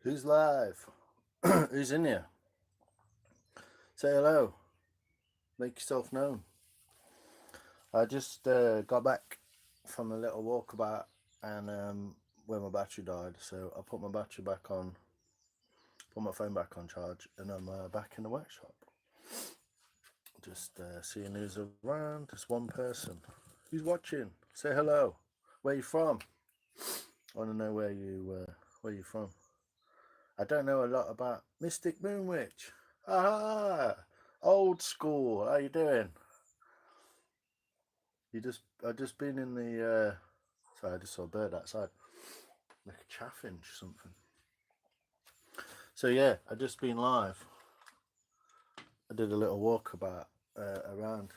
Who's live? Who's in here? Say hello. Make yourself known. I just got back from a little walkabout and where my battery died, so I put my battery back on, put my phone back on charge, and I'm back in the workshop. Just seeing who's around. Just one person. Who's watching? Say hello. Where you from? I want to know where you're from. I don't know a lot about Mystic Moonwitch. Ah, old school. How you doing? I just been in the. Sorry, I just saw a bird outside, like a chaffinch or something. So yeah, I just been live. I did a little walkabout around.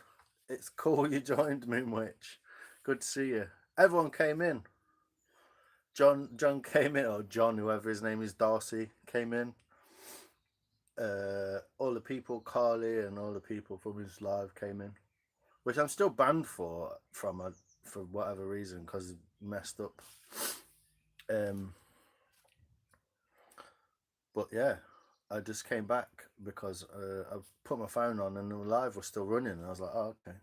It's cool you joined, Moonwitch. Good to see you. Everyone came in. John came in, or John, whoever his name is, Darcy came in. All the people, Carly, and all the people from his live came in, which I'm still banned for whatever reason because it messed up. But yeah, I just came back because I put my phone on and the live was still running, and I was like, oh, okay.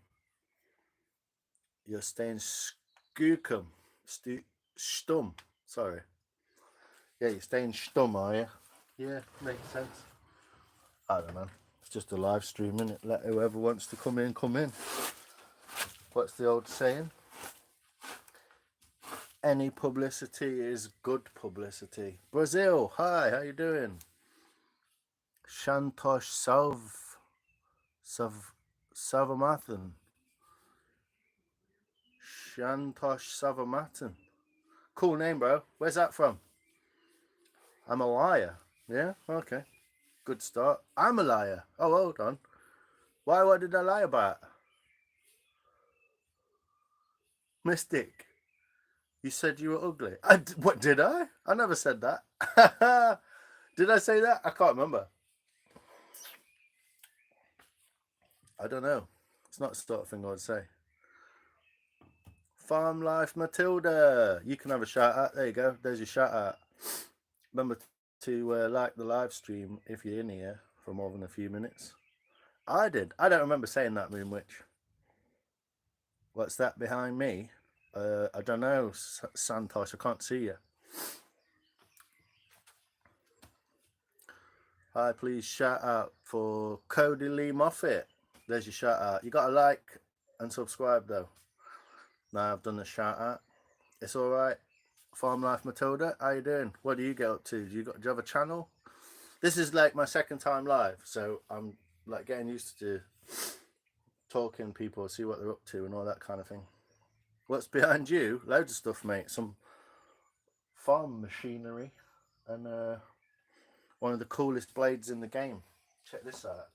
You're staying stum. Sorry. Yeah, you're staying stum, are you? Yeah, makes sense. I don't know. It's just a live stream, innit? Let whoever wants to come in, come in. What's the old saying? Any publicity is good publicity. Brazil, hi, how you doing? Shantosh Savamathan. Shantosh Savamathan. Cool name, bro. Where's that from? I'm a liar. Yeah? Okay. Good start. I'm a liar. Oh, hold on. What did I lie about? Mystic. You said you were ugly. What did I? I never said that. Did I say that? I can't remember. I don't know. It's not the sort of thing I would say. Farm Life Matilda. You can have a shout out. There you go. There's your shout out. Remember to like the live stream if you're in here for more than a few minutes. I did. I don't remember saying that, Moonwitch. What's that behind me? I don't know, Santosh. I can't see you. Hi, please shout out for Cody Lee Moffat. There's your shout out. You got to like and subscribe though. Now I've done the shout out. It's all right. Farm Life Matilda, how you doing? What do you get up to? Do you have a channel? This is like my second time live, so I'm like getting used to talking to people, see what they're up to and all that kind of thing. What's behind you? Loads of stuff, mate. Some farm machinery and one of the coolest blades in the game. Check this out.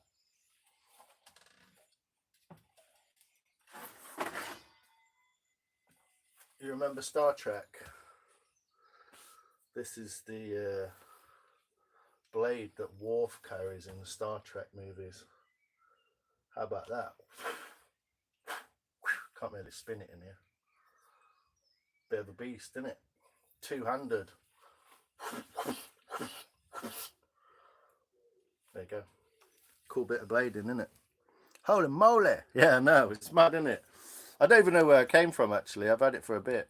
You remember Star Trek? This is the blade that Worf carries in the Star Trek movies. How about that? Can't really spin it in here. Bit of a beast, isn't it? Two-handed. There you go. Cool bit of blading, isn't it? Holy moly! Yeah, no, it's mad, isn't it? I don't even know where it came from, actually. I've had it for a bit.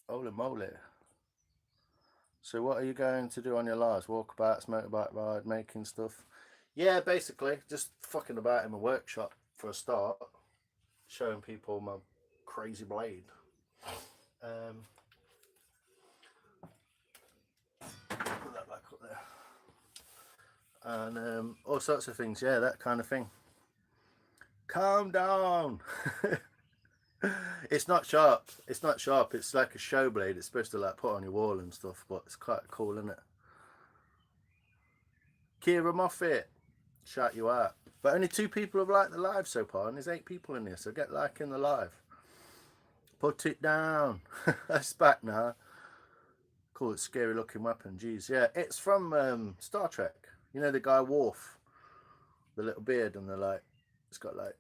Holy moly. So what are you going to do on your lives? Walkabouts, motorbike ride, making stuff? Yeah, basically just fucking about in my workshop for a start, showing people my crazy blade. Put that back up there. And all sorts of things, yeah, that kind of thing. Calm down. It's not sharp. It's not sharp. It's like a show blade. It's supposed to like put on your wall and stuff, but it's quite cool, isn't it? Kira Moffat, shout you out. But only 2 people have liked the live so far, and there's 8 people in here, so get liking the live. Put it down. That's back now. Cool, it's scary looking weapon. Jeez, yeah, it's from Star Trek. You know the guy Worf, the little beard, and the like. It's got like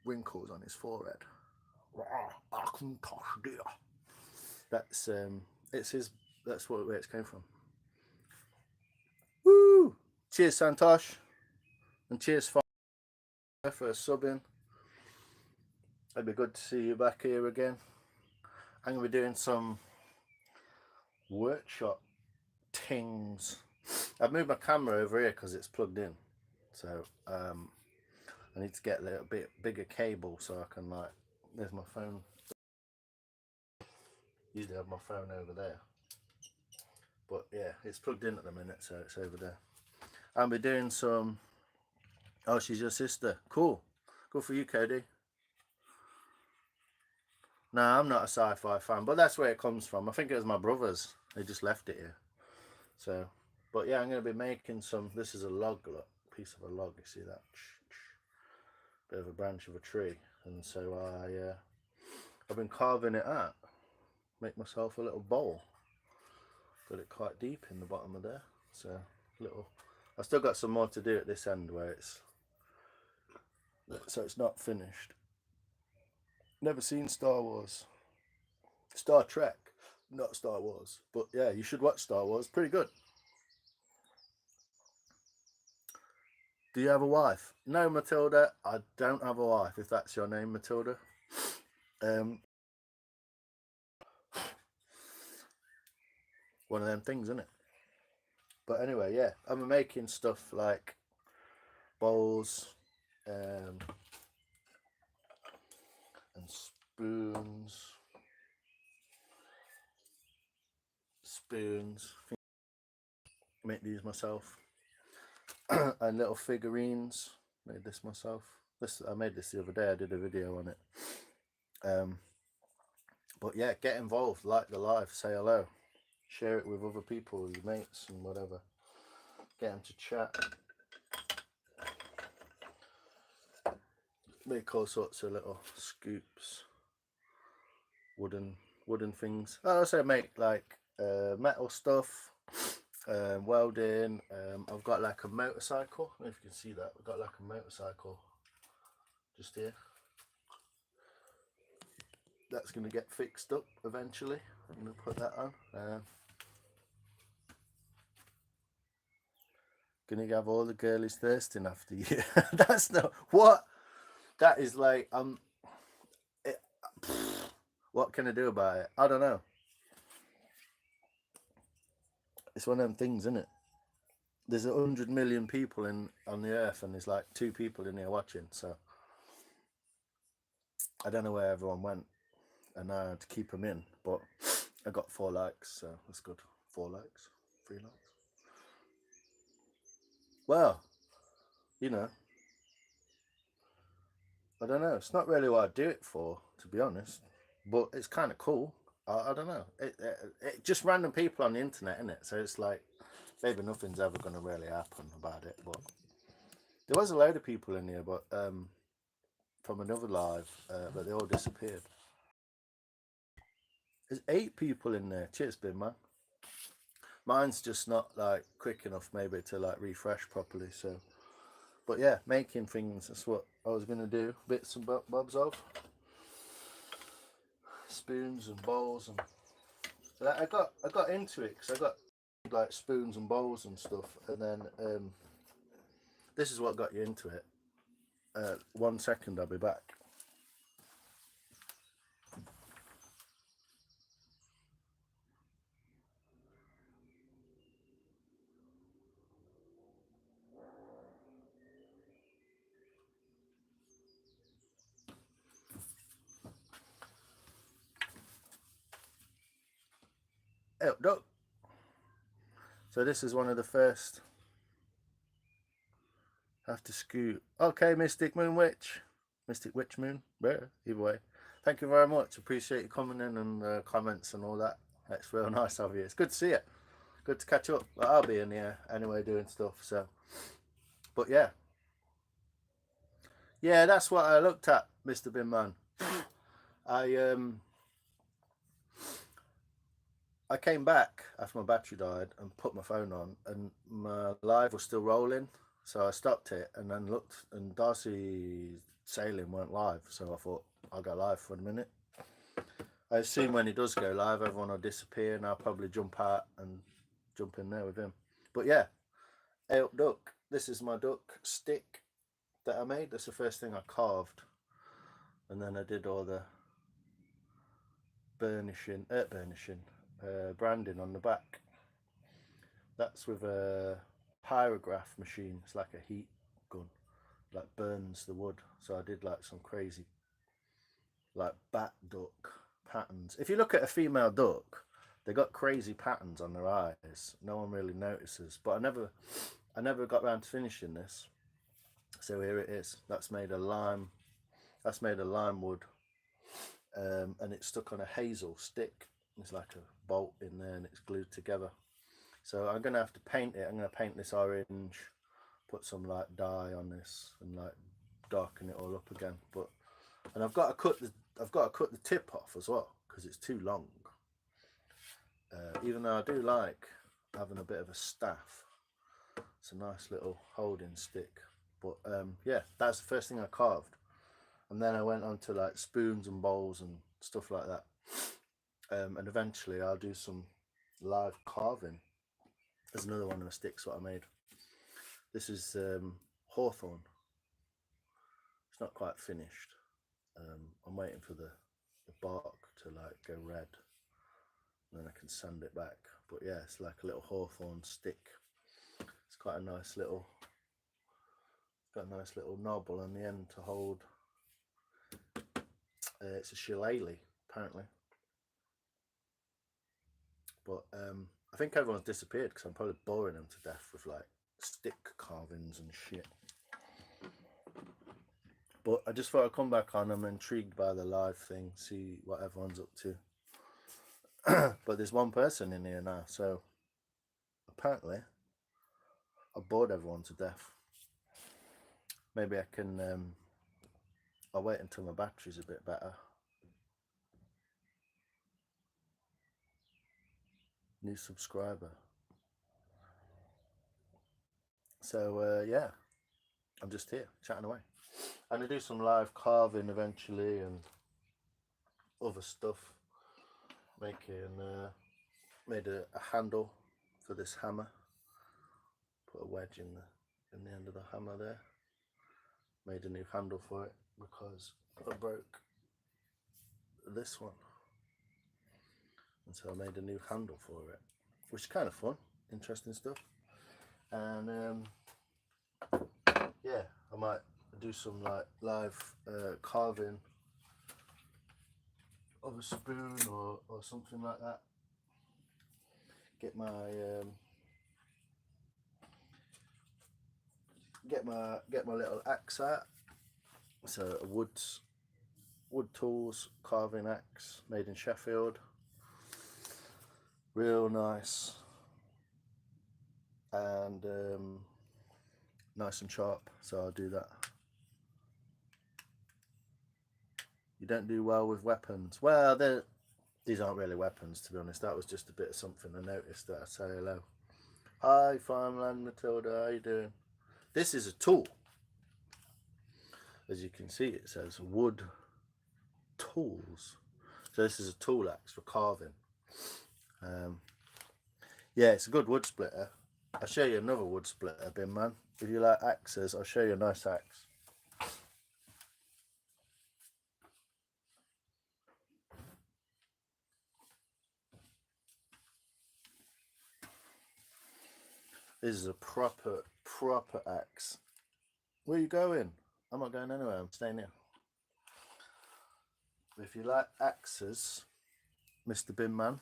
wrinkles on his forehead. That's it's his. That's where it came from. Woo! Cheers, Santosh, and cheers for subbing. It'd be good to see you back here again. I'm gonna be doing some workshop things. I've moved my camera over here because it's plugged in, so I need to get a little bit bigger cable so I can like. There's my phone. Usually have my phone over there, but yeah, it's plugged in at the minute, so it's over there. I'll be doing some. Oh, she's your sister. Cool. Good for you, Cody. No, I'm not a sci-fi fan, but that's where it comes from. I think it was my brothers. They just left it here. So, but yeah, I'm going to be making some. This is a log, look, piece of a log. You see that? Bit of a branch of a tree, and so I've been carving it out. Make myself a little bowl. Got it quite deep in the bottom of there. So little. I've still got some more to do at this end where it's. So it's not finished. Never seen Star Wars. Star Trek, not Star Wars. But yeah, you should watch Star Wars. Pretty good. Do you have a wife? No, Matilda, I don't have a wife, if that's your name, Matilda. One of them things, isn't it? But anyway, yeah, I'm making stuff like bowls and spoons. Make these myself. And little figurines. Made this myself. I made this the other day. I did a video on it. But yeah, get involved, like the live, say hello, share it with other people, your mates and whatever. Get them to chat. Make all sorts of little scoops, wooden things. I also make like metal stuff, welding. I've got like a motorcycle. I don't know if you can see that. We've got like a motorcycle just here. That's going to get fixed up eventually. I'm going to put that on. Going to have all the girlies thirsting after you. That's not what. That is like what can I do about it? I don't know. It's one of them things, isn't it? There's 100 million people on the earth, and there's like 2 people in here watching. So I don't know where everyone went, and I had to keep them in. But I got 4 likes, so that's good. 4 likes, 3 likes. Well, you know, I don't know. It's not really what I do it for, to be honest. But it's kind of cool. I don't know. It just random people on the internet, isn't it? So it's like maybe nothing's ever going to really happen about it. But there was a load of people in here, but from another live, but they all disappeared. There's 8 people in there. Cheers, Bin Man. Mine's just not like quick enough maybe to like refresh properly. So, but yeah, making things. That's what I was gonna do. Bits and bobs of spoons and bowls, and I got into it because I got like spoons and bowls and stuff, and then this is what got you into it. 1 second, I'll be back. Helped up. So this is one of the first. Have to scoot. Okay, Mystic Moon Witch. Mystic Witch Moon. Yeah, either way. Thank you very much. Appreciate you coming in and comments and all that. That's real nice of you. It's good to see you. Good to catch up. But I'll be in here anyway doing stuff. So, but yeah. Yeah, that's what I looked at, Mr. Bin Man. I came back after my battery died and put my phone on, and my live was still rolling. So I stopped it and then looked, and Darcy Sailing weren't live. So I thought I'll go live for a minute. I assume when he does go live, everyone will disappear, and I'll probably jump out and jump in there with him. But yeah, Elk Duck. This is my duck stick that I made. That's the first thing I carved, and then I did all the branding on the back. That's with a pyrograph machine. It's like a heat gun, like burns the wood. So I did like some crazy like bat duck patterns. If you look at a female duck, they got crazy patterns on their eyes. No one really notices. But I never got around to finishing this. So here it is. That's made of lime. That's made of lime wood, and it's stuck on a hazel stick. There's like a bolt in there, and it's glued together. So I'm gonna have to paint it. I'm gonna paint this orange, put some like dye on this, and like darken it all up again. And I've got to cut the tip off as well because it's too long. Even though I do like having a bit of a staff, it's a nice little holding stick. But yeah, that's the first thing I carved, and then I went on to like spoons and bowls and stuff like that. And eventually I'll do some live carving. There's another one of the sticks what I made. This is hawthorn. It's not quite finished. I'm waiting for the bark to like go red, and then I can sand it back. But yeah, it's like a little hawthorn stick. It's quite a nice little. It's got a nice little knob on the end to hold. It's a shillelagh apparently. But I think everyone's disappeared because I'm probably boring them to death with like stick carvings and shit. But I just thought I'd come back on. I'm intrigued by the live thing, see what everyone's up to. But there's one person in here now, so apparently I bored everyone to death. Maybe I can I'll wait until my battery's a bit better. New subscriber. So yeah, I'm just here chatting away. I'm gonna do some live carving eventually and other stuff. Made a handle for this hammer. Put a wedge in the end of the hammer there. Made a new handle for it because I broke this one, and so I made a new handle for it, which is kind of fun, interesting stuff. And yeah, I might do some like live carving of a spoon or something like that. Get my little axe out. So a wood tools carving axe made in Sheffield. Real nice and nice and sharp. So I'll do that. You don't do well with weapons. Well, these aren't really weapons, to be honest. That was just a bit of something I noticed that I say hello. Hi, Farmland Matilda, how you doing? This is a tool. As you can see, it says wood tools. So this is a tool axe for carving. Yeah, it's a good wood splitter. I'll show you another wood splitter, Bin Man. If you like axes, I'll show you a nice axe. This is a proper axe. Where are you going? I'm not going anywhere, I'm staying here. If you like axes, Mr. Bin Man,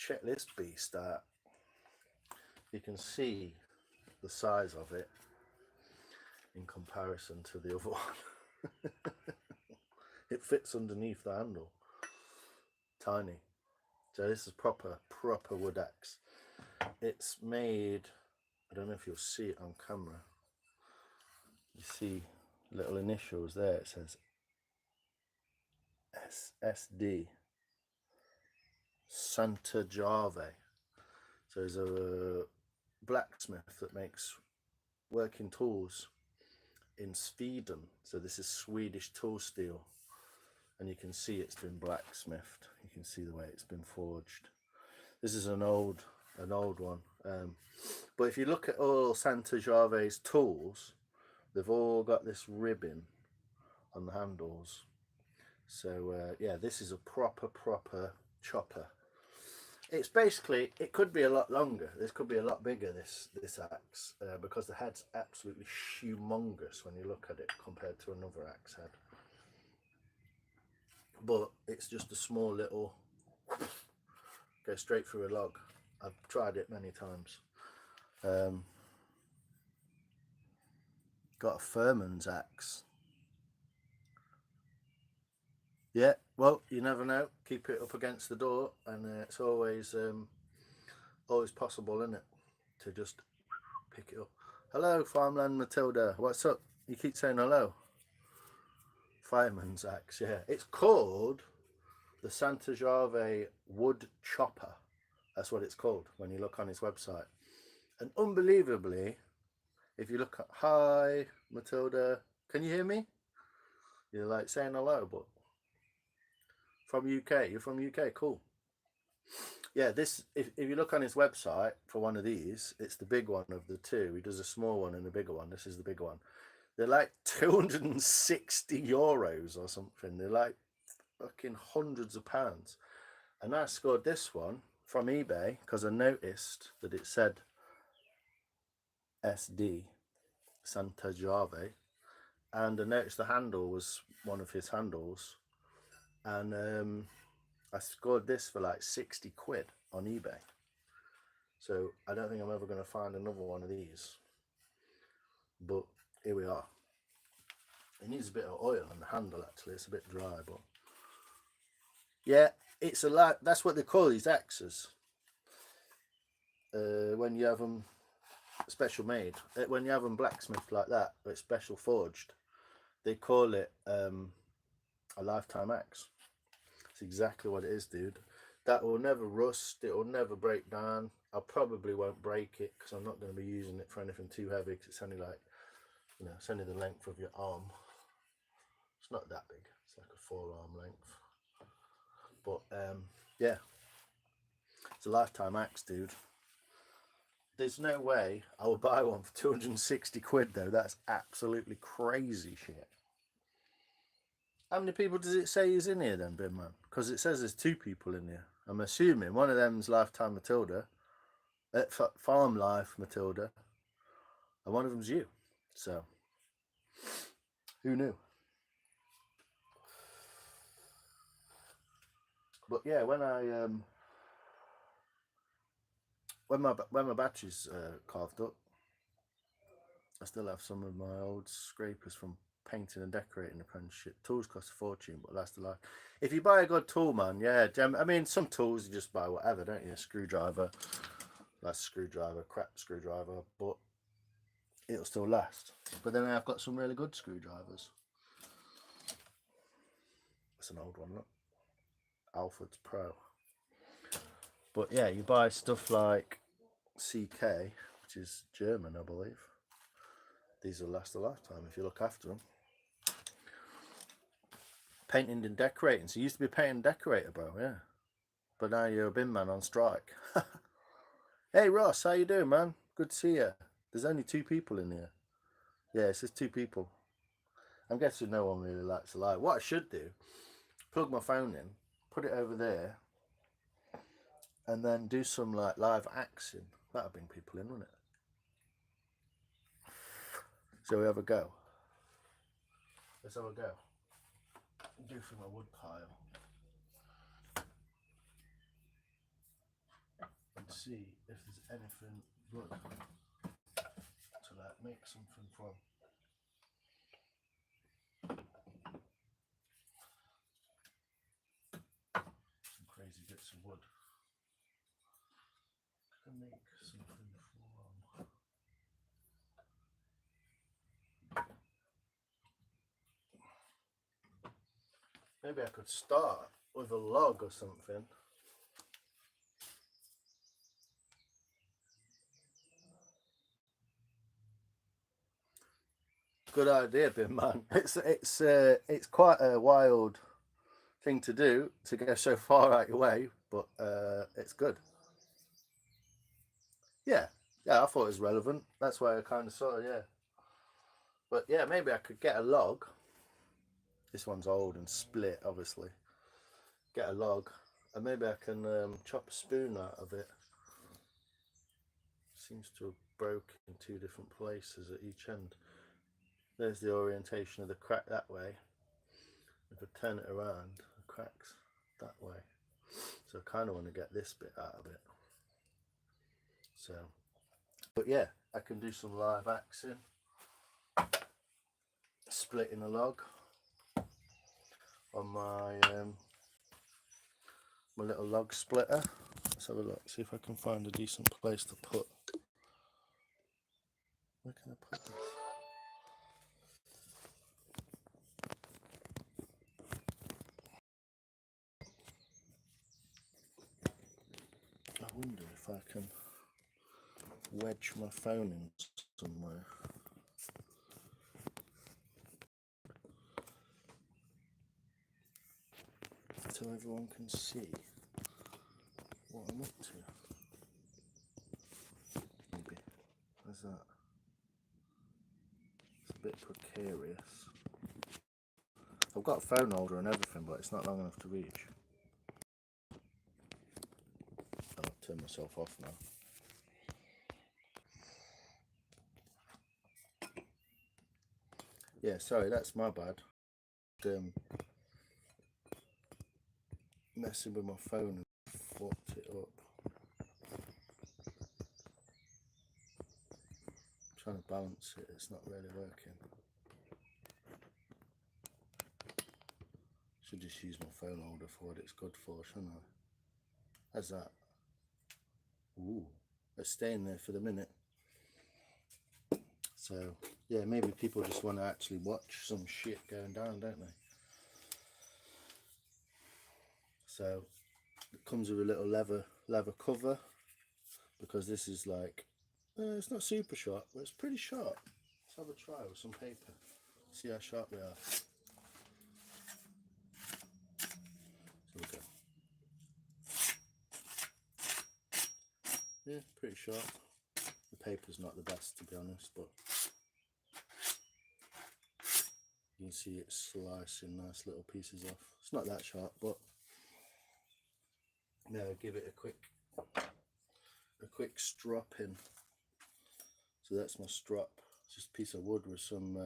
check this beast out. You can see the size of it in comparison to the other one. It fits underneath the handle. Tiny. So this is proper wood axe. It's made, I don't know if you'll see it on camera. You see little initials there. It says SSD, Santajave. So there's a blacksmith that makes working tools in Sweden. So this is Swedish tool steel, and you can see it's been blacksmithed. You can see the way it's been forged. This is an old one. But if you look at all Santajave's tools, they've all got this ribbon on the handles. So yeah, this is a proper chopper. It's basically, it could be a lot longer. This could be a lot bigger, this axe, because the head's absolutely humongous when you look at it compared to another axe head. But it's just a small little, go straight through a log. I've tried it many times. Got a Furman's axe. Yeah, well, you never know. Keep it up against the door, and it's always possible, isn't it, to just pick it up. Hello, Farmland Matilda. What's up? You keep saying hello. Fireman's axe, yeah. It's called the Santajave Wood Chopper. That's what it's called when you look on his website. And unbelievably, if you look at, hi, Matilda, can you hear me? You're like saying hello, but from UK, you're from UK, cool. Yeah, this, if you look on his website for one of these, it's the big one of the two. He does a small one and a bigger one. This is the big one. They're like 260 euros or something. They're like fucking hundreds of pounds. And I scored this one from eBay because I noticed that it said SD, Santajave, and I noticed the handle was one of his handles, and I scored this for like 60 quid on eBay. So I don't think I'm ever going to find another one of these, but here we are. It needs a bit of oil on the handle, actually. It's a bit dry, but yeah, it's a lot. That's what they call these axes when you have them special made. When you have them blacksmithed like that, but special forged, they call it a lifetime axe. It's exactly what it is, dude. That will never rust. It will never break down. I probably won't break it because I'm not going to be using it for anything too heavy, because it's only like, you know, it's only the length of your arm. It's not that big. It's like a forearm length. But yeah, it's a lifetime axe, dude. There's no way I will buy one for 260 quid though. That's absolutely crazy shit. How many people does it say is in here then, Bin Man? Because it says there's 2 people in here. I'm assuming one of them's Lifetime Matilda, Farm Life Matilda, and one of them's you. So, who knew? But yeah, when I when my battery's carved up, I still have some of my old scrapers from painting and decorating apprenticeship. Tools cost a fortune, but last a life. If you buy a good tool, man, yeah, I mean, some tools you just buy whatever, don't you? A screwdriver, that's a screwdriver, crap screwdriver, but it'll still last. But then I've got some really good screwdrivers. It's an old one, look. Alfred's Pro. But yeah, you buy stuff like CK, which is German, I believe. These will last a lifetime if you look after them. Painting and decorating. So you used to be a painting and decorator, bro, yeah. But now you're a bin man on strike. Hey Ross, how you doing, man? Good to see you. There's only 2 people in here. Yeah, it's just 2 people. I'm guessing no one really likes to lie. What I should do, plug my phone in, put it over there, and then do some like live axing. That'll bring people in, wouldn't it? So we have a go. Let's have a go. Do for my wood pile. see if there's anything good to like make something from. Some crazy bits of wood. Can I make something from? Maybe I could start with a log or something. Good idea, Bin Man. It's quite a wild thing to do to go so far out your way, but it's good. Yeah, I thought it was relevant. That's why I kind of saw it, yeah. But yeah, maybe I could get a log. This one's old and split, obviously. Get a log, and maybe I can chop a spoon out of it. Seems to have broken in two different places at each end. There's the orientation of the crack that way. If I turn it around, the crack's that way. So I kind of want to get this bit out of it. So, but yeah, I can do some live axing, splitting a log on my my little log splitter. Let's have a look, see if I can find a decent place to put. Where can I put this? I wonder if I can wedge my phone in somewhere. So everyone can see what I'm up to. Maybe. How's that? It's a bit precarious. I've got a phone holder and everything, but it's not long enough to reach. I'll turn myself off now. Yeah, sorry, that's my bad. Messing with my phone and fucked it up. Trying to balance it, it's not really working. Should just use my phone holder for what it's good for, shouldn't I? How's that? Ooh, it's staying there for the minute. So yeah, maybe people just want to actually watch some shit going down, don't they? So it comes with a little leather cover, because this is like it's not super sharp, but it's pretty sharp. Let's have a try with some paper, see how sharp they are. So we go. Yeah, pretty sharp. The paper's not the best, to be honest, but you can see it's slicing nice little pieces off. It's not that sharp, but now give it a quick strop in. So that's my strop. It's just a piece of wood with some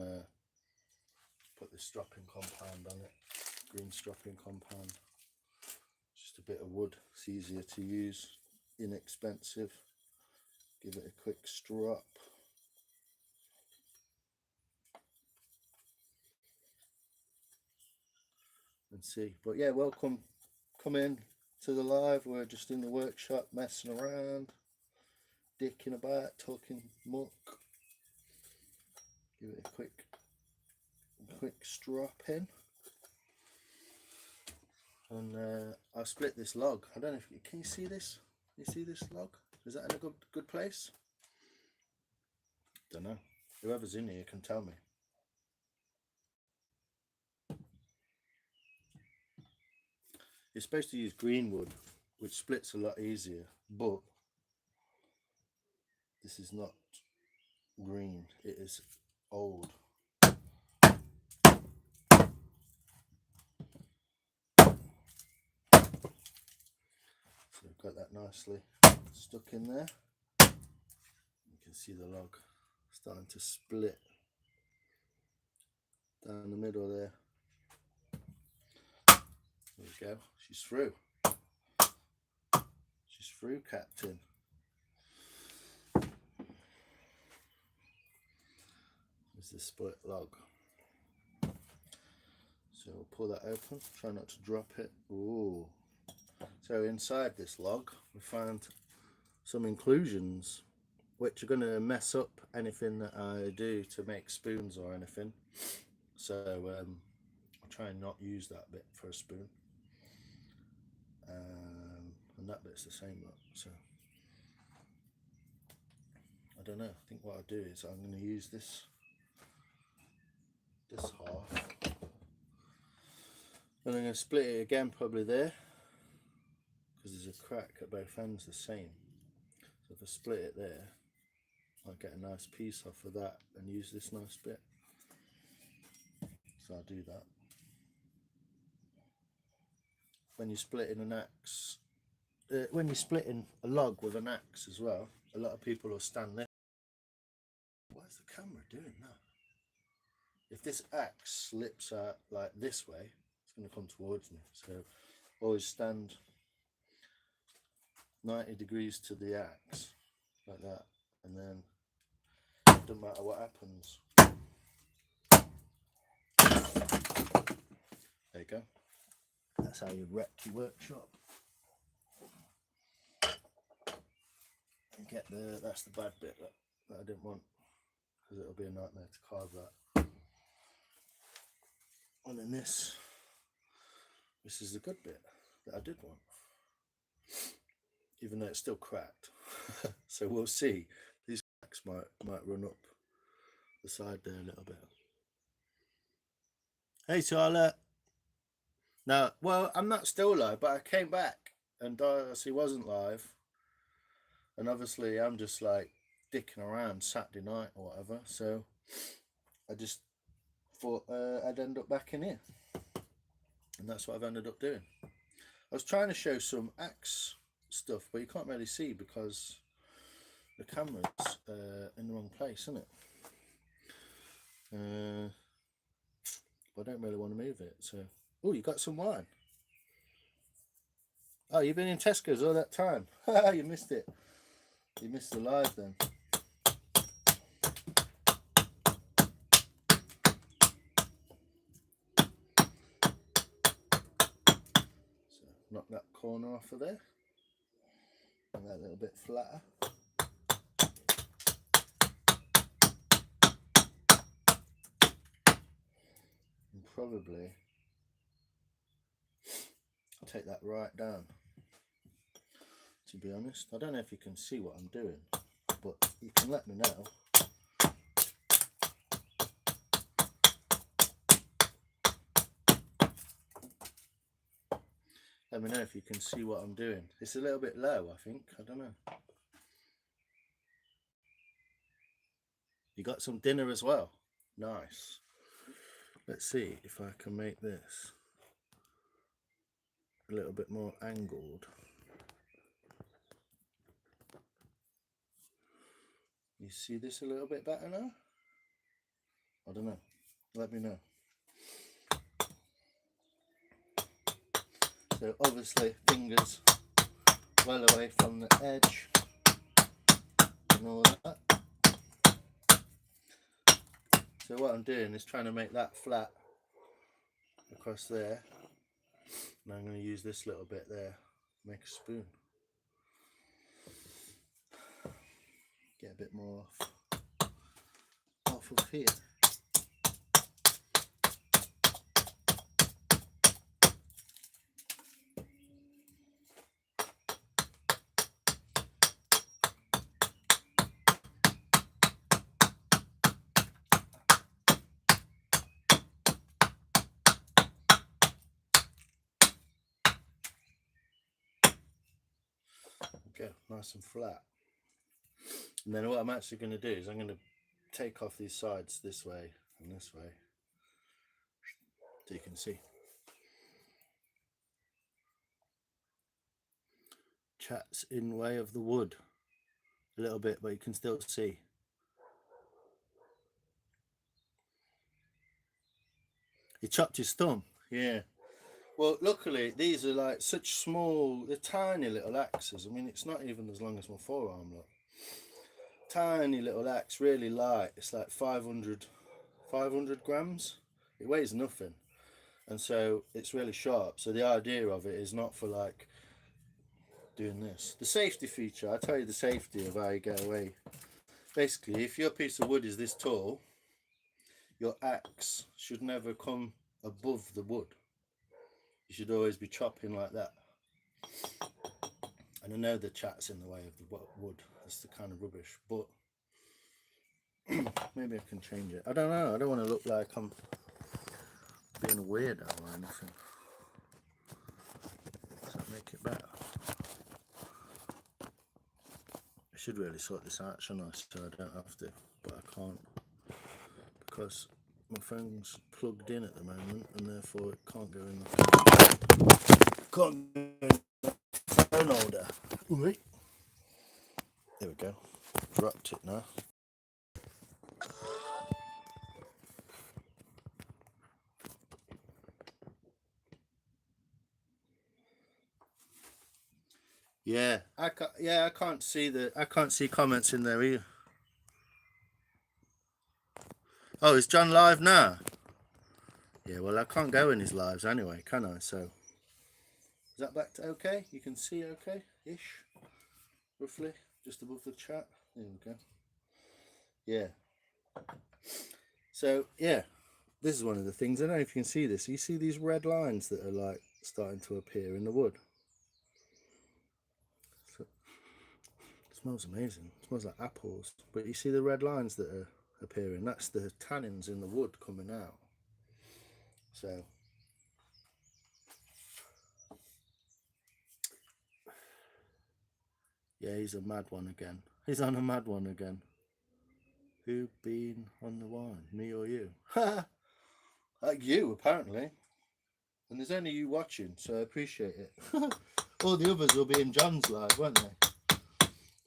put this stropping compound on it, green stropping compound. Just a bit of wood. It's easier to use, inexpensive. Give it a quick strop. And see. But yeah, welcome. Come in to the live. We're just in the workshop messing around, dicking about, talking muck. Give it a quick strop in. And I'll split this log. I don't know if you can you see this? You see this log? Is that in a good place? Don't know. Whoever's in here can tell me. You're supposed to use green wood, which splits a lot easier, but this is not green, it is old. So we've got that nicely stuck in there. You can see the log starting to split down the middle there. There we go, she's through. She's through, Captain. is the split log. So we'll pull that open, try not to drop it. Ooh. So inside this log we found some inclusions which are going to mess up anything that I do to make spoons or anything. So I'll try and not use that bit for a spoon. And that bit's the same look. So I don't know. I think what I'll do is I'm going to use this half, and I'm going to split it again probably there, because there's a crack at both ends the same. So if I split it there, I'll get a nice piece off of that and use this nice bit. So I'll do that. When you're splitting an axe, when you're splitting a log with an axe as well, a lot of people will stand there. Why is the camera doing that? If this axe slips out like this way, it's going to come towards me. So always stand 90 degrees to the axe, like that, and then it doesn't matter what happens. There you go. That's how you wreck your workshop. And get that's the bad bit that I didn't want, because it'll be a nightmare to carve that. And then this is the good bit that I did want, even though it's still cracked. So we'll see. These cracks might run up the side there a little bit. Hey Charlotte. Now, well, I'm not still live, but I came back and Darcy wasn't live, and obviously I'm just like dicking around Saturday night or whatever, so I just thought I'd end up back in here, and that's what I've ended up doing. I was trying to show some axe stuff, but you can't really see because the camera's in the wrong place, isn't it? But I don't really want to move it, so... Oh, you got some wine? Oh, you've been in Tesco's all that time? You missed it. You missed the live then. So knock that corner off of there. And that a little bit flatter. And probably take that right down, to be honest. I don't know if you can see what I'm doing, but you can let me know. Let me know if you can see what I'm doing. It's a little bit low, I think. I don't know. You got some dinner as well? Nice. Let's see if I can make this a little bit more angled. You see this a little bit better now? I don't know. Let me know. So obviously fingers well away from the edge and all that. So what I'm doing is trying to make that flat across there. And I'm going to use this little bit there, make a spoon. Get a bit more off of here. Okay, nice and flat. And then what I'm actually going to do is I'm going to take off these sides this way and this way, so you can see. Chat's in way of the wood a little bit, but you can still see. He chopped his thumb. Yeah. Well, luckily these are like such small, they're tiny little axes. I mean, it's not even as long as my forearm, look. Tiny little axe, really light. It's like 500 500 grams. It weighs nothing, and so it's really sharp. So the idea of it is not for like doing this. The safety feature, I'll tell you the safety of how you get away. Basically, if your piece of wood is this tall, your axe should never come above the wood. You should always be chopping like that. And I know the chat's in the way of the wood. That's the kind of rubbish, but maybe I can change it. I don't know. I don't want to look like I'm being a weirdo or anything. Does that make it better? I should really sort this out, shouldn't I? So I don't have to, but I can't because my phone's plugged in at the moment, and therefore it can't go in the phone holder. Right. There we go. Dropped it now. Yeah, I can't see comments in there either. Oh, is John live now? Yeah, well, I can't go in his lives anyway, can I? So, is that back to okay? You can see okay-ish, roughly, just above the chat. There we go. Yeah. So, yeah, this is one of the things. I don't know if you can see this. You see these red lines that are like starting to appear in the wood. So, it smells amazing. It smells like apples. But you see the red lines that are appearing? That's the tannins in the wood coming out. So, yeah, he's a mad one again. He's on a mad one again. Who been on the wine? Me or you? Like you, apparently. And there's only you watching, so I appreciate it. All the others will be in John's live, won't they?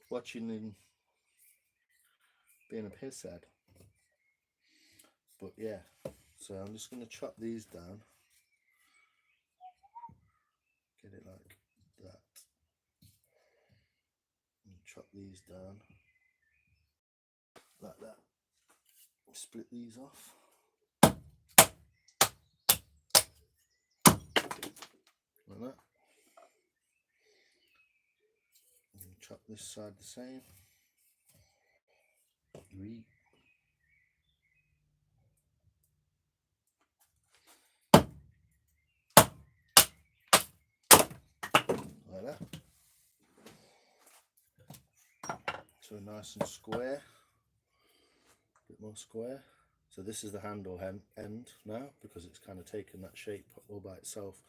Watching him being a pisshead. But yeah, so I'm just going to chop these down. Get it like that. And chop these down. Like that. Split these off. Like that. And chop this side the same. Like that. So nice and square. A bit more square. So this is the handle end now, because it's kind of taken that shape all by itself.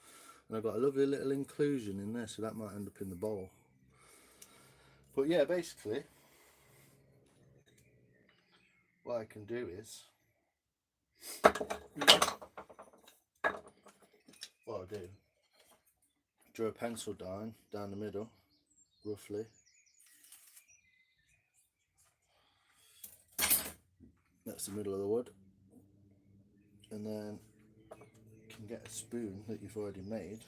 And I've got a lovely little inclusion in there, so that might end up in the bowl. But yeah, basically, what I can do is, what I'll do, draw a pencil down the middle, roughly. That's the middle of the wood. And then you can get a spoon that you've already made,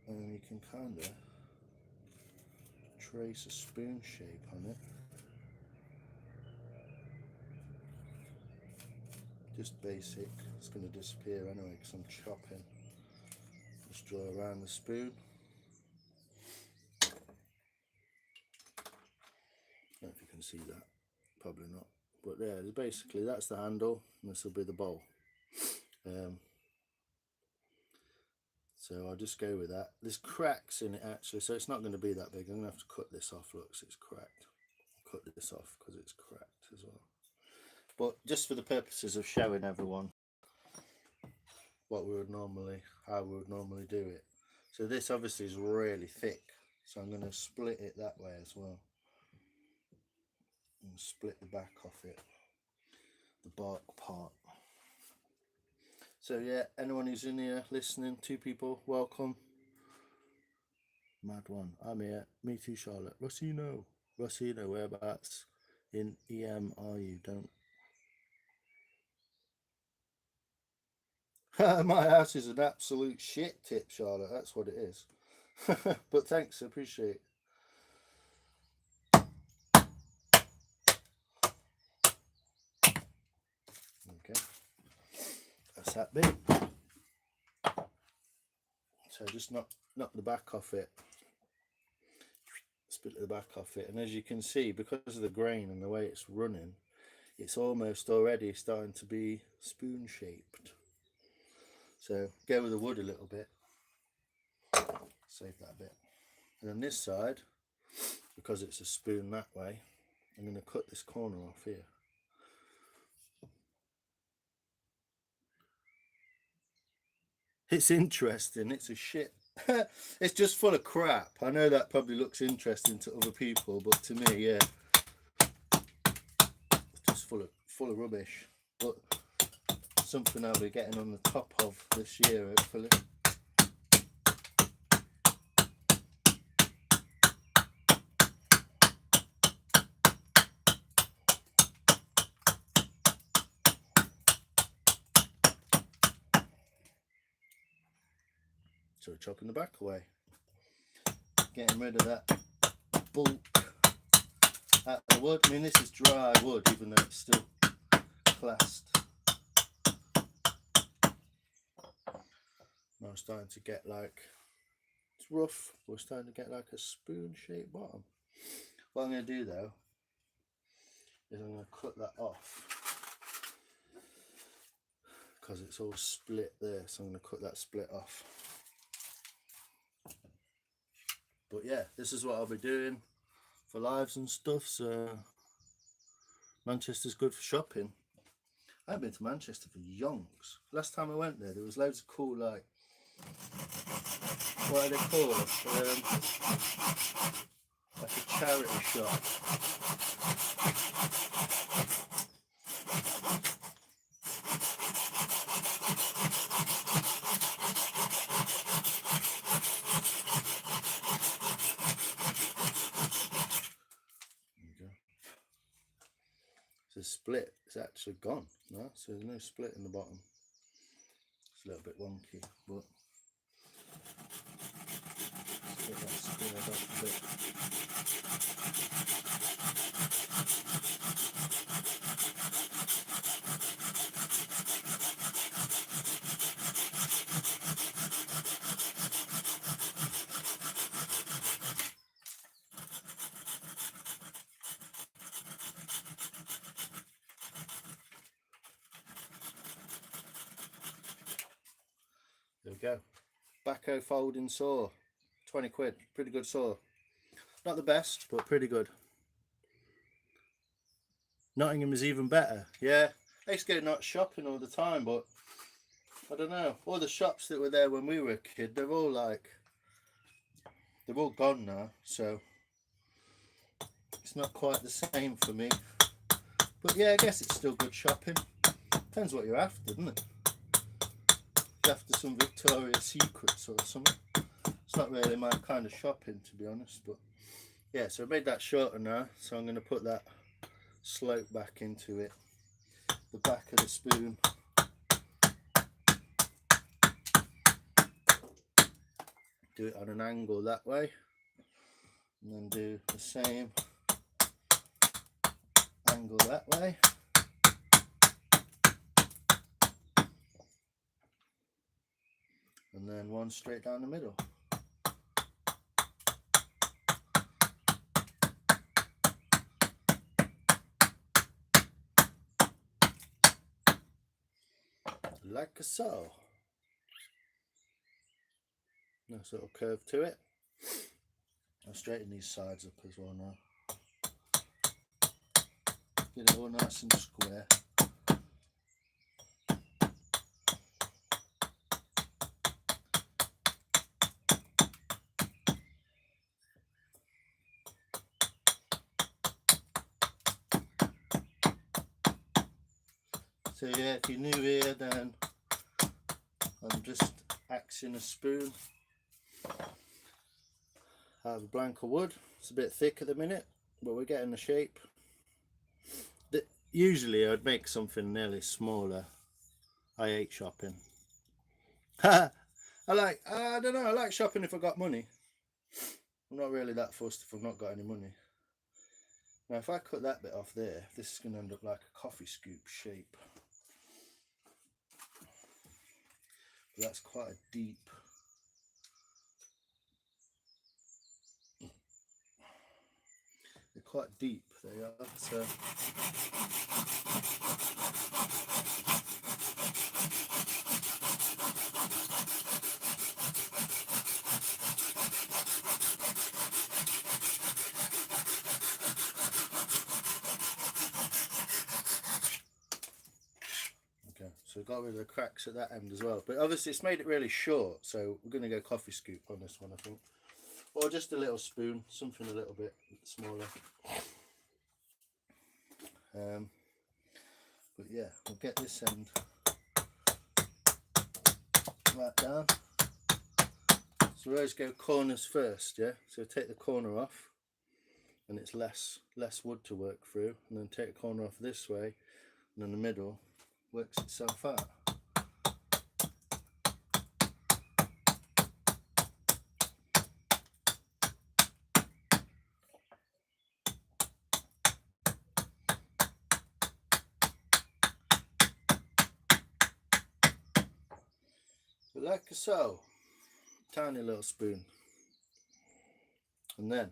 and you can kind of trace a spoon shape on it. Just basic. It's going to disappear anyway because I'm chopping. Just draw around the spoon. I don't know if you can see that. Probably not. But yeah, basically that's the handle, and this will be the bowl. So I'll just go with that. There's cracks in it actually, so it's not going to be that big. I'm going to have to cut this off. Look, it's cracked. Cut this off because it's cracked as well. But just for the purposes of showing everyone what we would normally, how we would normally do it. So this obviously is really thick, so I'm going to split it that way as well. And split the back off it, the bark part. So yeah, anyone who's in here listening, 2 people, welcome. Mad one. I'm here. Me too, Charlotte. Rossino, whereabouts in EM are you? Don't. My house is an absolute shit tip, Charlotte. That's what it is. But thanks, I appreciate it. that's that bit. So just knock the back off it, split the back off it, and as you can see, because of the grain and the way it's running, it's almost already starting to be spoon shaped. So go with the wood a little bit, save that bit. And on this side, because it's a spoon that way, I'm going to cut this corner off here. It's interesting. It's a shit. It's just full of crap. I know that probably looks interesting to other people, but to me, yeah, it's just full of rubbish. But something I'll be getting on the top of this year, hopefully. So we're chopping the back away, getting rid of that bulk out of the wood. I mean, this is dry wood, even though it's still classed. Now I'm starting to get like, it's rough, we're starting to get like a spoon shaped bottom. What I'm going to do though, is I'm going to cut that off, because it's all split there, so I'm going to cut that split off. But yeah, this is what I'll be doing for lives and stuff. So Manchester's good for shopping. I haven't been to Manchester for yonks. Last time I went there, there was loads of cool, like, what are they called? Like a charity shop. The split is actually gone now, so there's no split in the bottom. It's a little bit wonky, but let's get that squared up a bit. There we go. Bahco folding saw, 20 quid, pretty good saw. Not the best, but pretty good. Nottingham is even better. Yeah, I used to go not shopping all the time, but I don't know. All the shops that were there when we were a kid, they're all gone now, so it's not quite the same for me. But yeah, I guess it's still good shopping. Depends what you're after, doesn't it? If you're after some Victoria's Secrets or something, it's not really my kind of shopping, to be honest. But yeah, so I made that shorter now, so I'm going to put that slope back into it, the back of the spoon. Do it on an angle that way, and then do the same angle that way. And then one straight down the middle. Like so. Nice little curve to it. I'll straighten these sides up as well now. Get it all nice and square. So yeah, if you're new here, then I'm just axing a spoon out of a blank of wood. It's a bit thick at the minute, but we're getting the shape. Usually I'd make something nearly smaller. I hate shopping. I don't know, I like shopping if I got money. I'm not really that fussed if I've not got any money. Now if I cut that bit off there, this is going to end up like a coffee scoop shape. That's quite a deep. They're quite deep, they are. So so we got rid of the cracks at that end as well, but obviously it's made it really short, so we're going to go coffee scoop on this one, I think, or just a little spoon, something a little bit smaller. But yeah, we'll get this end right down. So we always go corners first, yeah, so take the corner off and it's less wood to work through, and then take the corner off this way, and then the middle works itself out. But like so, tiny little spoon, and then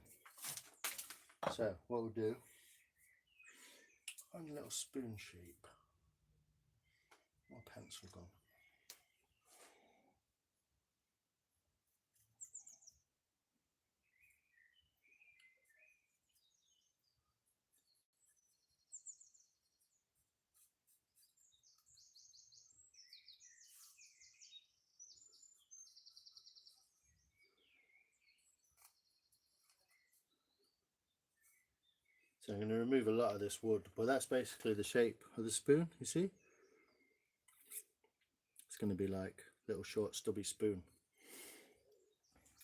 so what we'll do, find a little spoon shape. My pencil gone. So I'm going to remove a lot of this wood, but that's basically the shape of the spoon, you see? It's going to be like a little short stubby spoon.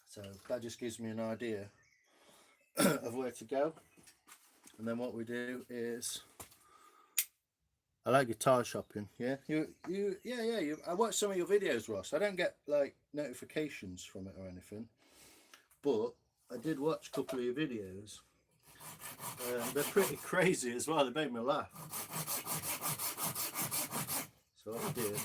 So that just gives me an idea of where to go. And then what we do is, I like guitar shopping, yeah? I watch some of your videos, Ross. I don't get like notifications from it or anything, but I did watch a couple of your videos. They're pretty crazy as well. They made me laugh. So what I did,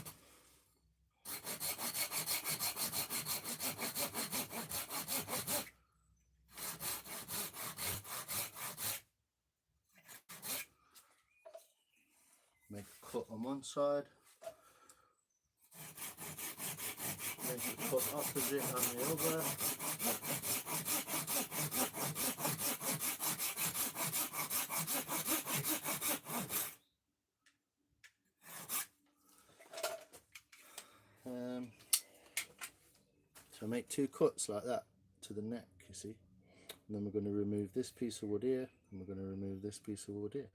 make a cut on one side, make a cut opposite on the other. So make two cuts like that to the neck, you see. And then we're going to remove this piece of wood here, and we're going to remove this piece of wood here.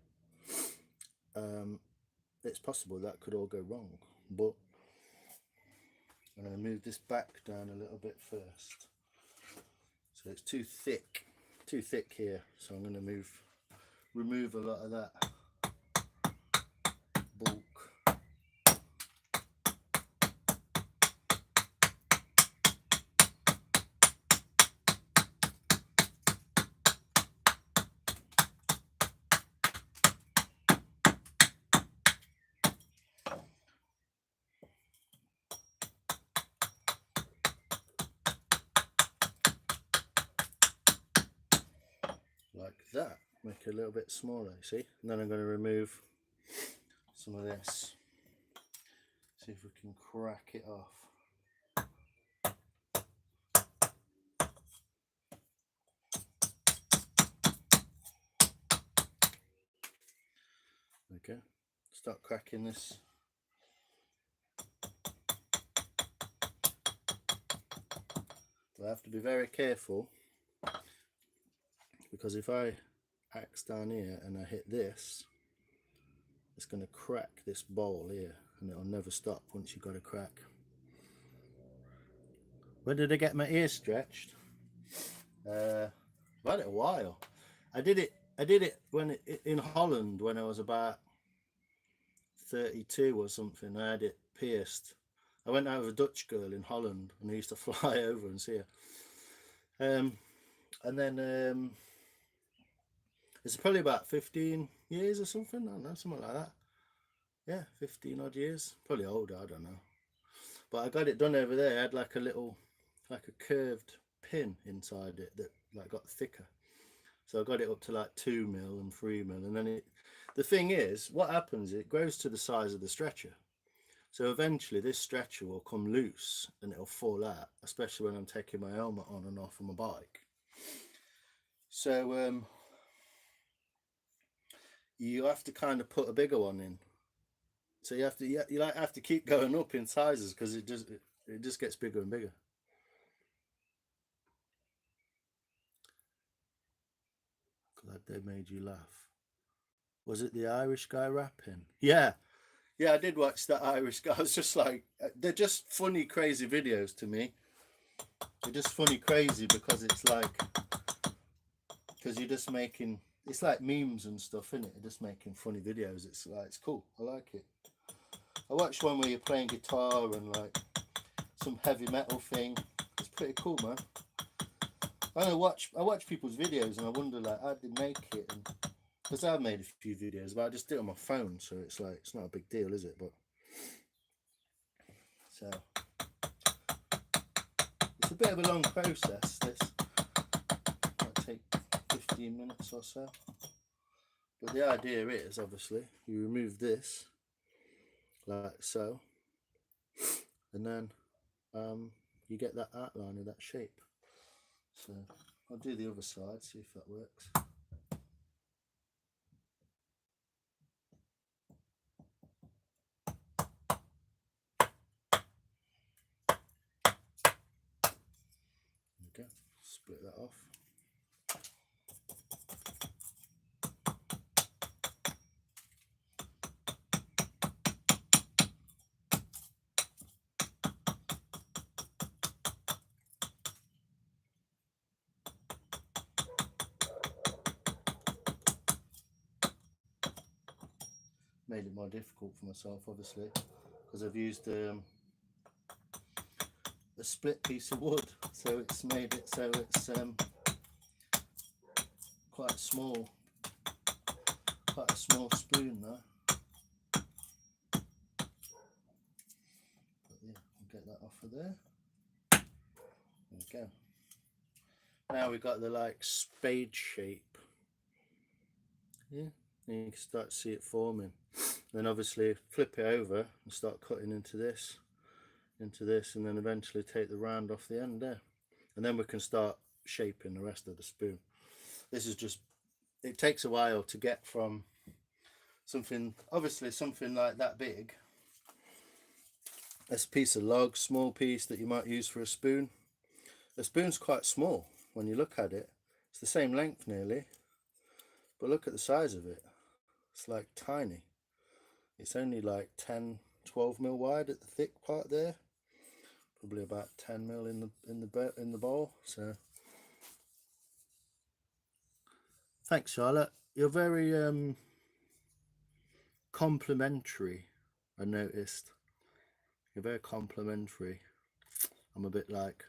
It's possible that could all go wrong, but I'm going to move this back down a little bit first. So it's too thick here, so I'm going to remove a lot of that bulk. Like that, make it a little bit smaller, you see. And then I'm going to remove some of this, see if we can crack it off. Okay, start cracking this. I have to be very careful, because if I axe down here and I hit this, it's going to crack this bowl here, and it'll never stop once you've got a crack. When did I get my ear stretched? I've had it a while. I did it when in Holland when I was about 32 or something. I had it pierced. I went out with a Dutch girl in Holland, and I used to fly over and see her. And then it's probably about 15 years or something. I don't know, something like that. Yeah, 15 odd years. Probably older, I don't know. But I got it done over there. I had like a little, like a curved pin inside it that like got thicker. So I got it up to like 2mm and 3mm, and then it. The thing is, what happens? It grows to the size of the stretcher. So eventually, this stretcher will come loose and it'll fall out, especially when I'm taking my helmet on and off on my bike. So you have to kind of put a bigger one in. So you like have to keep going up in sizes because it just gets bigger and bigger. Glad they made you laugh. Was it the Irish guy rapping? Yeah, I did watch that Irish guy. I was just like, they're just funny, crazy videos to me. They're just funny, crazy because it's like, because you're just making, it's like memes and stuff, isn't it? You're just making funny videos. It's like, it's cool. I like it. I watched one where you're playing guitar and like some heavy metal thing. It's pretty cool, man. I watch people's videos and I wonder like how they make it, and because I've made a few videos, but I just do it on my phone, so it's like it's not a big deal, is it? But so it's a bit of a long process. This might take 15 minutes or so. But the idea is obviously you remove this like so, and then you get that outline of that shape. So I'll do the other side, see if that works. There we go. Split that off. Made it more difficult for myself, obviously, because I've used a split piece of wood, so it's made it so it's quite a small spoon there. But yeah, I'll get that off of there. There we go. Now we've got the like spade shape. Yeah, and you can start to see it forming. Then obviously flip it over and start cutting into this, and then eventually take the round off the end there, and then we can start shaping the rest of the spoon. This is just, it takes a while to get from something, obviously something like that big. That's a piece of log, small piece that you might use for a spoon. The spoon's quite small when you look at it. It's the same length nearly, but look at the size of it. It's like tiny. It's only like 10-12mm wide at the thick part there. Probably about 10mm in the bowl. So thanks, Charlotte. You're very complimentary. I noticed you're very complimentary. I'm a bit like,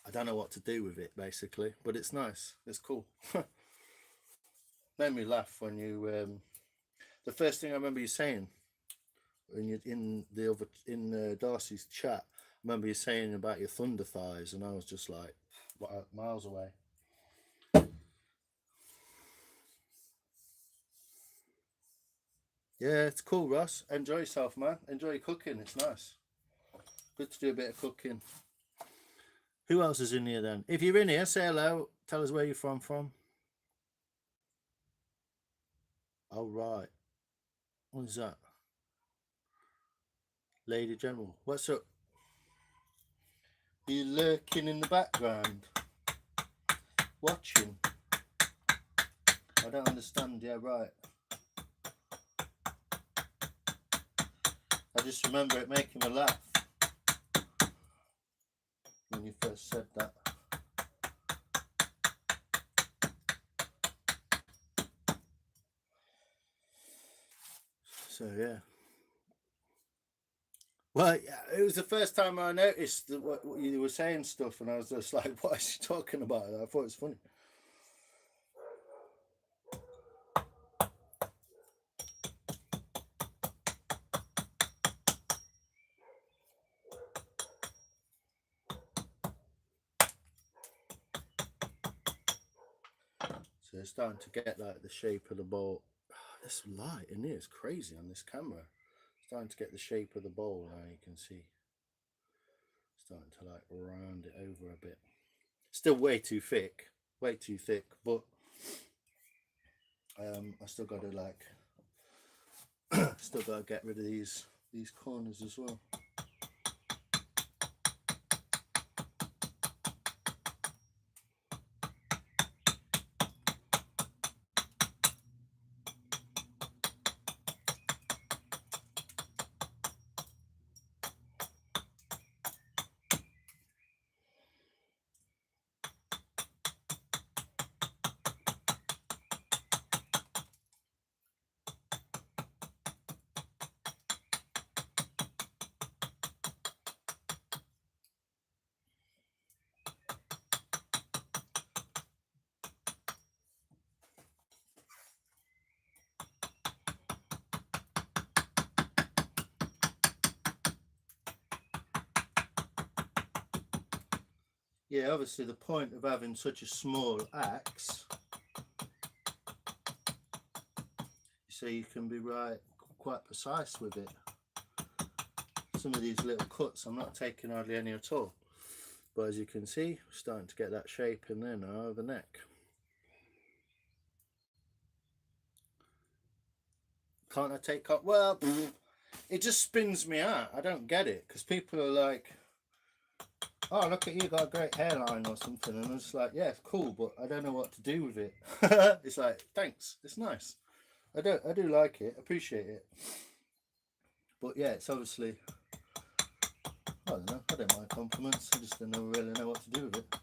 I don't know what to do with it basically, but it's nice. It's cool. Made me laugh when you the first thing I remember you saying in Darcy's chat. I remember you saying about your thunder thighs, and I was just like, what, miles away. Yeah, it's cool, Ross. Enjoy yourself, man. Enjoy cooking. It's nice. Good to do a bit of cooking. Who else is in here then? If you're in here, say hello. Tell us where you're from. All right. What is that? Lady General. What's up? Are you lurking in the background? Watching? I don't understand. Yeah, right. I just remember it making me laugh when you first said that. So yeah. Well, it was the first time I noticed that what you were saying stuff, and I was just like, "What is she talking about?" I thought it was funny. they're starting to get like the shape of the bowl. This light in here is crazy on this camera. Starting to get the shape of the bowl now, you can see. Starting to like round it over a bit. Still way too thick, but I still got to like, still got to get rid of these corners as well. Yeah, obviously the point of having such a small axe, so you can be quite precise with it. Some of these little cuts I'm not taking hardly any at all, but as you can see, we're starting to get that shape in there now of the neck. Can't I take off? Well, it just spins me out. I don't get it, because people are like, oh, look at you, got a great hairline or something, and I'm just like, yeah, it's cool, but I don't know what to do with it. It's like, thanks, it's nice. I do like it, appreciate it, but yeah, it's obviously, I don't know, I don't mind compliments, I just don't really know what to do with it.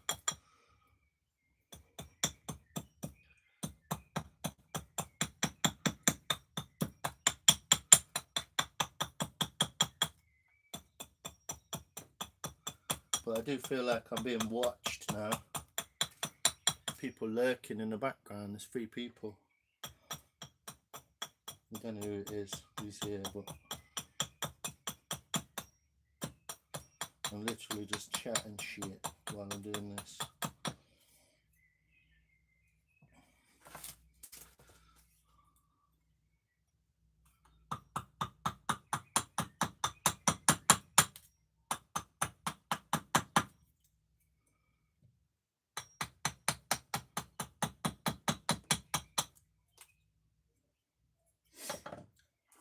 But I do feel like I'm being watched now. People lurking in the background. There's 3 people. I don't know who it is, who's here, but I'm literally just chatting shit while I'm doing this.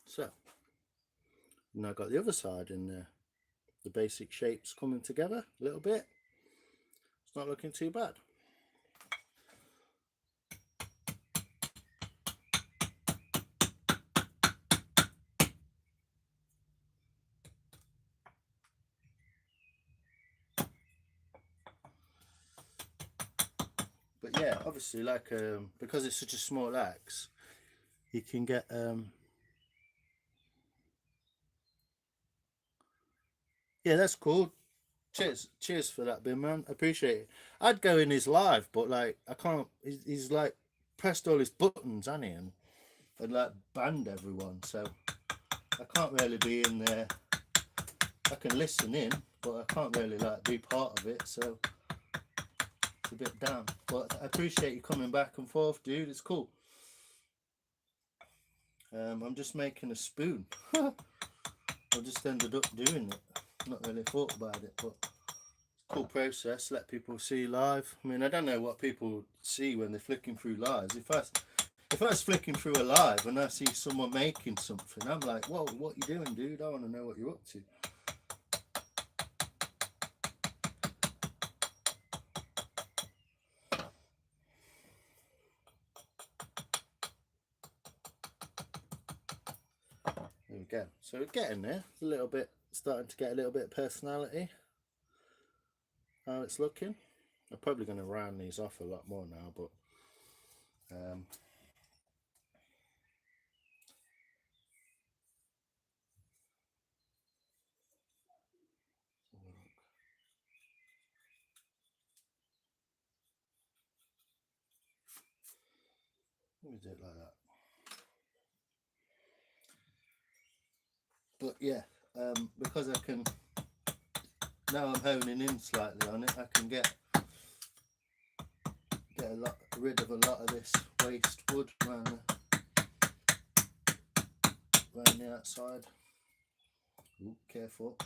So, now I've got the other side in there. The basic shapes coming together a little bit. It's not looking too bad. But yeah, obviously, like because it's such a small axe, you can get yeah, that's cool. Cheers for that, Bin Man. Appreciate it. I'd go in his live, but like I can't. He's like pressed all his buttons, hasn't he, and like banned everyone. So I can't really be in there. I can listen in, but I can't really like be part of it. So it's a bit down. But I appreciate you coming back and forth, dude. It's cool. I'm just making a spoon. I just ended up doing it. Not really thought about it, but cool process. Let people see live. I mean, I don't know what people see when they're flicking through lives. If I was flicking through a live and I see someone making something, I'm like, whoa, what you doing, dude? I want to know what you're up to. There we go. So we're getting there. A little bit, starting to get a little bit of personality. How it's looking. I'm probably going to round these off a lot more now, but let me do it like that. But yeah, because I can, now I'm honing in slightly on it, I can get get rid of a lot of this waste wood around the outside. Ooh, careful.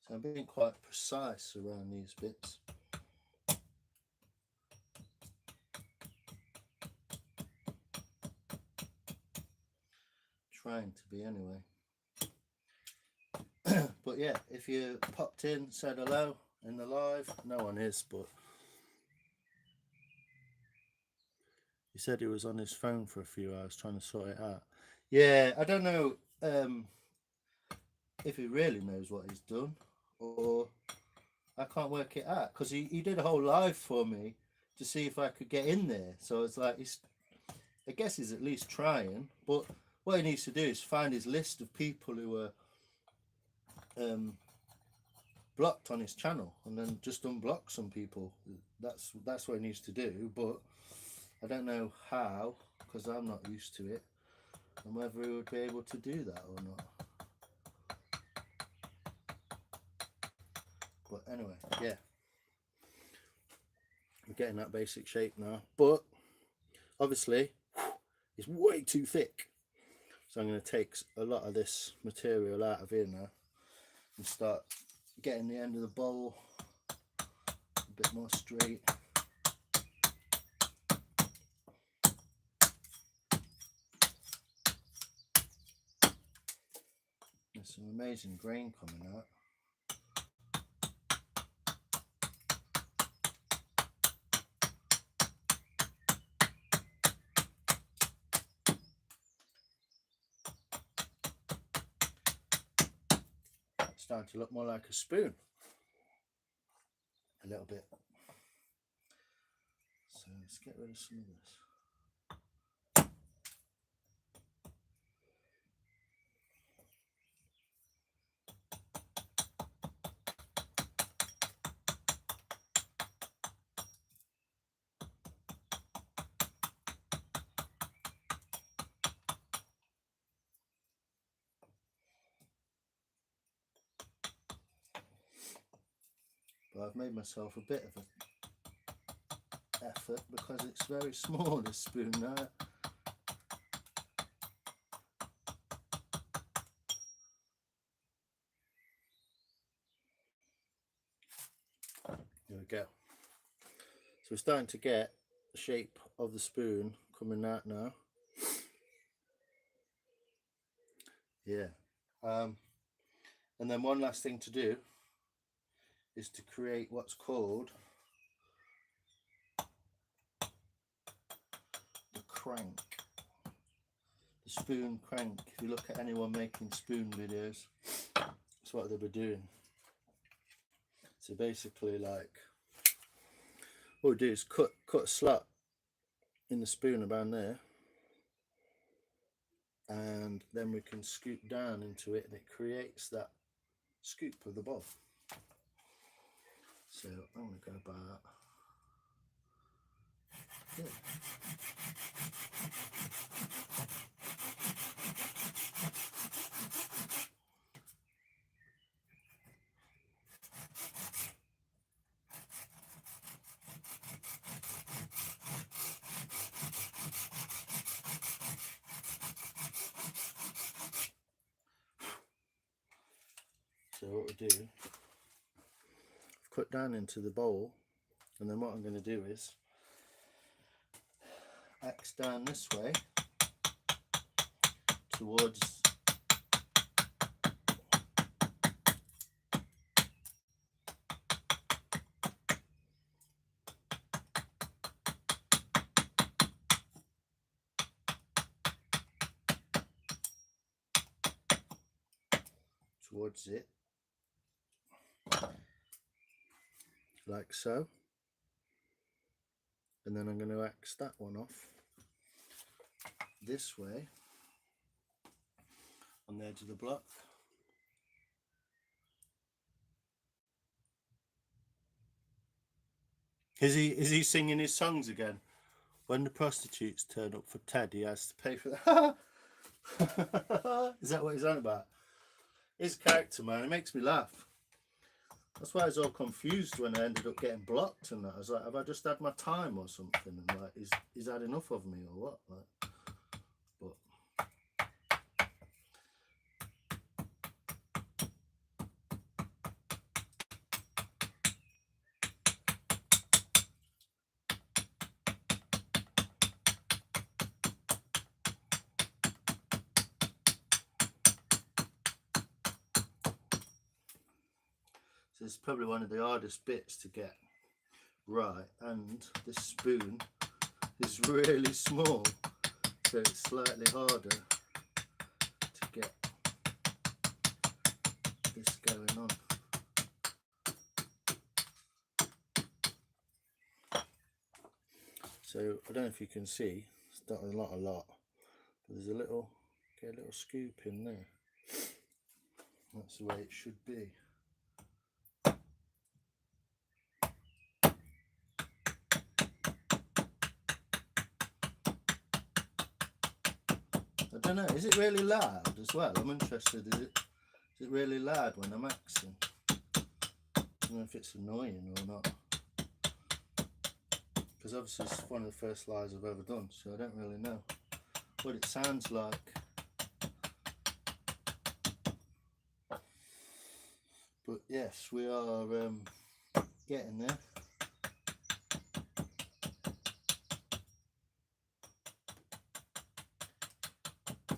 So I'm being quite precise around these bits. Trying to be anyway. But yeah, if you popped in, said hello in the live, no one is, but he said he was on his phone for a few hours trying to sort it out. Yeah, I don't know if he really knows what he's done, or I can't work it out, because he did a whole live for me to see if I could get in there. So it's like, I guess he's at least trying, but what he needs to do is find his list of people who are blocked on his channel, and then just unblock some people. That's what he needs to do, but I don't know how, because I'm not used to it, and whether he would be able to do that or not. But anyway, yeah, we're getting that basic shape now, but obviously it's way too thick, so I'm going to take a lot of this material out of here now and start getting the end of the bowl a bit more straight. There's some amazing grain coming out. It's starting to look more like a spoon, a little bit. So let's get rid of some of this. But I've made myself a bit of an effort because it's very small, this spoon now. There we go. So we're starting to get the shape of the spoon coming out now. Yeah. And then one last thing to do is to create what's called the crank, the spoon crank. If you look at anyone making spoon videos, that's what they were doing. So basically, like, what we do is cut a slot in the spoon around there, and then we can scoop down into it, and it creates that scoop of the bowl. So I'm going to go about here. So what we do, I've cut down into the bowl, and then what I'm going to do is axe down this way towards it, like so, and then I'm going to axe that one off this way on the edge of the block, Is he singing his songs again? When the prostitutes turn up for Ted, he has to pay for that. Is that what he's on about? His character, man, it makes me laugh. That's why I was all confused when I ended up getting blocked and that. I was like, have I just had my time or something? And like, he's had enough of me or what? Like, but so it's probably one of the hardest bits to get right, and this spoon is really small, so it's slightly harder to get this going on. So I don't know if you can see, it's not a lot, but there's a little, get a little scoop in there. That's the way it should be. I don't know, is it really loud as well? I'm interested, is it really loud when I'm axing? I don't know if it's annoying or not. Because obviously it's one of the first lives I've ever done, so I don't really know what it sounds like. But yes, we are getting there.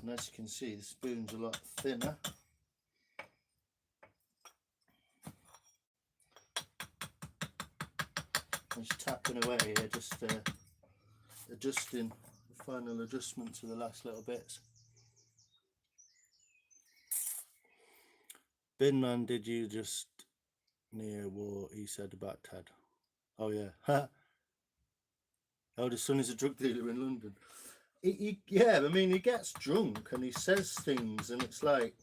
And as you can see, the spoon's a lot thinner. I'm just tapping away here, just adjusting the final adjustment to the last little bits. Binman, did you just near what he said about Ted? Oh yeah. Oh, the son is a drug dealer in London. Yeah, I mean, he gets drunk and he says things, and it's like,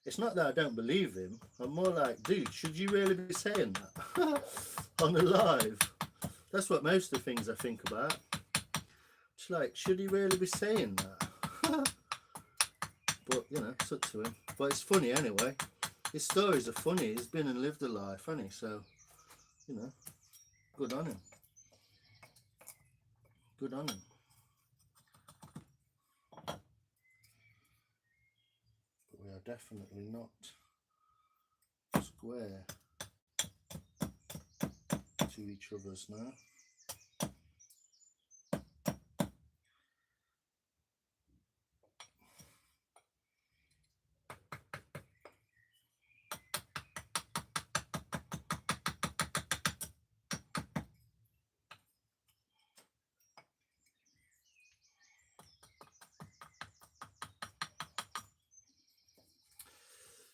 it's not that I don't believe him. I'm more like, dude, should you really be saying that on the live? That's what most of the things I think about. It's like, should he really be saying that? But, you know, it's up to him. But it's funny anyway. His stories are funny. He's been and lived a life, hasn't he? So, you know, good on him. Good on him. But we are definitely not square to each other's now.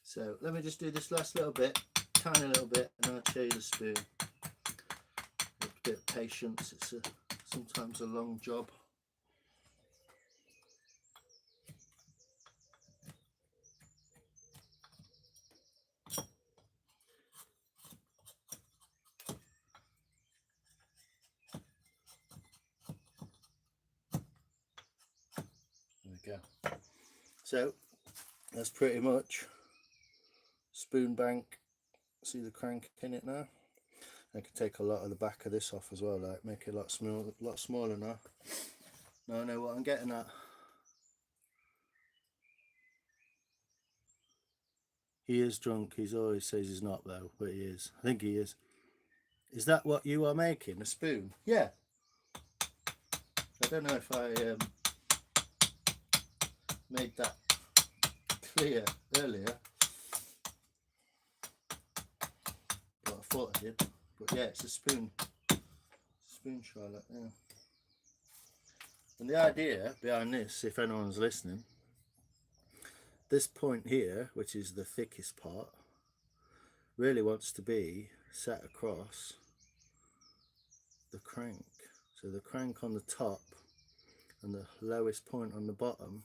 So let me just do this last little bit, tiny little bit, and I'll show you the spoon. A bit of patience, it's sometimes a long job. There we go. So that's pretty much spoon bank. See the crank in it now? I can take a lot of the back of this off as well, like make it a lot smaller now. Now I know what I'm getting at. He is drunk. He always says he's not though, but he is. I think he is. Is that what you are making? A spoon? Yeah. I don't know if I made that clear earlier, but I thought I did. But yeah, it's a spoon. Spoon Charlotte, yeah. And the idea behind this, if anyone's listening, this point here, which is the thickest part, really wants to be set across the crank. So the crank on the top and the lowest point on the bottom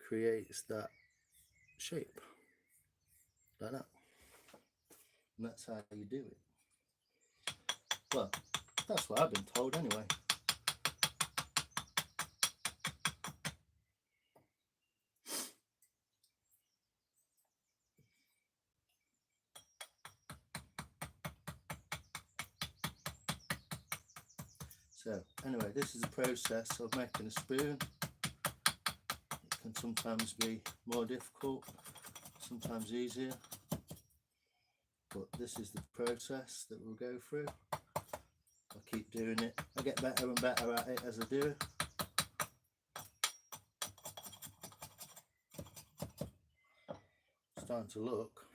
creates that shape, like that. And that's how you do it. Well, That's what I've been told anyway. So anyway, this is the process of making a spoon. It can sometimes be more difficult, sometimes easier, but this is the process that we'll go through. I'll keep doing it. I get better and better at it as I do it. Starting to look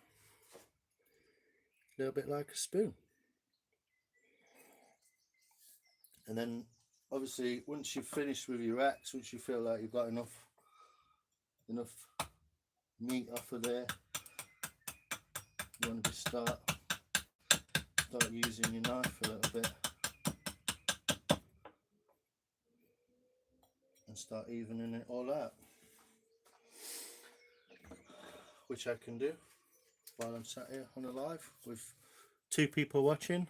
a little bit like a spoon. And then obviously once you've finished with your racks, once you feel like you've got enough meat off of there, you want to start using your knife a little bit and start evening it all out, which I can do while I'm sat here on a live with 2 people watching.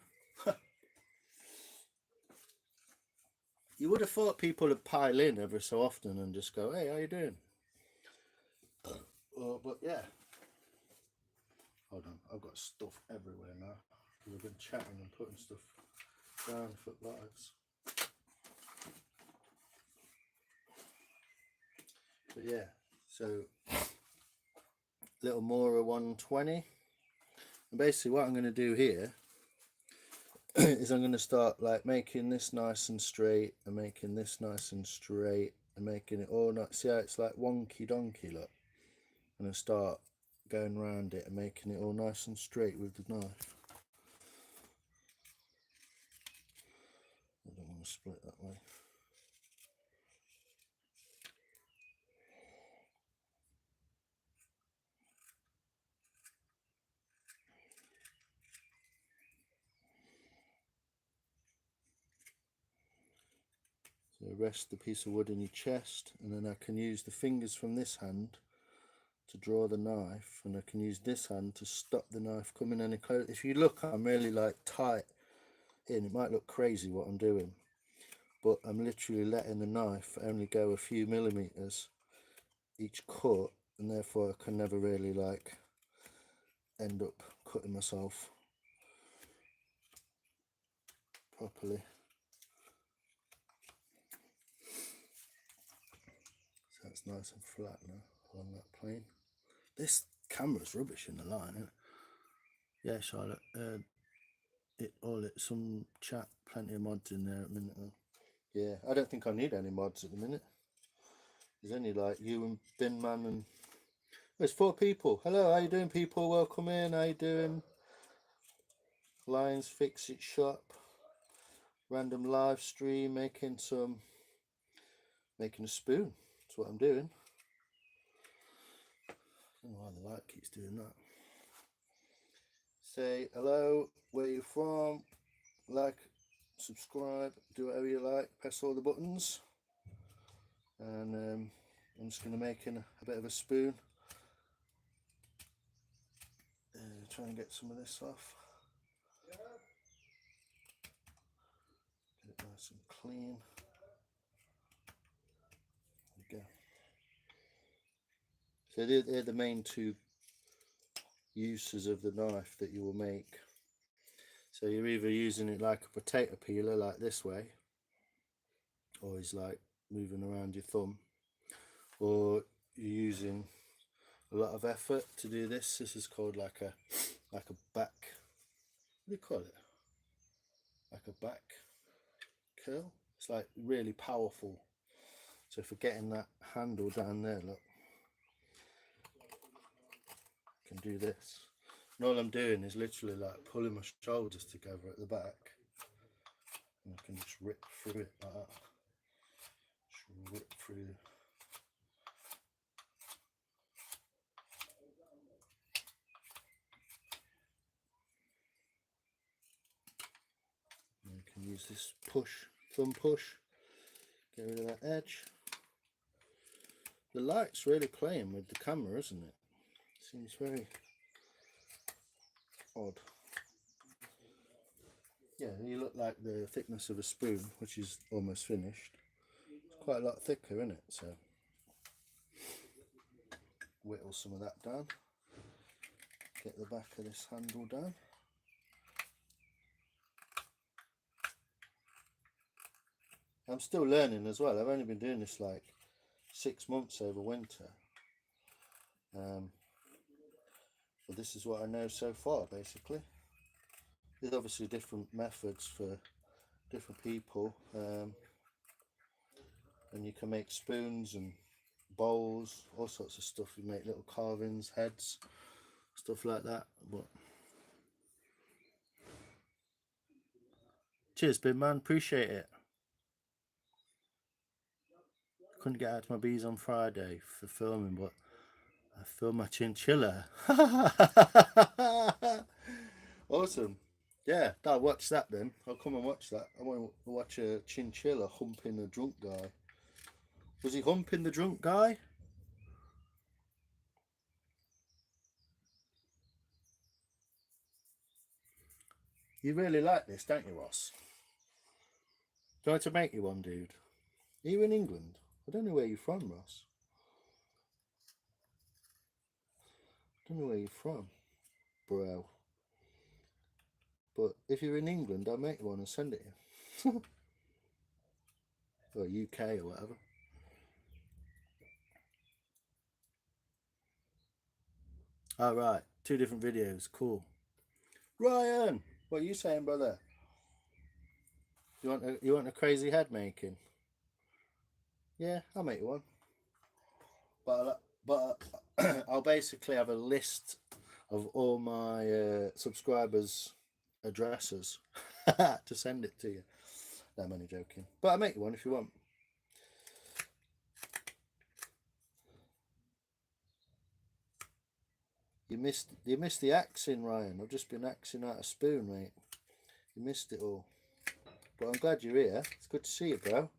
You would have thought people would pile in every so often and just go, hey, how you doing? But yeah, hold on, I've got stuff everywhere now. We've been chatting and putting stuff down for lives. But yeah, so little Mora 120. And basically what I'm going to do here is I'm going to start like making this nice and straight and making this nice and straight and making it all nice. See how it's like wonky donkey, look. I'm going to start going around it and making it all nice and straight with the knife. I don't want to split that way. So rest the piece of wood in your chest, and then I can use the fingers from this hand to draw the knife, and I can use this hand to stop the knife coming any closer. If you look, I'm really like tight in. It might look crazy what I'm doing, but I'm literally letting the knife only go a few millimeters each cut, and therefore I can never really like end up cutting myself properly. So it's nice and flat now along that plane. This camera's rubbish in the line, isn't it? Yeah, Charlotte. Some chat, plenty of mods in there at the minute. Yeah, I don't think I need any mods at the minute. There's only like you and Bin Man, and there's 4 people. Hello, how you doing, people? Welcome in. How you doing? Lions Fix It Shop. Random live stream, making a spoon. That's what I'm doing. I don't know why the light keeps doing that. Say hello, where you from, like, subscribe, do whatever you like, press all the buttons. And I'm just going to make a bit of a spoon. Try and get some of this off. Get it nice and clean. There we go. So they're the main 2 uses of the knife that you will make. So you're either using it like a potato peeler, like this way, or it's like moving around your thumb, or you're using a lot of effort to do this. This is called like a back, what do you call it? Like a back curl. It's like really powerful. So for getting that handle down there, look, I can do this. And all I'm doing is literally like pulling my shoulders together at the back, and I can just rip through it like that. Just rip through. And you can use this thumb push, get rid of that edge. The light's really playing with the camera, isn't it? Seems very odd. Yeah, you look like the thickness of a spoon, which is almost finished. It's quite a lot thicker, isn't it? So whittle some of that down. Get the back of this handle down. I'm still learning as well. I've only been doing this like 6 months over winter. But this is what I know so far, basically. There's obviously different methods for different people. And you can make spoons and bowls, all sorts of stuff. You make little carvings, heads, stuff like that. But cheers, big man, appreciate it. Couldn't get out to my bees on Friday for filming, but I filmed my chinchilla. Awesome. Yeah, I'll watch that then. I'll come and watch that. I want to watch a chinchilla humping a drunk guy. Was he humping the drunk guy? You really like this, don't you, Ross? Do I have to make you one, dude? Are you in England? I don't know where you're from, Ross. I don't know where you're from, bro. But if you're in England, I'll make you one and send it you. Or UK or whatever. All right, 2 different videos. Cool. Ryan, what are you saying, brother? You want a crazy head making? Yeah, I'll make you one. But I'll basically have a list of all my subscribers' addresses to send it to you. No, I'm only joking. But I'll make you one if you want. You missed the axing, Ryan. I've just been axing out a spoon, mate. You missed it all. But I'm glad you're here. It's good to see you, bro.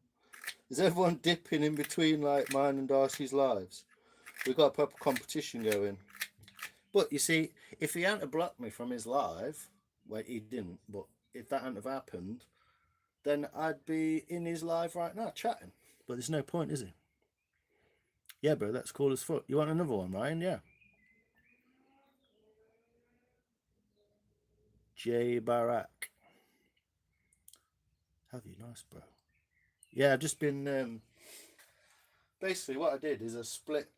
Is everyone dipping in between like mine and Darcy's lives? We've got a proper competition going. But you see, if he hadn't blocked me from his live, well, he didn't, but if that hadn't have happened, then I'd be in his live right now chatting. But there's no point, is it? Yeah, bro, that's cool as fuck. You want another one, Ryan? Yeah. J Barak. Have you? Nice, bro. Yeah, I've just been basically what I did is a split.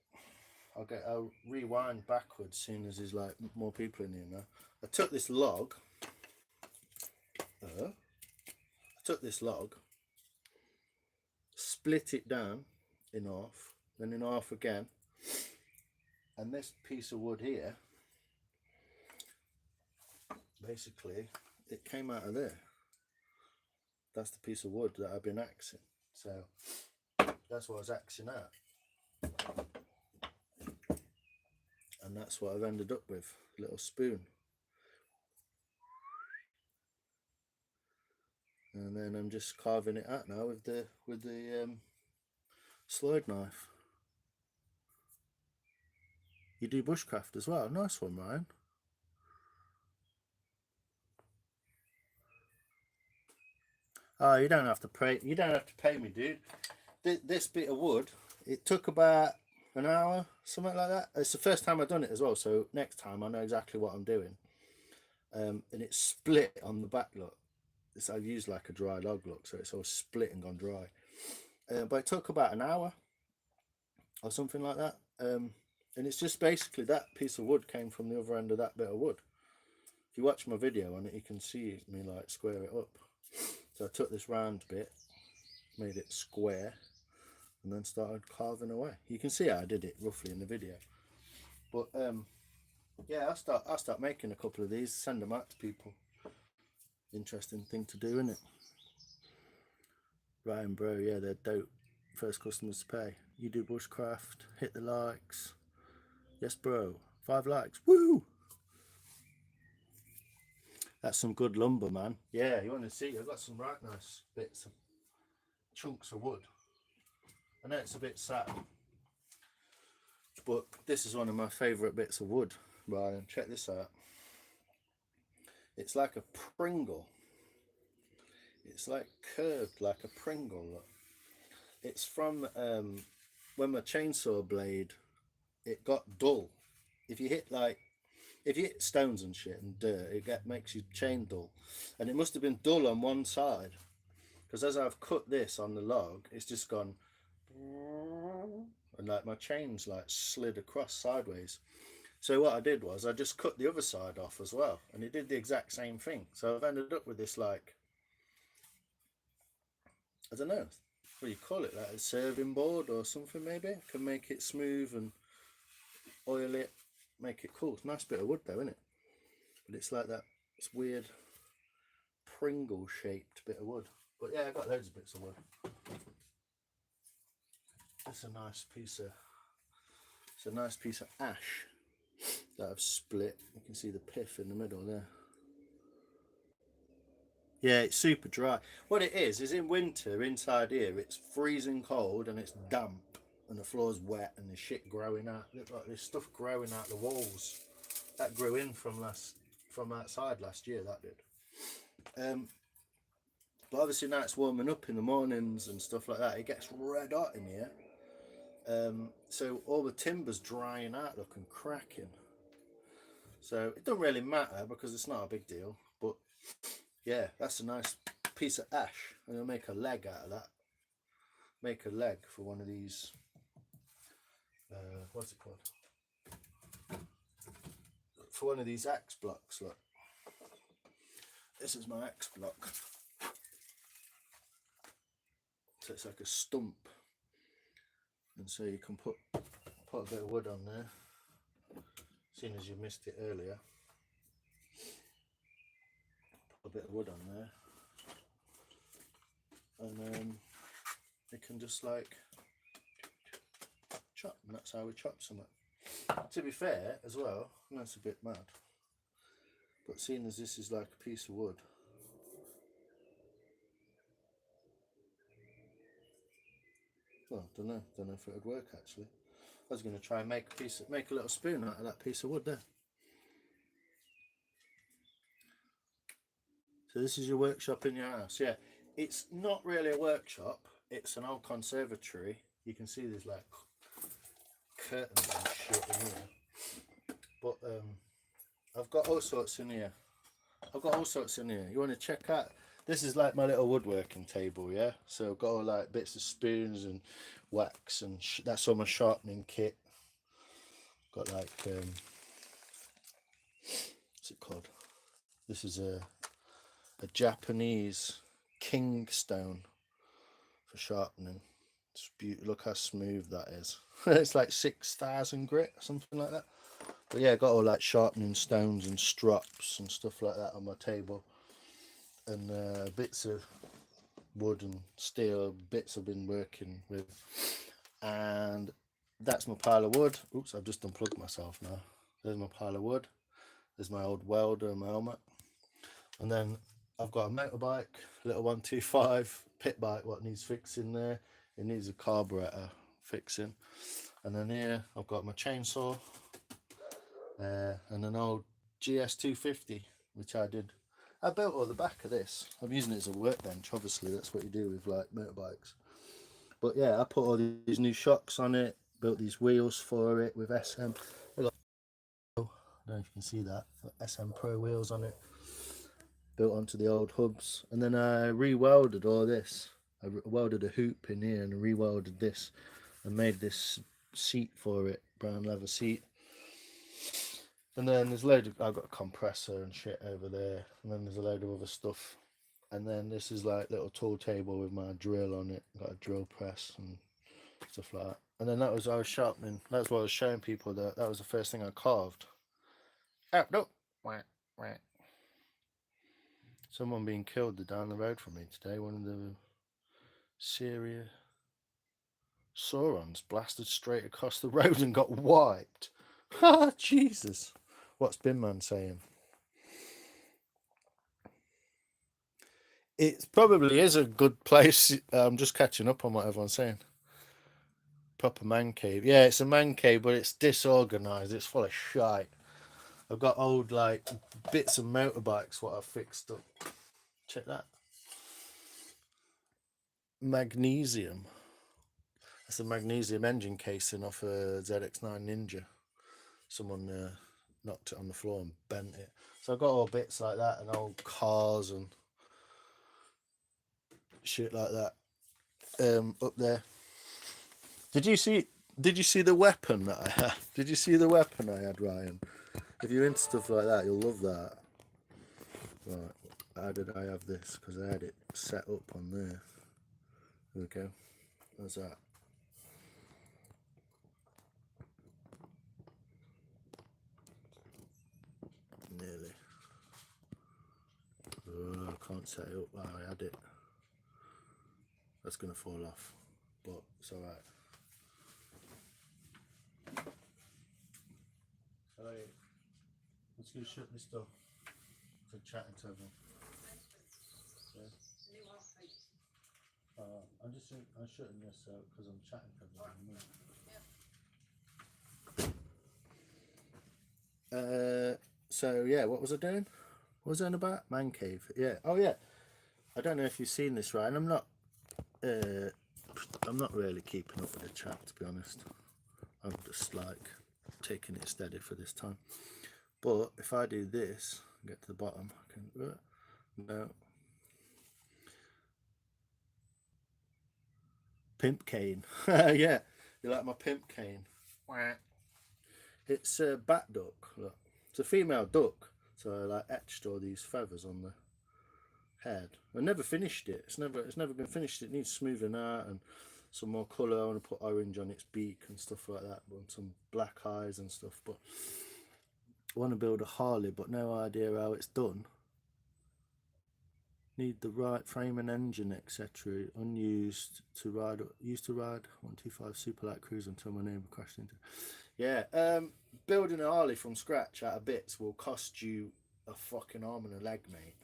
I'll rewind backwards soon as there's like more people in here now. I took this log. Split it down in half, then in half again, and this piece of wood here, basically, it came out of there. That's the piece of wood that I've been axing. So that's what I was axing out. And that's what I've ended up with, a little spoon. And then I'm just carving it out now with the slide knife. You do bushcraft as well. Nice one, Ryan. Oh, you don't have to pay. You don't have to pay me, dude. This bit of wood, it took about an hour, something like that. It's the first time I've done it as well, so next time I know exactly what I'm doing. And it's split on the back, look. I've used like a dry log, look, so it's all split and gone dry. But it took about an hour or something like that. And it's just basically that piece of wood came from the other end of that bit of wood. If you watch my video on it, you can see me like square it up. So I took this round bit, made it square, and then started carving away. You can see how I did it roughly in the video. But yeah, I'll start making a couple of these, send them out to people. Interesting thing to do, isn't it? Ryan, bro, yeah, they're dope. First customers to pay. You do bushcraft, hit the likes. Yes, bro. 5 likes. Woo! That's some good lumber, man. Yeah, you want to see? I've got some right nice bits of chunks of wood. I know it's a bit sad, but this is one of my favourite bits of wood. Ryan, check this out. It's like a Pringle. It's like curved like a Pringle. Look. It's from when my chainsaw blade, it got dull. If you hit stones and shit and dirt, makes your chain dull, and it must have been dull on one side because as I've cut this on the log, it's just gone, and like my chain's like slid across sideways. So what I did was I just cut the other side off as well, and it did the exact same thing. So I've ended up with this like, I don't know what do you call it, like a serving board or something maybe. Can make it smooth and oil it, make it cool. It's a nice bit of wood though, isn't it? But it's like that, it's weird Pringle shaped bit of wood. But yeah, I've got loads of bits of wood. It's a nice piece of ash that I've split. You can see the pith in the middle there. Yeah, it's super dry. What it is in winter inside here, it's freezing cold and it's damp and the floor's wet and there's shit growing out. Look, like there's stuff growing out the walls. That grew in from outside last year, that did. But obviously now it's warming up in the mornings and stuff like that. It gets red hot in here. So all the timber's drying out, looking cracking. So it doesn't really matter because it's not a big deal. But yeah, that's a nice piece of ash. I'm going to make a leg out of that. Make a leg for one of these, what's it called? For one of these axe blocks, look. This is my axe block. So it's like a stump. And so you can put a bit of wood on there. Seeing as you missed it earlier. Put a bit of wood on there. And then you can just like chop, and that's how we chop something. To be fair as well, and that's a bit mad, but seeing as this is like a piece of wood, well, don't know if it would work actually. I was going to try and make a little spoon out of that piece of wood there. So this is your workshop in your house. Yeah, it's not really a workshop, it's an old conservatory. You can see there's like curtains and shit in here, but I've got all sorts in here. You want to check out, this is like my little woodworking table, yeah? So I've got all like bits of spoons and wax and that's all my sharpening kit. Got like what's it called? This is a Japanese king stone for sharpening. It's beautiful. Look how smooth that is. It's like 6,000 grit or something like that. But yeah, got all like sharpening stones and strops and stuff like that on my table, and bits of wood and steel bits I've been working with. And that's my pile of wood. Oops, I've just unplugged myself now. There's my pile of wood. There's my old welder and my helmet. And then I've got a motorbike, little 125 pit bike, what needs fixing there. It needs a carburetor fixing. And then here I've got my chainsaw and an old GS250, which I built all the back of this. I'm using it as a workbench, obviously that's what you do with like motorbikes. But yeah, I put all these new shocks on it, built these wheels for it with SM. I don't know if you can see that, SM Pro wheels on it, built onto the old hubs. And then I re-welded all this. I welded a hoop in here and re-welded this and made this seat for it, brown leather seat. And then there's I've got a compressor and shit over there, and then there's a load of other stuff. And then this is like little tool table with my drill on it, got a drill press and stuff like that. And then I was sharpening, that's what I was showing people, that was the first thing I carved. Oh, no. Someone being killed down the road from me today, one of the Syria Saurons blasted straight across the road and got wiped. Ah, Jesus. What's Binman saying? It probably is a good place. I'm just catching up on what everyone's saying. Proper man cave. Yeah, it's a man cave, but it's disorganised. It's full of shite. I've got old like bits of motorbikes what I've fixed up. Check that. magnesium. That's the magnesium engine casing off a ZX9 Ninja. Someone knocked it on the floor and bent it. So I've got all bits like that and old cars and shit like that up there. Did you see the weapon that I had? Did you see the weapon I had, Ryan? If you're into stuff like that, you'll love that. Right, how did I have this? Because I had it set up on there. There we go. How's that? Nearly. Oh, I can't set it up. Wow, I had it. That's going to fall off, but it's alright. Sorry, let's go shut this door for chatting to everyone. Yeah. I'm shutting this out because I'm chatting to everyone. So yeah, what was I doing? What was I on about? Man cave. Yeah. Oh yeah. I don't know if you've seen this, right? And I'm not really keeping up with the chat, to be honest. I'm just like taking it steady for this time. But if I do this, get to the bottom, I can no. Pimp cane. Yeah, you like my pimp cane? It's a bat duck. Look, it's a female duck. So I like etched all these feathers on the head. I never finished it. It's never been finished. It needs smoothing out and some more colour. I want to put orange on its beak and stuff like that. And some black eyes and stuff. But I want to build a Harley, but no idea how it's done. Need the right frame and engine, etc. Unused to ride. Used to ride 125 super light cruise until my neighbour crashed into. Yeah, building a Harley from scratch out of bits will cost you a fucking arm and a leg, mate.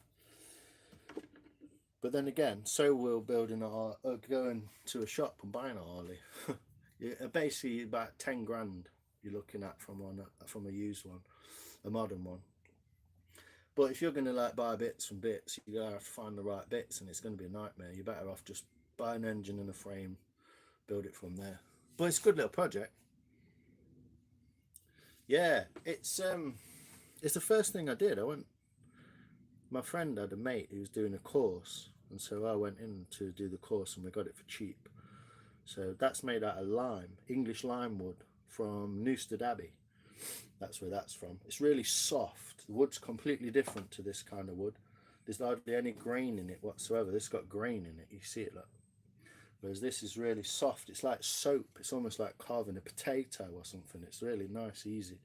But then again, so will building going to a shop and buying a Harley. Yeah, basically about 10 grand you're looking at from a used one, a modern one. But if you're going to like buy bits from bits, you're going to have to find the right bits, and it's going to be a nightmare. You're better off just buy an engine and a frame, build it from there. But it's a good little project. Yeah, it's the first thing I did. My friend had a mate who was doing a course, and so I went in to do the course, and we got it for cheap. So that's made out of lime, English lime wood from Newstead Abbey. That's where that's from. It's really soft. The wood's completely different to this kind of wood. There's hardly any grain in it whatsoever. This got grain in it. You see it, look. Whereas this is really soft. It's like soap. It's almost like carving a potato or something. It's really nice, easy.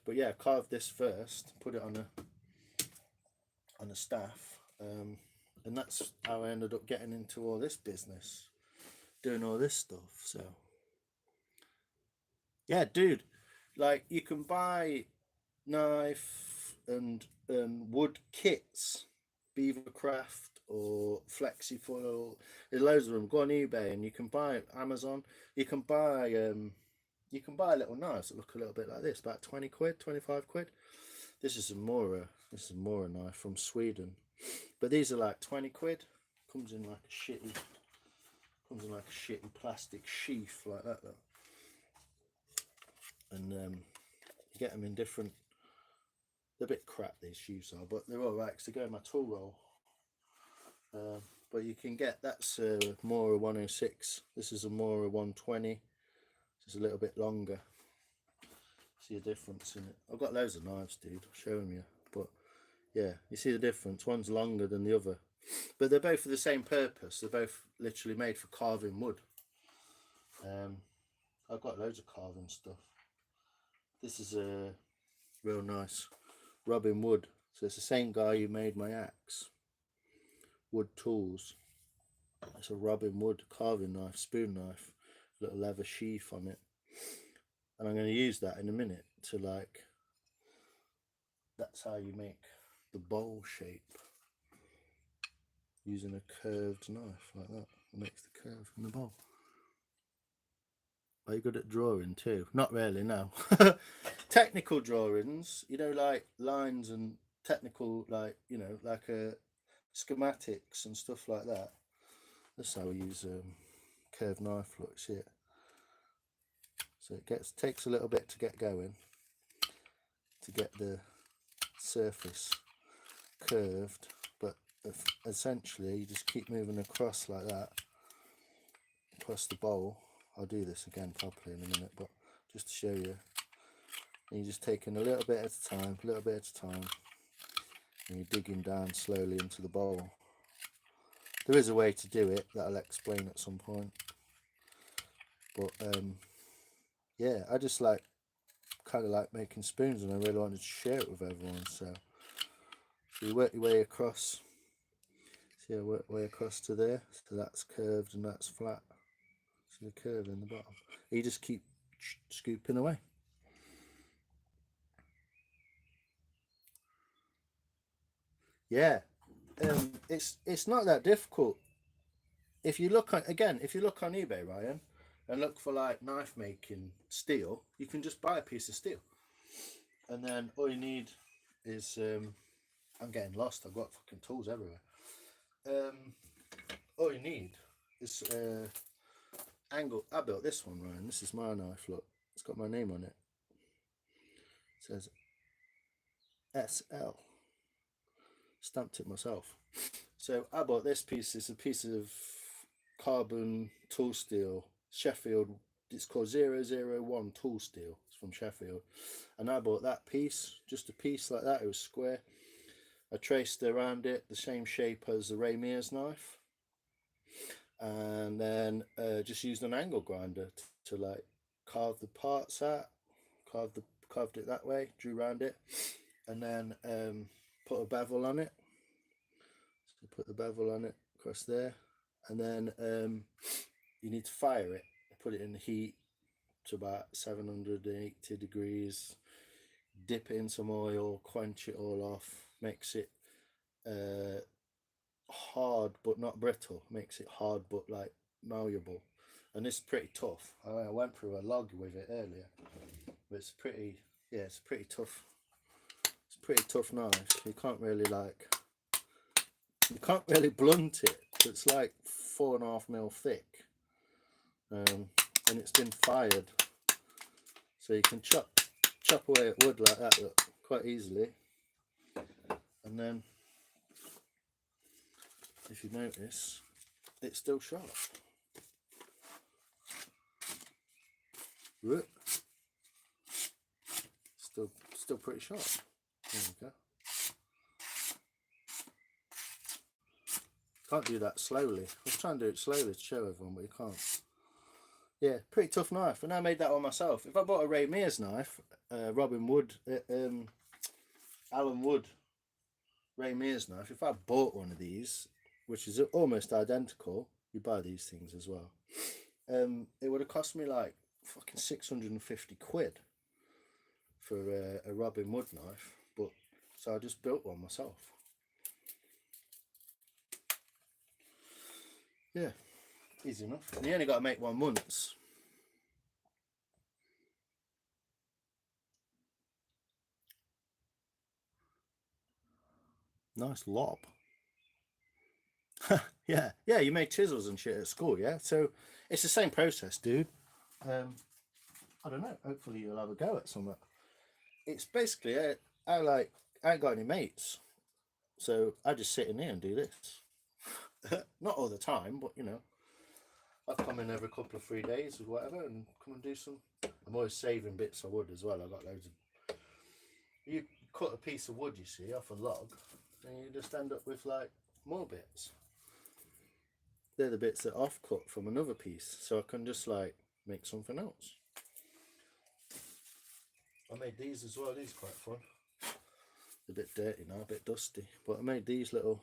But yeah, carve this first. Put it on a staff, and that's how I ended up getting into all this business, doing all this stuff. So yeah, dude, like you can buy knife and wood kits, Beavercraft or Flexifoil. There's loads of them. Go on eBay and you can buy Amazon. You can buy little knives that look a little bit like this, about 20 quid, 25 quid. This is a Mora knife from Sweden, but these are like 20 quid. Comes in like a shitty plastic sheath like that though. And you get them in different. They're a bit crap, these sheaths are, but they're all right because they go in my tool roll. But you can get, that's a Mora 106. This is a Mora 120. It's a little bit longer. See a difference in it. I've got loads of knives, dude. I'll show them you. But yeah, you see the difference. One's longer than the other, but they're both for the same purpose. They're both literally made for carving wood. I've got loads of carving stuff. This is a real nice Robin Wood. So it's the same guy who made my axe. Wood Tools. It's a Robin Wood carving knife, spoon knife, little leather sheath on it. And I'm going to use that in a minute to like, that's how you make the bowl shape. Using a curved knife like that. It makes the curve in the bowl. Are you good at drawing too? Not really, no. Technical drawings, you know, like lines and technical, like, you know, like schematics and stuff like that. That's how we use curved knife. Look, see it. So it takes a little bit to get going, to get the surface curved, but essentially you just keep moving across like that, across the bowl. I'll do this again properly in a minute, but just to show you. And you're just taking a little bit at a time, a little bit at a time, and you're digging down slowly into the bowl. There is a way to do it that I'll explain at some point, but yeah, I just kind of like making spoons, and I really wanted to share it with everyone. So you work your way across. See, I work way across to there, so that's curved and that's flat. See the curve in the bottom. You just keep scooping away. Yeah, it's not that difficult. If you look if you look on eBay, Ryan, and look for like knife making steel, you can just buy a piece of steel, and then all you need is I'm getting lost. I've got fucking tools everywhere. All you need is angle. I built this one, Ryan. This is my knife. Look, it's got my name on it. It says SL. Stamped it myself. So I bought this piece. It's a piece of carbon tool steel, Sheffield. It's called 001 tool steel. It's from Sheffield, and I bought that piece, just a piece like that. It was square. I traced around it the same shape as the Ray Mears knife, and then just used an angle grinder to like carve the parts out. Carved it that way. Drew around it, and then put a bevel on it. So put the bevel on it across there, and then you need to fire it. Put it in the heat to about 780 degrees. Dip it in some oil, quench it all off. Makes it hard but not brittle. Makes it hard but like malleable. And it's pretty tough. I went through a log with it earlier, but it's pretty. Yeah, it's pretty tough. It's a pretty tough knife. You can't really blunt it. It's like 4.5 mil thick, and it's been fired, so you can chop away at wood like that, look, quite easily. And then, if you notice, it's still sharp. Still pretty sharp. There we go. Can't do that slowly. I was trying to do it slowly to show everyone, but you can't. Yeah, pretty tough knife, and I made that one myself. If I bought a Ray Mears knife, Alan Wood Ray Mears knife, if I bought one of these, which is almost identical, you buy these things as well, it would have cost me like fucking 650 quid for a Robin Wood knife. But so I just built one myself. Yeah, easy enough. And you only got to make one once. Nice lob. Yeah, you make chisels and shit at school, yeah? So it's the same process, dude. I don't know, hopefully you'll have a go at something. It's basically, I ain't got any mates, so I just sit in here and do this. Not all the time, but you know, I come in every couple of 3 days or whatever and come and do some. I'm always saving bits of wood as well. I've got loads of. You cut a piece of wood, you see, off a log, and you just end up with like more bits. They're the bits that are off cut from another piece, so I can just like make something else. I made these as well. These are quite fun. A bit dirty now, a bit dusty, but I made these little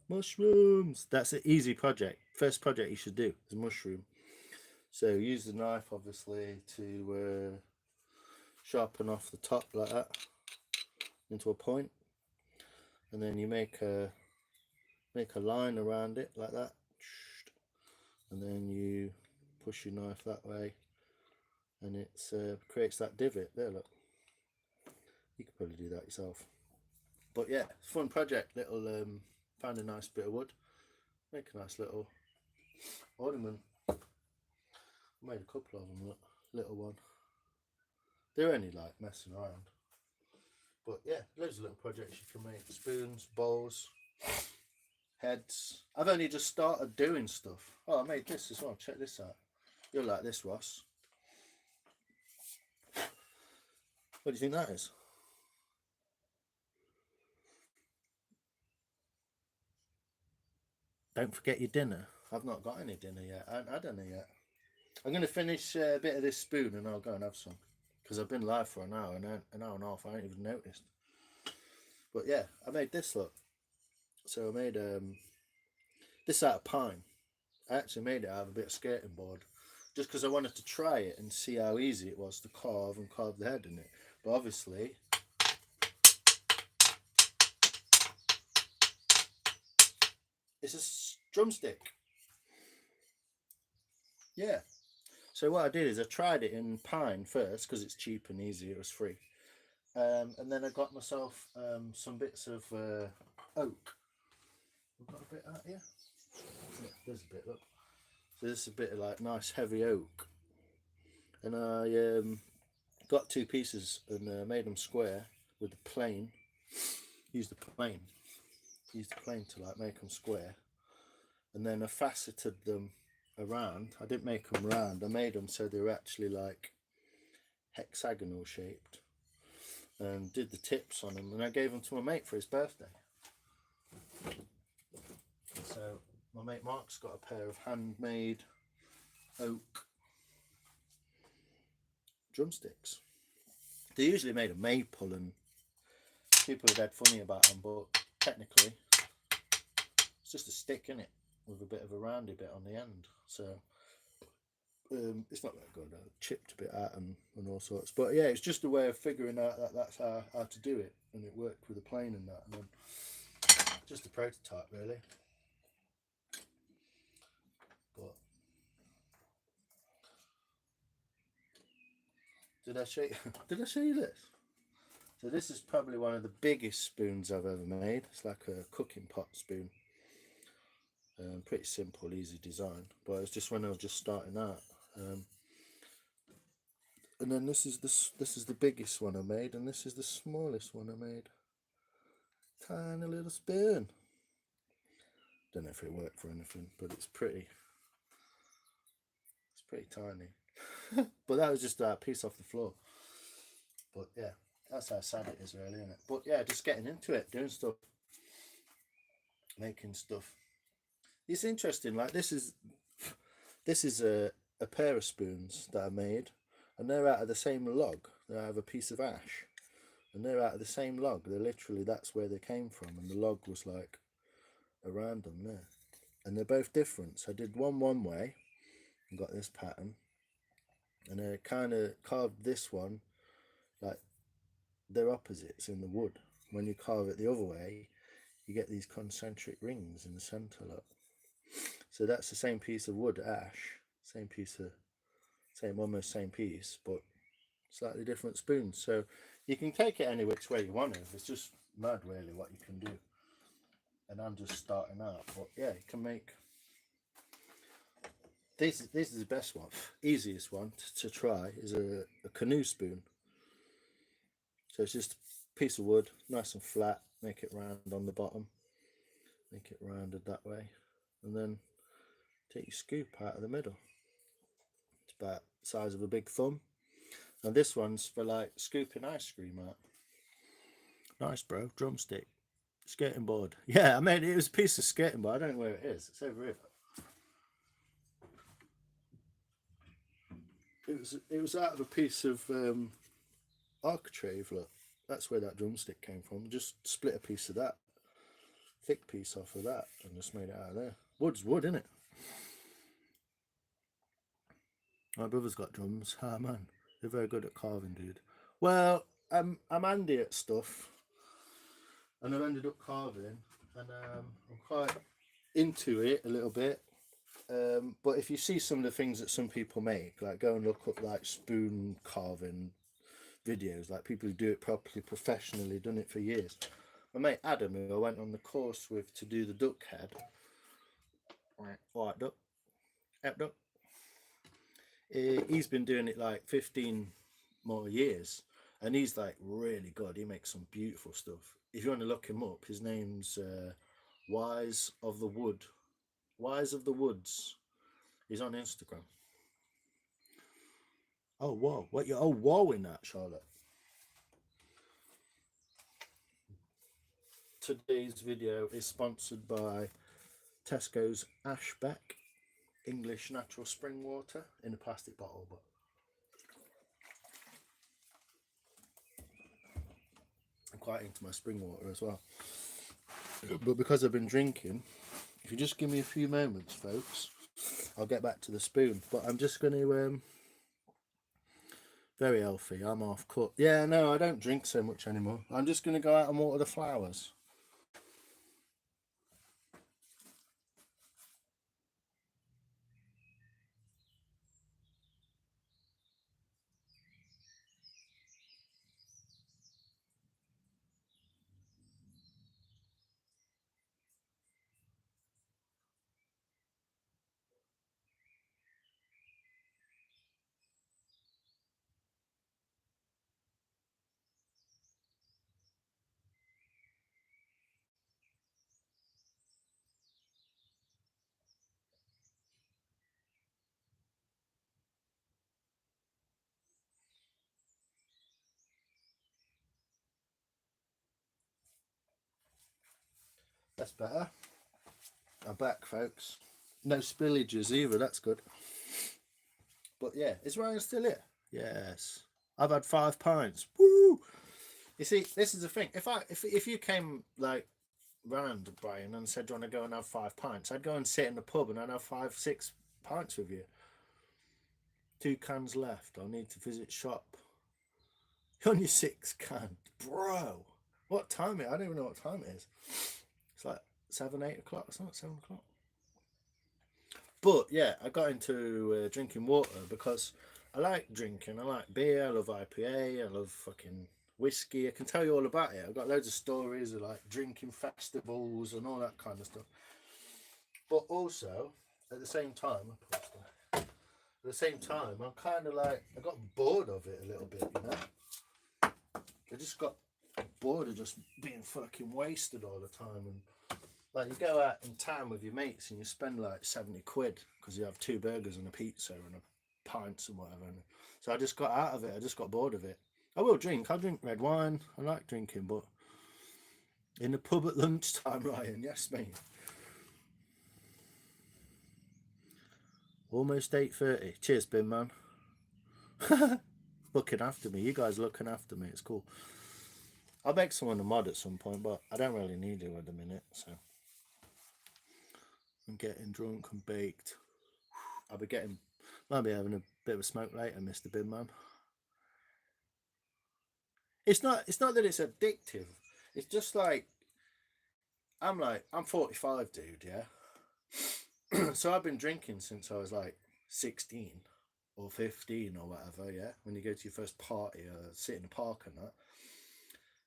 mushrooms. That's an easy project. First project you should do is mushroom. So use the knife obviously to sharpen off the top like that into a point, and then you make a line around it like that, and then you push your knife that way, and it creates that divot there. Look, you could probably do that yourself, but yeah, fun project, little found a nice bit of wood, make a nice little ornament. I made a couple of them, look, little one. They're only like messing around. But yeah, loads of little projects you can make. Spoons, bowls, heads. I've only just started doing stuff. Oh, I made this as well. Check this out. You'll like this, Ross. What do you think that is? Don't forget your dinner. I've not got any dinner yet. I haven't had any yet. I'm going to finish a bit of this spoon and I'll go and have some. Because I've been live for an hour and a half. I haven't even noticed. But yeah, I made this, look. So I made this out of pine. I actually made it out of a bit of skirting board. Just because I wanted to try it and see how easy it was to carve the head in it. But obviously, it's a drumstick. Yeah. So what I did is I tried it in pine first because it's cheap and easy. It was free. And then I got myself some bits of oak. We've got a bit out here. Yeah, there's a bit, look. So this is a bit of like nice heavy oak. And I got two pieces and made them square with the plane. Used the plane to like make them square. And then I faceted them around. I didn't make them round. I made them so they were actually like hexagonal shaped. And did the tips on them. And I gave them to my mate for his birthday. So my mate Mark's got a pair of handmade oak drumsticks. They're usually made of maple and people are dead funny about them, but technically it's just a stick in it with a bit of a roundy bit on the end. So it's not that good. I chipped a bit out and all sorts. But yeah, it's just a way of figuring out that that's how to do it. And it worked with the plane and that. And then just a prototype really. But did I show you this? So this is probably one of the biggest spoons I've ever made. It's like a cooking pot spoon. Pretty simple, easy design. But it's just when I was just starting out. And then this is the biggest one I made, and this is the smallest one I made. Tiny little spoon. Don't know if it worked for anything, but it's pretty tiny. But that was just a piece off the floor. But yeah, that's how sad it is really, isn't it? But yeah, just getting into it, doing stuff, making stuff. It's interesting, like this is a pair of spoons that I made, and they're out of the same log. They have a piece of ash, and they're out of the same log. They're literally, that's where they came from, and the log was like around them there. And they're both different. So I did one way and got this pattern, and I kind of carved this one like they're opposites in the wood. When you carve it the other way, you get these concentric rings in the center, look. So that's the same piece of wood, ash, almost same piece, but slightly different spoons. So you can take it any which way you want to. It's just mad really what you can do. And I'm just starting out, but yeah, you can make this is the best one, easiest one to try is a canoe spoon. So it's just a piece of wood, nice and flat, make it round on the bottom, make it rounded that way, and then take your scoop out of the middle. It's about the size of a big thumb. And this one's for like scooping ice cream out. Nice, bro. Drumstick. Skating board. Yeah, I mean, it was a piece of skating board. I don't know where it is. It's over here. It was out of a piece of architrave, look. That's where that drumstick came from. Just split a piece of that. Thick piece off of that and just made it out of there. Wood's wood, innit? My brother's got drums. Ah, man. They're very good at carving, dude. Well, I'm handy at stuff. And I've ended up carving. And I'm quite into it a little bit. But if you see some of the things that some people make, like go and look up like spoon carving videos, like people who do it properly, professionally, done it for years. My mate Adam, who I went on the course with to do the duck head, white duck, duck. He's been doing it like 15 more years, and he's like really good. He makes some beautiful stuff. If you want to look him up, his name's Wise of the Wood. Wise of the Woods. He's on Instagram. Oh whoa! What you? Oh whoa! In that, Charlotte. Today's video is sponsored by Tesco's Ashbeck English natural spring water in a plastic bottle, but I'm quite into my spring water as well. But because I've been drinking, if you just give me a few moments, folks, I'll get back to the spoon. But I'm just going to very healthy. I'm half cut. Yeah, no, I don't drink so much anymore. I'm just going to go out and water the flowers. That's better. I'm back, folks. No spillages either. That's good. But yeah, is Ryan still here? Yes. I've had 5 pints. Woo! You see, this is the thing. If you came like round, Brian, and said, "Do you want to go and have 5 pints?" I'd go and sit in the pub and I'd have 5, 6 pints with you. 2 cans left. I'll need to visit shop. You're on your 6th can, bro. What time it? I don't even know what time it is. It's like 7, 8 o'clock. It's not 7 o'clock. But yeah, I got into drinking water because I like drinking. I like beer. I love IPA. I love fucking whiskey. I can tell you all about it. I've got loads of stories of like drinking festivals and all that kind of stuff. But also, at the same time, I'm kind of like, I got bored of it a little bit, you know? I just got bored of just being fucking wasted all the time. And like, you go out in town with your mates and you spend like 70 quid because you have 2 burgers and a pizza and a pints and whatever. And so I just got out of it. I just got bored of it. I will drink. I'll drink red wine. I like drinking, but in the pub at lunchtime, Ryan, yes, mate. Almost 8:30. Cheers, bin man. Looking after me. You guys looking after me. It's cool. I'll make someone a mod at some point, but I don't really need to at the minute, so I'm getting drunk and baked. Might be having a bit of a smoke later, Mr. Bin Man. It's not that it's addictive. It's just like I'm 45, dude, yeah. So I've been drinking since I was like 16 or 15 or whatever, yeah. When you go to your first party or sit in the park and that.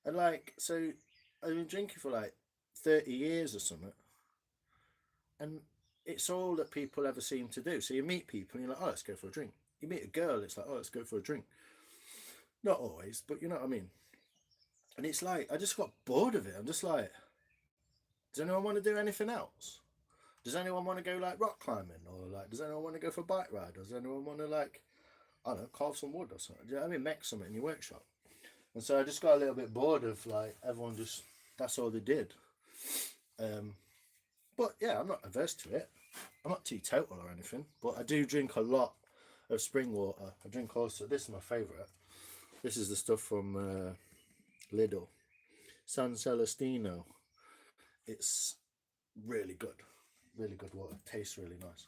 And like, so I've been drinking for like 30 years or something. And it's all that people ever seem to do. So you meet people and you're like, oh, let's go for a drink. You meet a girl, it's like, oh, let's go for a drink. Not always, but you know what I mean. And it's like, I just got bored of it. I'm just like, does anyone want to do anything else? Does anyone want to go like rock climbing? Or like, does anyone want to go for a bike ride? Or does anyone want to like, I don't know, carve some wood or something? Do you know what I mean? Make something in your workshop. And so I just got a little bit bored of like, everyone just, that's all they did. But yeah, I'm not averse to it. I'm not teetotal or anything, but I do drink a lot of spring water. I drink also, this is my favourite. This is the stuff from Lidl. San Celestino. It's really good. Really good water. Tastes really nice.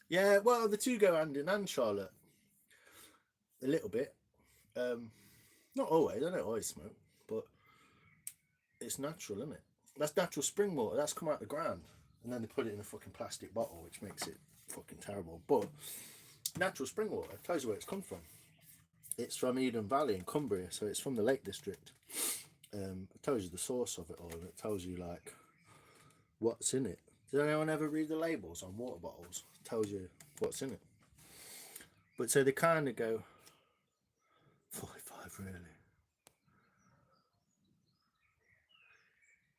Yeah, well, the two go hand in hand, Charlotte. A little bit. Not always. I don't always smoke, but it's natural, isn't it? That's natural spring water. That's come out of the ground, and then they put it in a fucking plastic bottle, which makes it fucking terrible. But natural spring water. It tells you where it's come from. It's from Eden Valley in Cumbria, so it's from the Lake District. It tells you the source of it all, and it tells you like what's in it. Does anyone ever read the labels on water bottles? It tells you what's in it. But so they kind of go 45 really.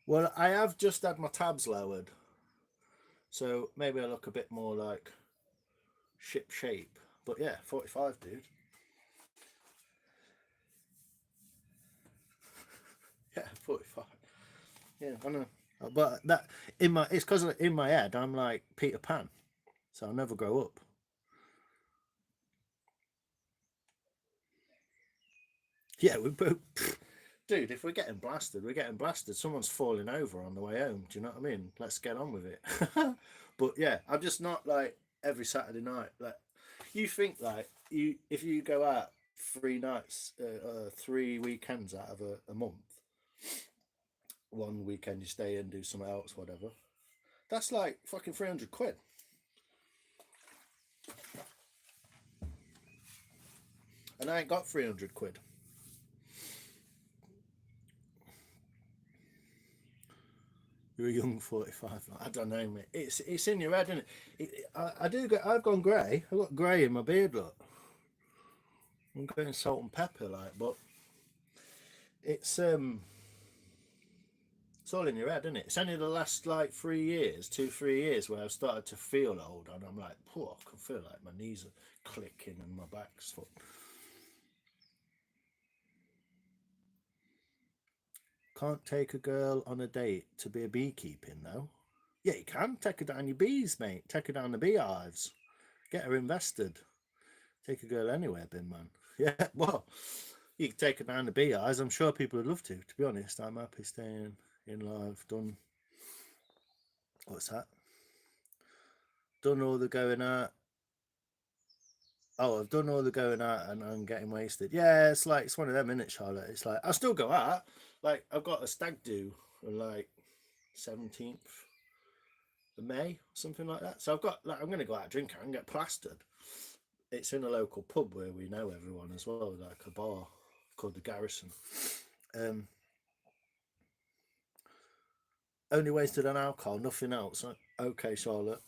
Well, I have just had my tabs lowered, so maybe I look a bit more like ship shape. But yeah, 45, dude. Yeah, 45. Yeah, I know. But that it's because in my head I'm like Peter Pan, so I'll never grow up. Yeah, we both. Dude, if we're getting blasted, we're getting blasted. Someone's falling over on the way home. Do you know what I mean? Let's get on with it. But yeah, I'm just not like every Saturday night. Like, you think like you if you go out 3 nights, 3 weekends out of a month, one weekend you stay in, do something else, whatever. That's like fucking 300 quid. And I ain't got 300 quid. You're a young 45. I don't know, mate. It's in your head, isn't it? I do get. I've gone grey. I've got grey in my beard. Look, I'm going salt and pepper, like. But it's it's all in your head, isn't it? It's only the last like 3 years, 2, 3 years, where I've started to feel old, and I'm like, oh, I can feel like my knees are clicking and my back's foot. Can't take a girl on a date to be a beekeeping though. Yeah, you can take her down your bees, mate. Take her down the beehives. Get her invested. Take a girl anywhere, bin man. Yeah, well, you can take her down the beehives. I'm sure people would love to. To be honest, I'm happy staying in live. Done. What's that? Done all the going out. Oh, I've done all the going out and I'm getting wasted. Yeah, it's like it's one of them, innit, Charlotte? It's like I'll still go out. Like I've got a stag do on like 17th of May, something like that. So I've got like I'm gonna go out drinking and get plastered. It's in a local pub where we know everyone as well, like a bar called the Garrison. Um, only wasted on alcohol, nothing else. Okay, Charlotte,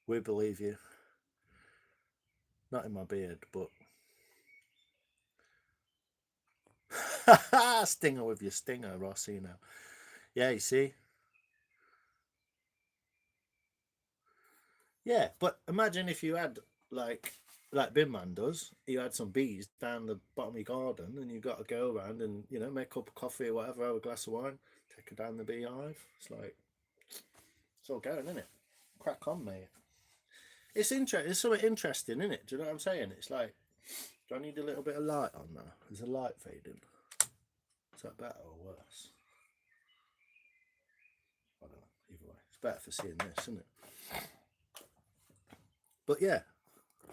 we believe you. Not in my beard, but stinger with your stinger, Rossi. Now, yeah, you see, yeah. But imagine if you had like Bin Man does, you had some bees down the bottom of your garden, and you got to go around and make a cup of coffee or whatever, have a glass of wine, take her down the beehive. It's like it's all going, isn't it? Crack on, mate. It's interesting. It's something interesting, isn't it? Do you know what I'm saying? It's like, do I need a little bit of light on now? Is the light fading? Is that better or worse? I don't know. Either way, it's better for seeing this, isn't it? But yeah,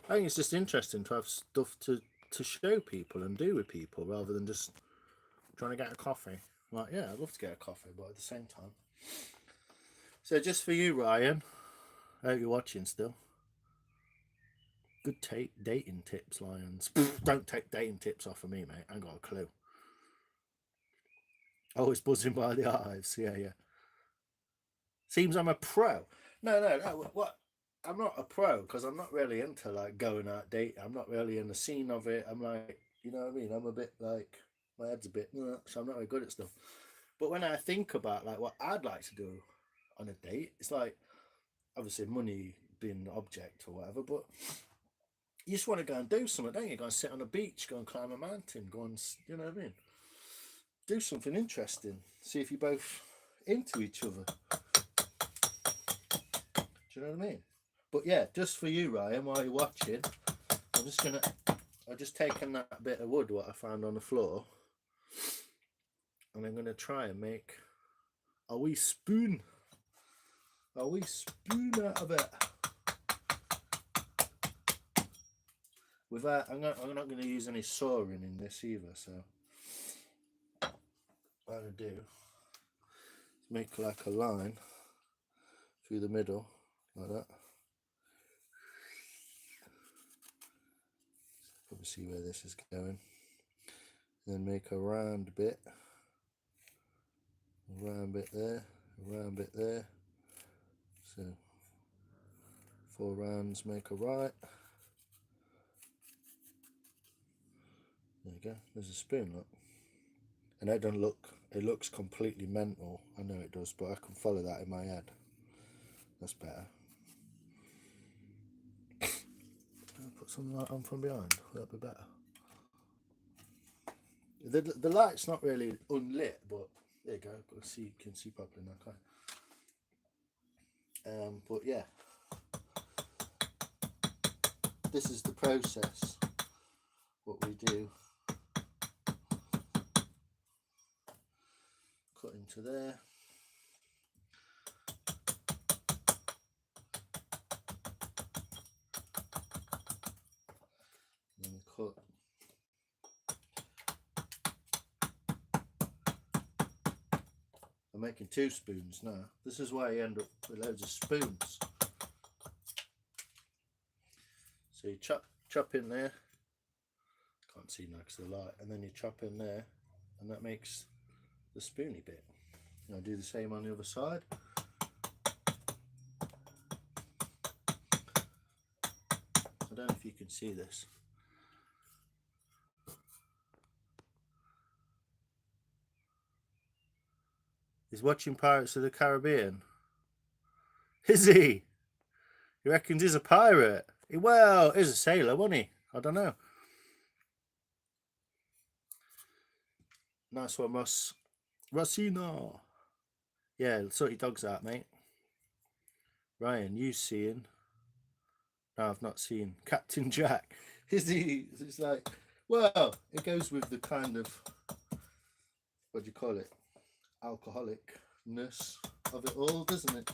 I think it's just interesting to have stuff to show people and do with people rather than just trying to get a coffee. Like, yeah, I'd love to get a coffee, but at the same time. So just for you, Ryan, I hope you're watching still. Good dating tips, Lions. Don't take dating tips off of me, mate. I ain't got a clue. Always buzzing by the hives. Yeah, yeah. Seems I'm a pro. No. What? I'm not a pro because I'm not really into like going out dating. I'm not really in the scene of it. I'm like, you know what I mean? I'm a bit like my head's a bit, so I'm not very good at stuff. But when I think about like what I'd like to do on a date, it's like obviously money being the object or whatever, but you just want to go and do something, don't you? Go and sit on a beach, go and climb a mountain, go and you know what I mean? Do something interesting. See if you're both into each other. Do you know what I mean? But yeah, just for you, Ryan, while you're watching, I've just taken that bit of wood what I found on the floor, and I'm gonna try and make a wee spoon out of it. Without, I'm not going to use any sawing in this either. So what I'm gonna do is make like a line through the middle like that. see where this is going. Then make a round bit, a round bit there, a round bit there. So 4 rounds make a right. There you go, there's a spoon, look. And that doesn't look, it looks completely mental. I know it does, but I can follow that in my head. That's better. I'll put some light on from behind, that'll be better. The light's not really unlit, but there you go, you can see properly now, okay? But yeah, this is the process, what we do. Cut into there. Then cut. I'm making 2 spoons now. This is why you end up with loads of spoons. So you chop in there. Can't see now because of the light. And then you chop in there, and that makes the spoony bit. And I'll do the same on the other side. I don't know if you can see this. He's watching Pirates of the Caribbean. Is he? You reckons he's a pirate? Well, he's a sailor, wasn't he? I don't know. Nice one, Ross. Rossino. Yeah, sort your dogs out, mate. Ryan, you seeing? No, I've not seen Captain Jack. Is he? It's like, well, it goes with the kind of, what do you call it? Alcoholicness of it all, doesn't it?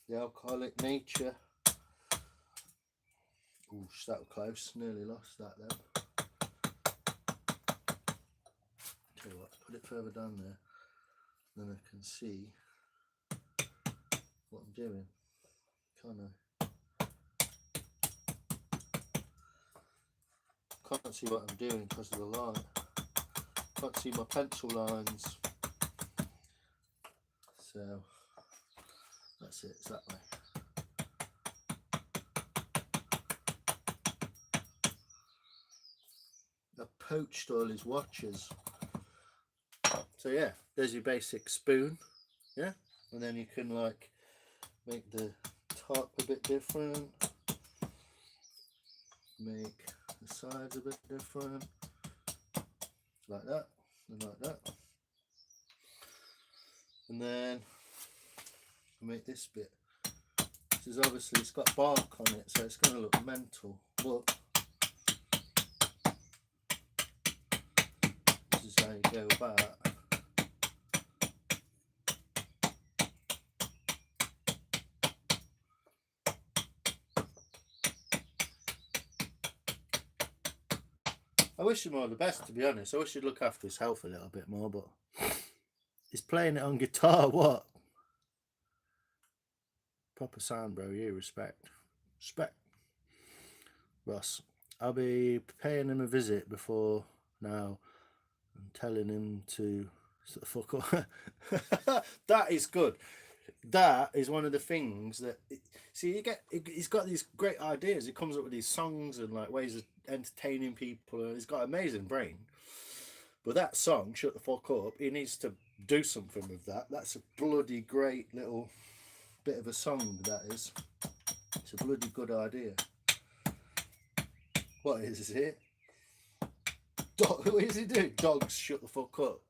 The alcoholic nature. Ooh, that was close. Nearly lost that then. Tell you what, put it further down there, then I can see what I'm doing. Can't I? Can't see what I'm doing because of the light. Can't see my pencil lines. So that's it, it's that way. I poached all his watches. So yeah, there's your basic spoon, yeah, and then you can like make the top a bit different, make the sides a bit different, like that, and like that, and then make this bit. This is obviously, it's got bark on it, so it's going to look mental, but this is how you go about it. I wish him all the best, to be honest. I wish he'd look after his health a little bit more, but he's playing it on guitar, what? Proper sound, bro, you respect. Respect. Ross, I'll be paying him a visit before now and telling him to shut the fuck up. That is good. That is one of the things that, see, he's got these great ideas. He comes up with these songs and like ways of entertaining people, and he's got an amazing brain. But that song, Shut the Fuck Up, he needs to do something with that. That's a bloody great little bit of a song, that is. It's a bloody good idea. What is it? What is he doing? Dogs, shut the fuck up.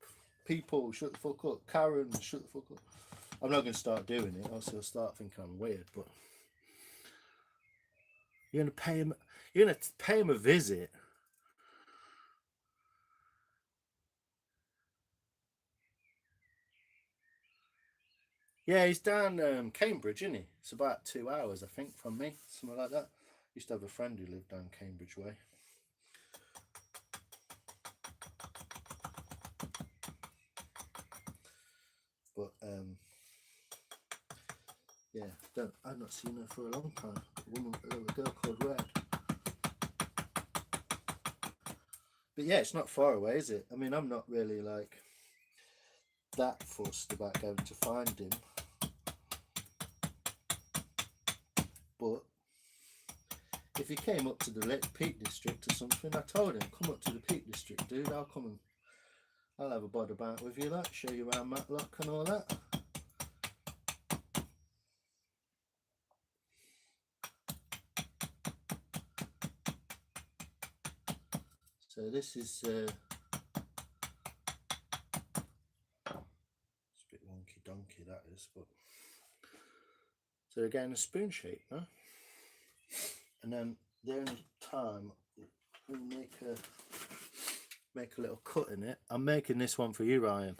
People, shut the fuck up. Karen, shut the fuck up. I'm not going to start doing it, else he'll start thinking I'm weird, but you're going to pay him a visit. Yeah, he's down Cambridge, isn't he? It's about 2 hours, I think, from me, something like that. Used to have a friend who lived down Cambridge way. But yeah, I've not seen her for a long time. A girl called Red. But yeah, it's not far away, is it? I mean, I'm not really like that fussed about going to find him. But if he came up to the Peak District or something, I told him, come up to the Peak District, dude. I'll have a bod about with you, like, show you around Matlock and all that. So this is it's a bit wonky donkey, that is, but so again, a spoon shape, huh? And then the only time we make a little cut in it. I'm making this one for you, Ryan.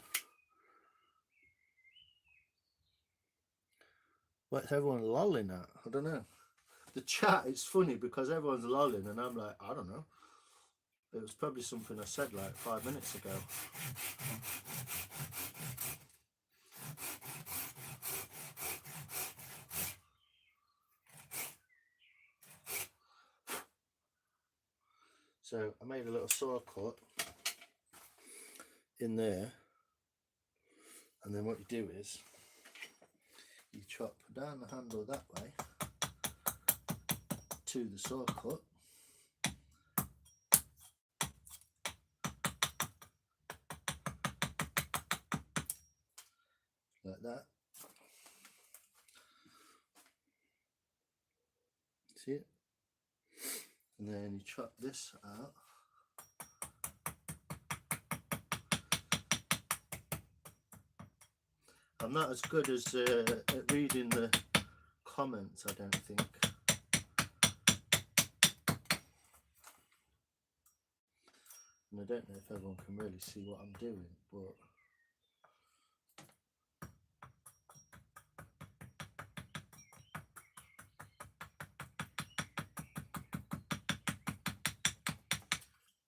What's everyone lolling at? I don't know. The chat is funny because everyone's lolling and I'm like, I don't know. It was probably something I said like 5 minutes ago. So I made a little saw cut in there, and then what you do is you chop down the handle that way to the saw cut, like that. See it? And then you chop this out. I'm not as good as at reading the comments, I don't think. And I don't know if everyone can really see what I'm doing, but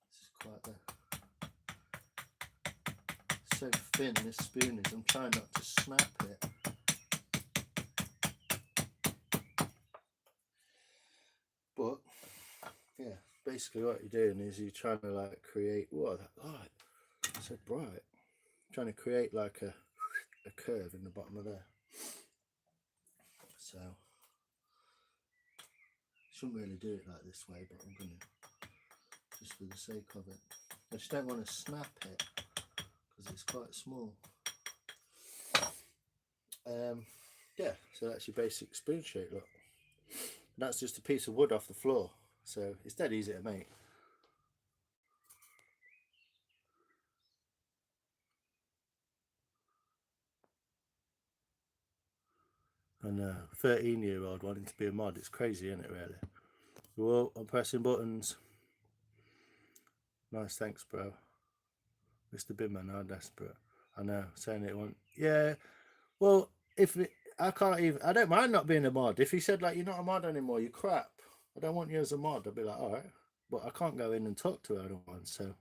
this is quite so thin, this spoon is. I'm trying not to snap it. But yeah, basically what you're doing is you're trying to like create, whoa, that light, it's so bright. Trying to create like a curve in the bottom of there. So shouldn't really do it like this way, but I'm gonna, just for the sake of it. I just don't want to snap it because it's quite small. Yeah, so that's your basic spoon shape, look. And that's just a piece of wood off the floor, so it's dead easy to make. And a 13-year-old wanting to be a mod, it's crazy, isn't it, really? Whoa, I'm pressing buttons. Nice, thanks, bro. Mr. Bimman, how desperate. I know, saying it won't. Yeah, well, I can't even, I don't mind not being a mod. If he said, like, you're not a mod anymore, you're crap, I don't want you as a mod, I'd be like, all right. But I can't go in and talk to anyone, so.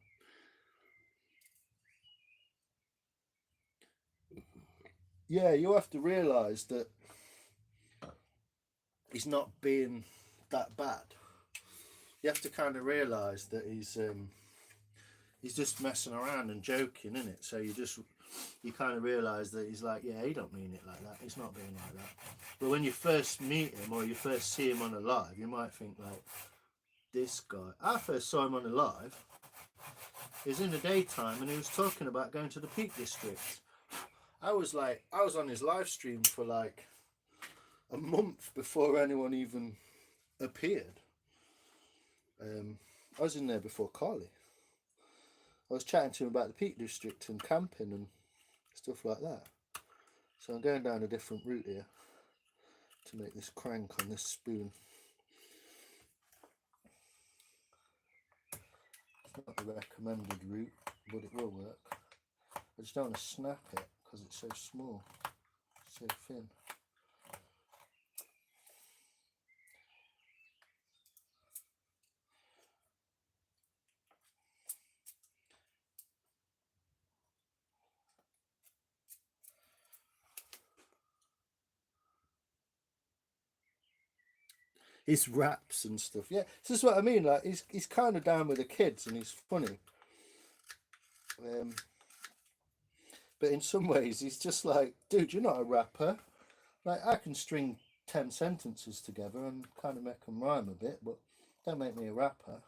Yeah, you have to realise that he's not being that bad. You have to kind of realise that he's just messing around and joking, isn't it? So you kind of realise that he's like, yeah, he don't mean it like that. He's not being like that. But when you first meet him or you first see him on a live, you might think like, this guy. I first saw him on a live. It was in the daytime and he was talking about going to the Peak District. I was on his live stream for like a month before anyone even appeared. I was in there before Carly. I was chatting to him about the Peak District and camping and stuff like that. So I'm going down a different route here to make this crank on this spoon. It's not the recommended route, but it will work. I just don't want to snap it because it's so small, so thin. His raps and stuff, yeah. This is what I mean. Like he's kind of down with the kids and he's funny. But in some ways, he's just like, dude, you're not a rapper. Like, I can string 10 sentences together and kind of make them rhyme a bit, but don't make me a rapper.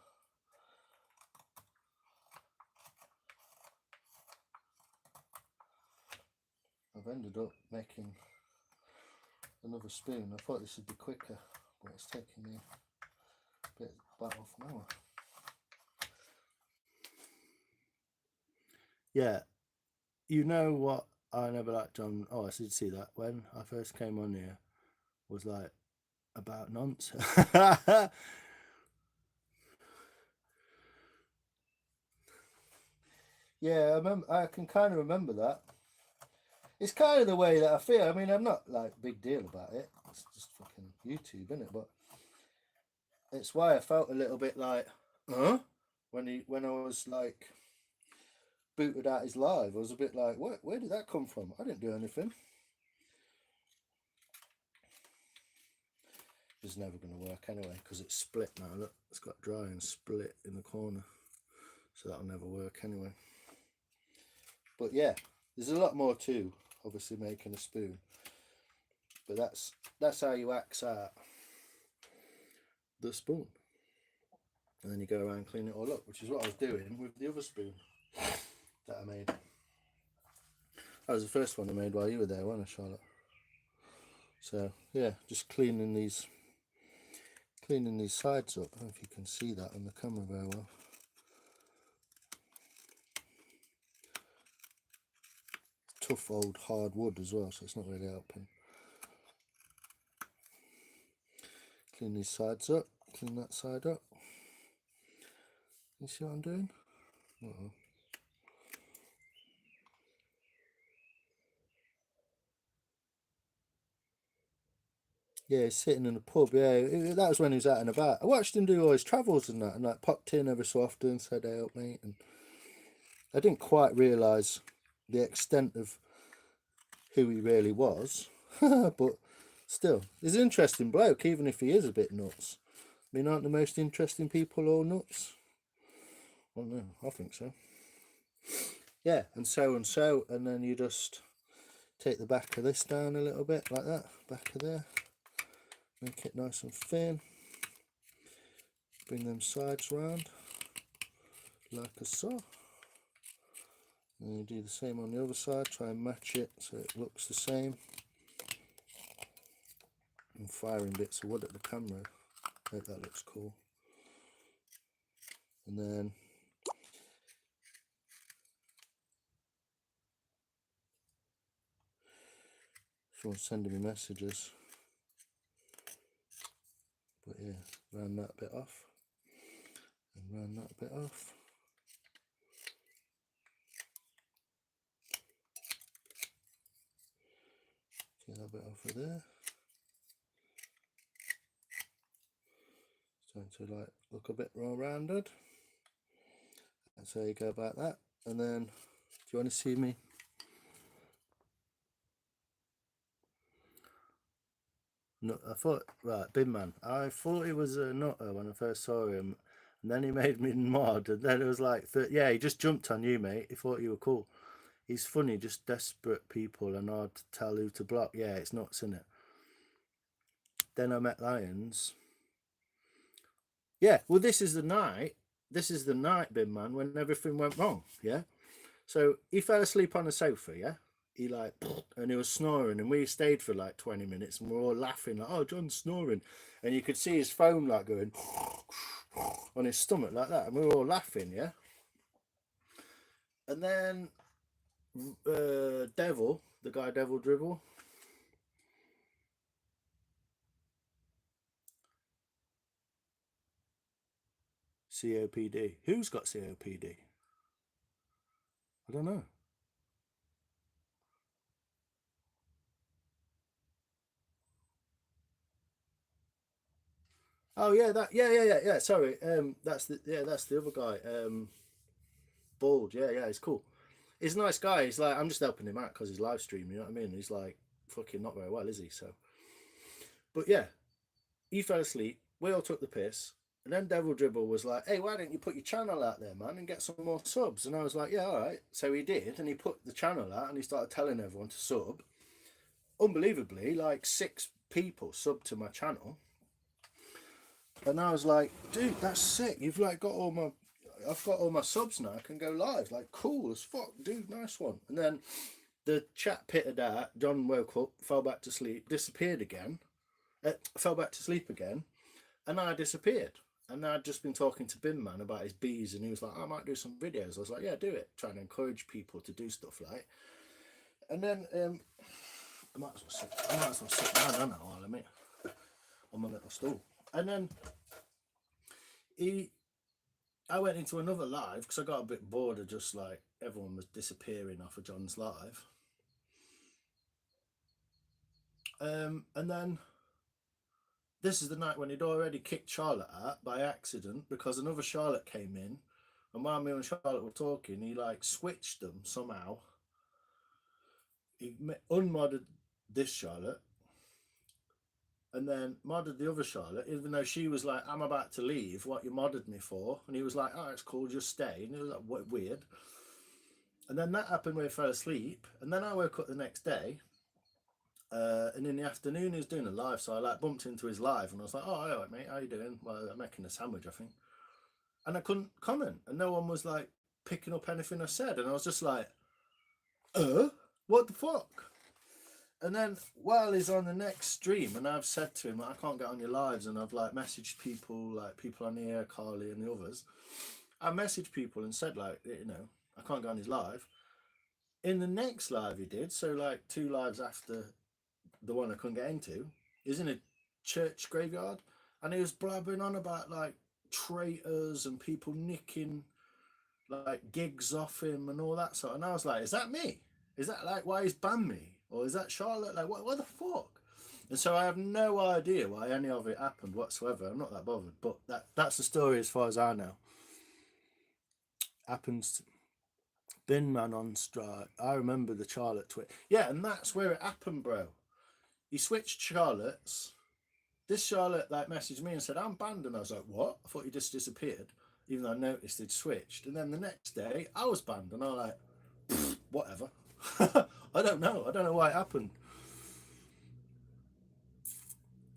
I've ended up making another spoon. I thought this would be quicker, but it's taking me a bit about half an hour. Yeah, you know what I never liked on. Oh, I did see that when I first came on here was like about nonsense. Yeah, I can kind of remember that. It's kind of the way that I feel. I mean, I'm not like big deal about it. It's just fucking YouTube, isn't it? But it's why I felt a little bit like, huh? When I was like booted out his live, I was a bit like, what? Where did that come from? I didn't do anything. It's never going to work anyway because it's split now. Look, it's got dry and split in the corner, so that'll never work anyway. But yeah, there's a lot more to obviously making a spoon, but that's how you axe out the spoon, and then you go around and clean it all up, which is what I was doing with the other spoon that I made. That was the first one I made while you were there, wasn't it, Charlotte? So yeah, just cleaning these sides up. I don't know if you can see that on the camera very well. Tough old hard wood as well, so it's not really helping. Clean these sides up, clean that side up. You see what I'm doing? Uh-oh. Yeah, he's sitting in a pub. Yeah, that was when he was out and about. I watched him do all his travels and that, and like popped in every so often, said, "Hey, help me." And I didn't quite realise the extent of who he really was, but still, he's an interesting bloke, even if he is a bit nuts. I mean, aren't the most interesting people all nuts? Well, no, I think so. Yeah, and so, and then you just take the back of this down a little bit, like that, back of there. Make it nice and thin. Bring them sides round, like so. And you do the same on the other side, try and match it so it looks the same. I'm firing bits of wood at the camera, I hope that looks cool. And then someone's sending me messages, but yeah, round that bit off, and round that bit off. Get that bit off of there. Starting to like look a bit more rounded. That's how you go about that. And then, do you want to see me? No, I thought, right, Bin Man. I thought he was a nutter when I first saw him, and then he made me mod, and then it was like, yeah, he just jumped on you, mate. He thought you were cool. He's funny, just desperate people and hard to tell who to block. Yeah, it's nuts, isn't it? Then I met Lions. Yeah, well, this is the night, Bin Man, when everything went wrong. Yeah, so he fell asleep on the sofa. Yeah, he like, and he was snoring, and we stayed for like 20 minutes, and we're all laughing like, oh, John's snoring, and you could see his phone like going on his stomach like that, and we were all laughing. Yeah, and then Devil, the guy Devil Dribble. COPD. Who's got COPD? I don't know. Oh yeah, yeah. Sorry, that's the other guy. Bald. Yeah, he's cool. He's a nice guy. He's like, I'm just helping him out because he's live streaming. You know what I mean? He's like, fucking not very well, is he? So, but yeah, he fell asleep. We all took the piss. And then Devil Dribble was like, hey, why don't you put your channel out there, man, and get some more subs? And I was like, yeah, all right. So he did, and he put the channel out, and he started telling everyone to sub. Unbelievably, like 6 people subbed to my channel. And I was like, dude, that's sick. You've like got all my, I've got all my subs now. I can go live. Like, cool as fuck, dude. Nice one. And then the chat pittered out. John woke up, fell back to sleep, disappeared again, fell back to sleep again, and I disappeared. And I'd just been talking to Bin Man about his bees, and he was like, I might do some videos. I was like, yeah, do it. Trying to encourage people to do stuff like. And then I might as well sit down, don't I, while I'm here on my little stool. And then I went into another live because I got a bit bored of just like everyone was disappearing off of John's live. And then this is the night when he'd already kicked Charlotte out by accident because another Charlotte came in, and while me and Charlotte were talking, he like switched them somehow. He unmodded this Charlotte and then modded the other Charlotte, even though she was like, I'm about to leave, what you modded me for? And he was like, oh, it's cool, just stay. And it was like, what, weird. And then that happened when he fell asleep. And then I woke up the next day, and in the afternoon he was doing a live, so I like bumped into his live, and I was like, oh, all right, mate, how you doing? Well, I'm making a sandwich, I think. And I couldn't comment, and no one was like picking up anything I said, and I was just like, what the fuck? And then while he's on the next stream, and I've said to him, like, I can't get on your lives, and I've like messaged people, like people on here, Carly and the others. I messaged people and said, like, you know, I can't get on his live. In the next live he did, so like 2 lives after the one I couldn't get into, he's in a church graveyard, and he was blabbering on about like traitors and people nicking like gigs off him and all that sort. And I was like, is that me? Is that like why he's banned me? Or is that Charlotte? Like, what the fuck? And so I have no idea why any of it happened whatsoever. I'm not that bothered, but that's the story as far as I know. Happens to Bin Man on strike. I remember the Charlotte tweet. Yeah, and that's where it happened, bro. He switched Charlottes. This Charlotte like messaged me and said, I'm banned. And I was like, what? I thought he just disappeared, even though I noticed he'd switched. And then the next day I was banned, and I was like, whatever. I don't know why it happened.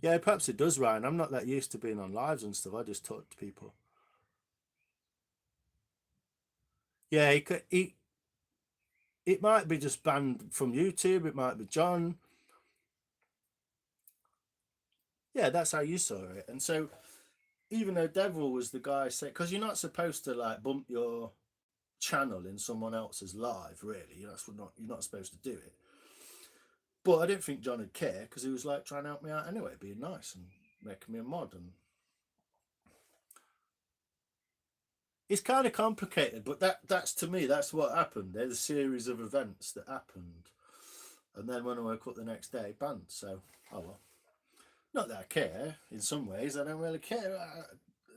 Yeah, perhaps it does, Ryan. I'm not that used to being on lives and stuff. I just talk to people. Yeah, it might be just banned from YouTube. It might be John. Yeah, that's how you saw it. And so even though Devil was the guy saying, because you're not supposed to like bump your channel in someone else's live, really. You're not supposed to do it. But I didn't think John would care because he was like trying to help me out anyway, being nice and making me a mod. And it's kind of complicated, but that's to me, that's what happened. There's a series of events that happened, and then when I woke up the next day, banned. So, oh well. Not that I care. In some ways, I don't really care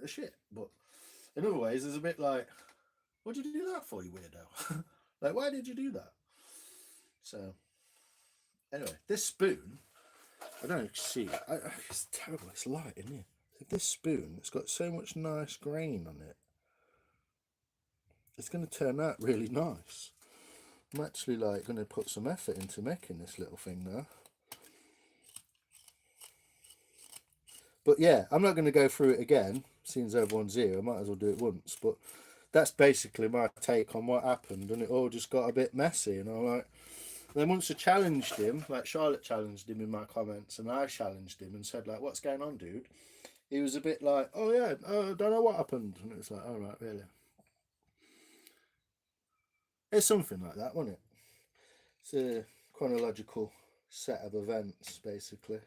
a shit. But in other ways, it's a bit like, what did you do that for, you weirdo? Like, why did you do that? So, anyway, this spoon, I don't know if you see it. It's terrible. It's light in here. This spoon, it's got so much nice grain on it. It's going to turn out really nice. I'm actually like going to put some effort into making this little thing now. But yeah, I'm not going to go through it again, since everyone's here. I might as well do it once. But that's basically my take on what happened, and it all just got a bit messy. And I'm like, then once I challenged him, like Charlotte challenged him in my comments, and I challenged him and said, like, what's going on, dude? He was a bit like, oh yeah, I don't know what happened. And it was like, all right, really? It's something like that, wasn't it? It's a chronological set of events, basically.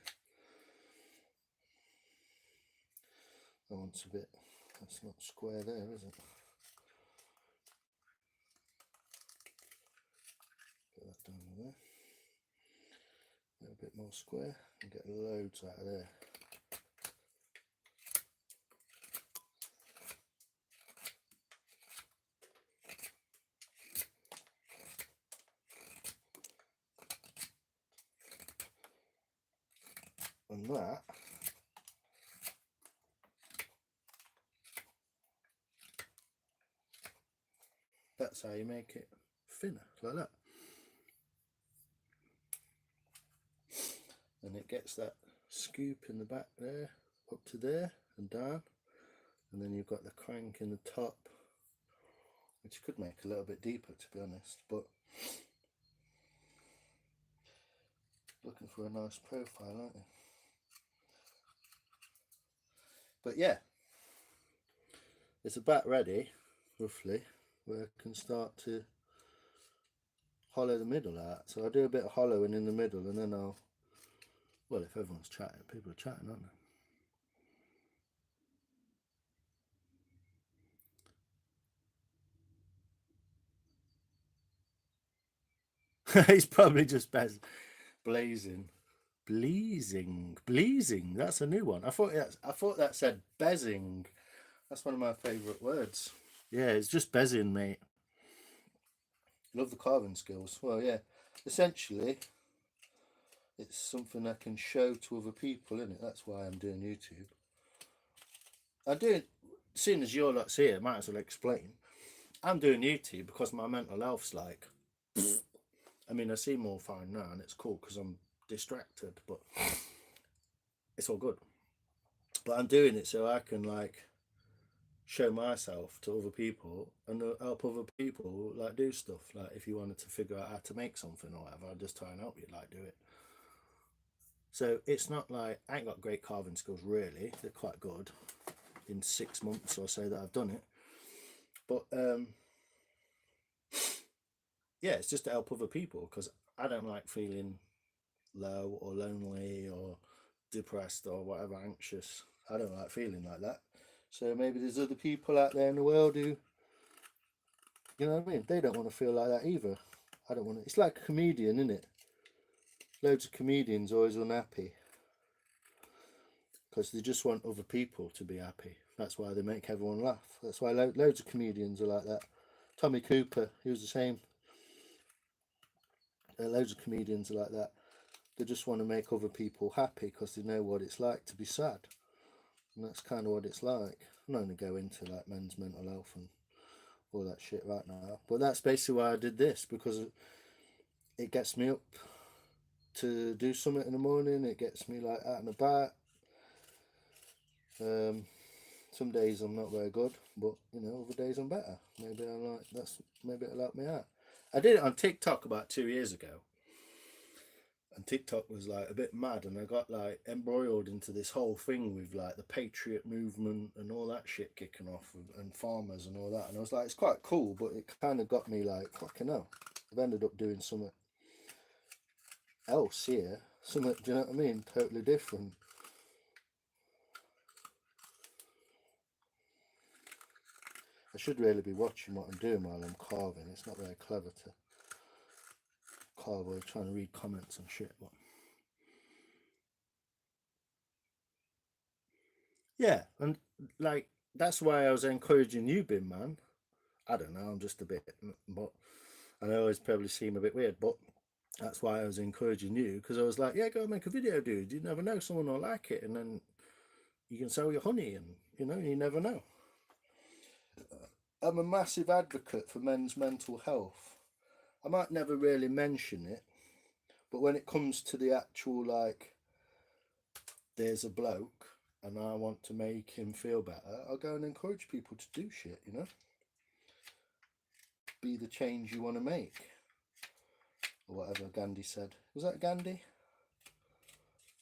I want a bit. That's not square there, is it? Put that down there. Get a bit more square and get loads out of there. And that That's how you make it thinner, like that. And it gets that scoop in the back there, up to there and down. And then you've got the crank in the top, which could make a little bit deeper, to be honest, but looking for a nice profile, aren't you? But yeah, it's about ready, roughly, where I can start to hollow the middle out. So I do a bit of hollowing in the middle, and then I'll, well, if everyone's chatting, people are chatting, aren't they? He's probably just blazing. Bleezing. That's a new one. I thought that said bezzing. That's one of my favourite words. Yeah, it's just bezzing, mate. Love the carving skills. Well, yeah. Essentially, it's something I can show to other people, isn't it? That's why I'm doing YouTube. I do. Seeing as you're not here, might as well explain. I'm doing YouTube because my mental health's like. I mean, I seem all fine now, and it's cool because I'm distracted, but it's all good. But I'm doing it so I can like show myself to other people and help other people like do stuff. Like if you wanted to figure out how to make something or whatever, I'd just try and help you like do it. So it's not like I ain't got great carving skills really. They're quite good in 6 months or so that I've done it. But yeah, it's just to help other people because I don't like feeling low or lonely or depressed or whatever, anxious. I don't like feeling like that. So maybe there's other people out there in the world who, you know what I mean, they don't want to feel like that either. I don't want to. It's like a comedian, isn't it? Loads of comedians always unhappy because they just want other people to be happy. That's why they make everyone laugh. That's why loads of comedians are like that. Tommy Cooper, he was the same. Loads of comedians are like that. They just want to make other people happy because they know what it's like to be sad. And that's kind of what it's like. I'm not going to go into like men's mental health and all that shit right now. But that's basically why I did this, because it gets me up to do something in the morning. It gets me like out and about. Some days I'm not very good, but you know, other days I'm better. Maybe it'll help me out. I did it on TikTok about 2 years ago. And TikTok was like a bit mad, and I got like embroiled into this whole thing with like the patriot movement and all that shit kicking off, and farmers and all that. And I was like, it's quite cool, but it kind of got me like, fucking hell. I've ended up doing something else here. Something, do you know what I mean? Totally different. I should really be watching what I'm doing while I'm carving. It's not very clever to carve while trying to read comments and shit, but yeah, and like that's why I was encouraging you, Bin Man. I don't know, I'm just a bit, but I know it's probably seem a bit weird, but that's why I was encouraging you, because I was like, yeah, go make a video, dude. You never know, someone will like it, and then you can sell your honey, and you know, you never know. I'm a massive advocate for men's mental health. I might never really mention it, but when it comes to the actual, like, there's a bloke and I want to make him feel better, I'll go and encourage people to do shit, you know? Be the change you want to make. Or whatever Gandhi said. Was that Gandhi?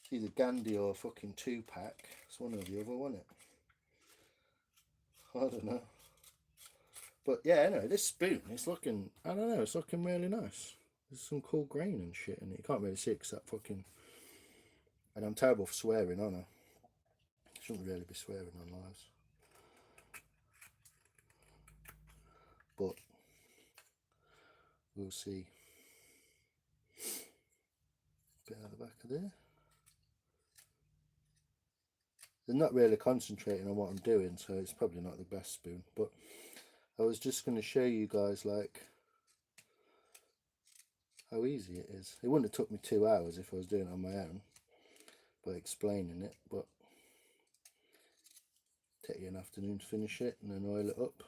It's either Gandhi or fucking Tupac. It's one or the other, wasn't it? I don't know. But yeah, anyway, this spoon, it's looking, I don't know, it's looking really nice. There's some cool grain and shit in it. You can't really see it because that fucking... And I'm terrible for swearing, aren't I? Shouldn't really be swearing on lives. But we'll see. Bit out the back of there. They're not really concentrating on what I'm doing, so it's probably not the best spoon. But I was just going to show you guys like how easy it is. It wouldn't have took me 2 hours if I was doing it on my own, by explaining it, but take you an afternoon to finish it and then oil it up.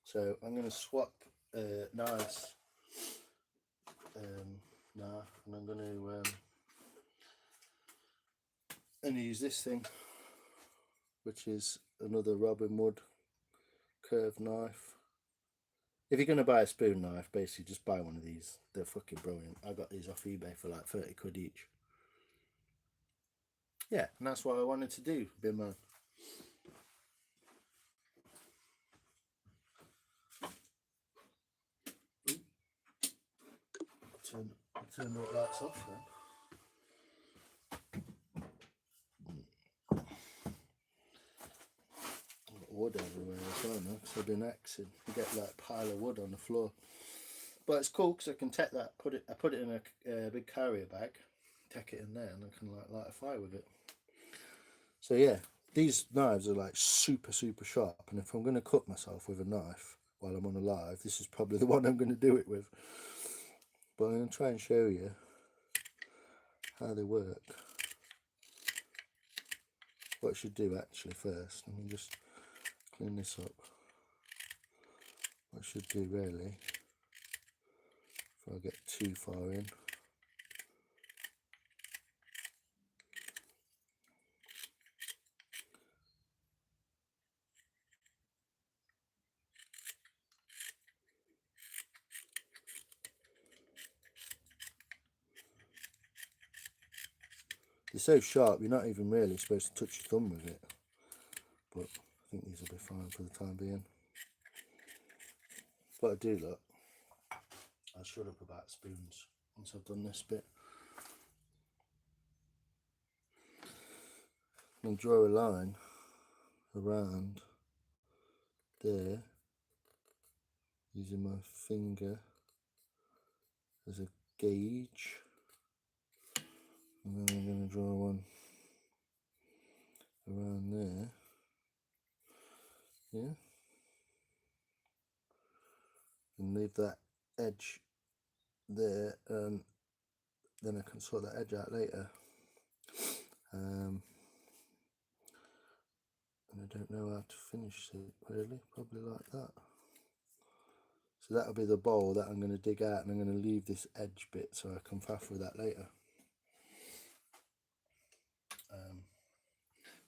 So I'm going to swap knives now, and I'm going to use this thing, which is another Robin Wood curved knife. If you're going to buy a spoon knife, basically just buy one of these. They're fucking brilliant. I got these off eBay for like 30 quid each. Yeah, and that's what I wanted to do, Bin Man. Turn the lights off then. Wood everywhere as well now, because I've been axing. You get like a pile of wood on the floor. But it's cool because I can take that, I put it in a big carrier bag, take it in there, and I can like light a fire with it. So yeah, these knives are like super sharp, and if I'm going to cut myself with a knife while I'm on a live, this is probably the one I'm going to do it with. But I'm going to try and show you how they work. What I should do actually first, let me just clean this up. What I should do really, if I get too far in, they're so sharp you're not even really supposed to touch your thumb with it, but I think these will be fine for the time being. But I do look, I'll shut up about spoons once I've done this bit. And draw a line around there using my finger as a gauge, and then I'm going to draw one around there, yeah, and leave that edge there, and then I can sort that edge out later. And I don't know how to finish it really, probably like that. So that'll be the bowl that I'm going to dig out, and I'm going to leave this edge bit so I can faff with that later.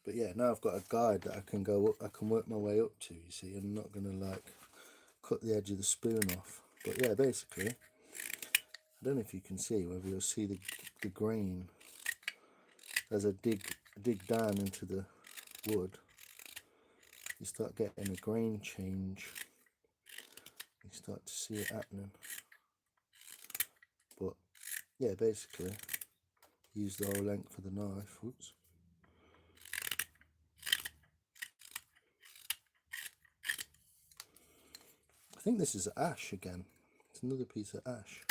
But yeah, now I've got a guide that I can go up, I can work my way up to, you see. I'm not going to like cut the edge of the spoon off. But yeah, basically, I don't know if you can see, whether you'll see the grain as I dig down into the wood. You start getting a grain change. You start to see it happening. But yeah, basically, use the whole length of the knife. Oops. I think this is ash again. It's another piece of ash.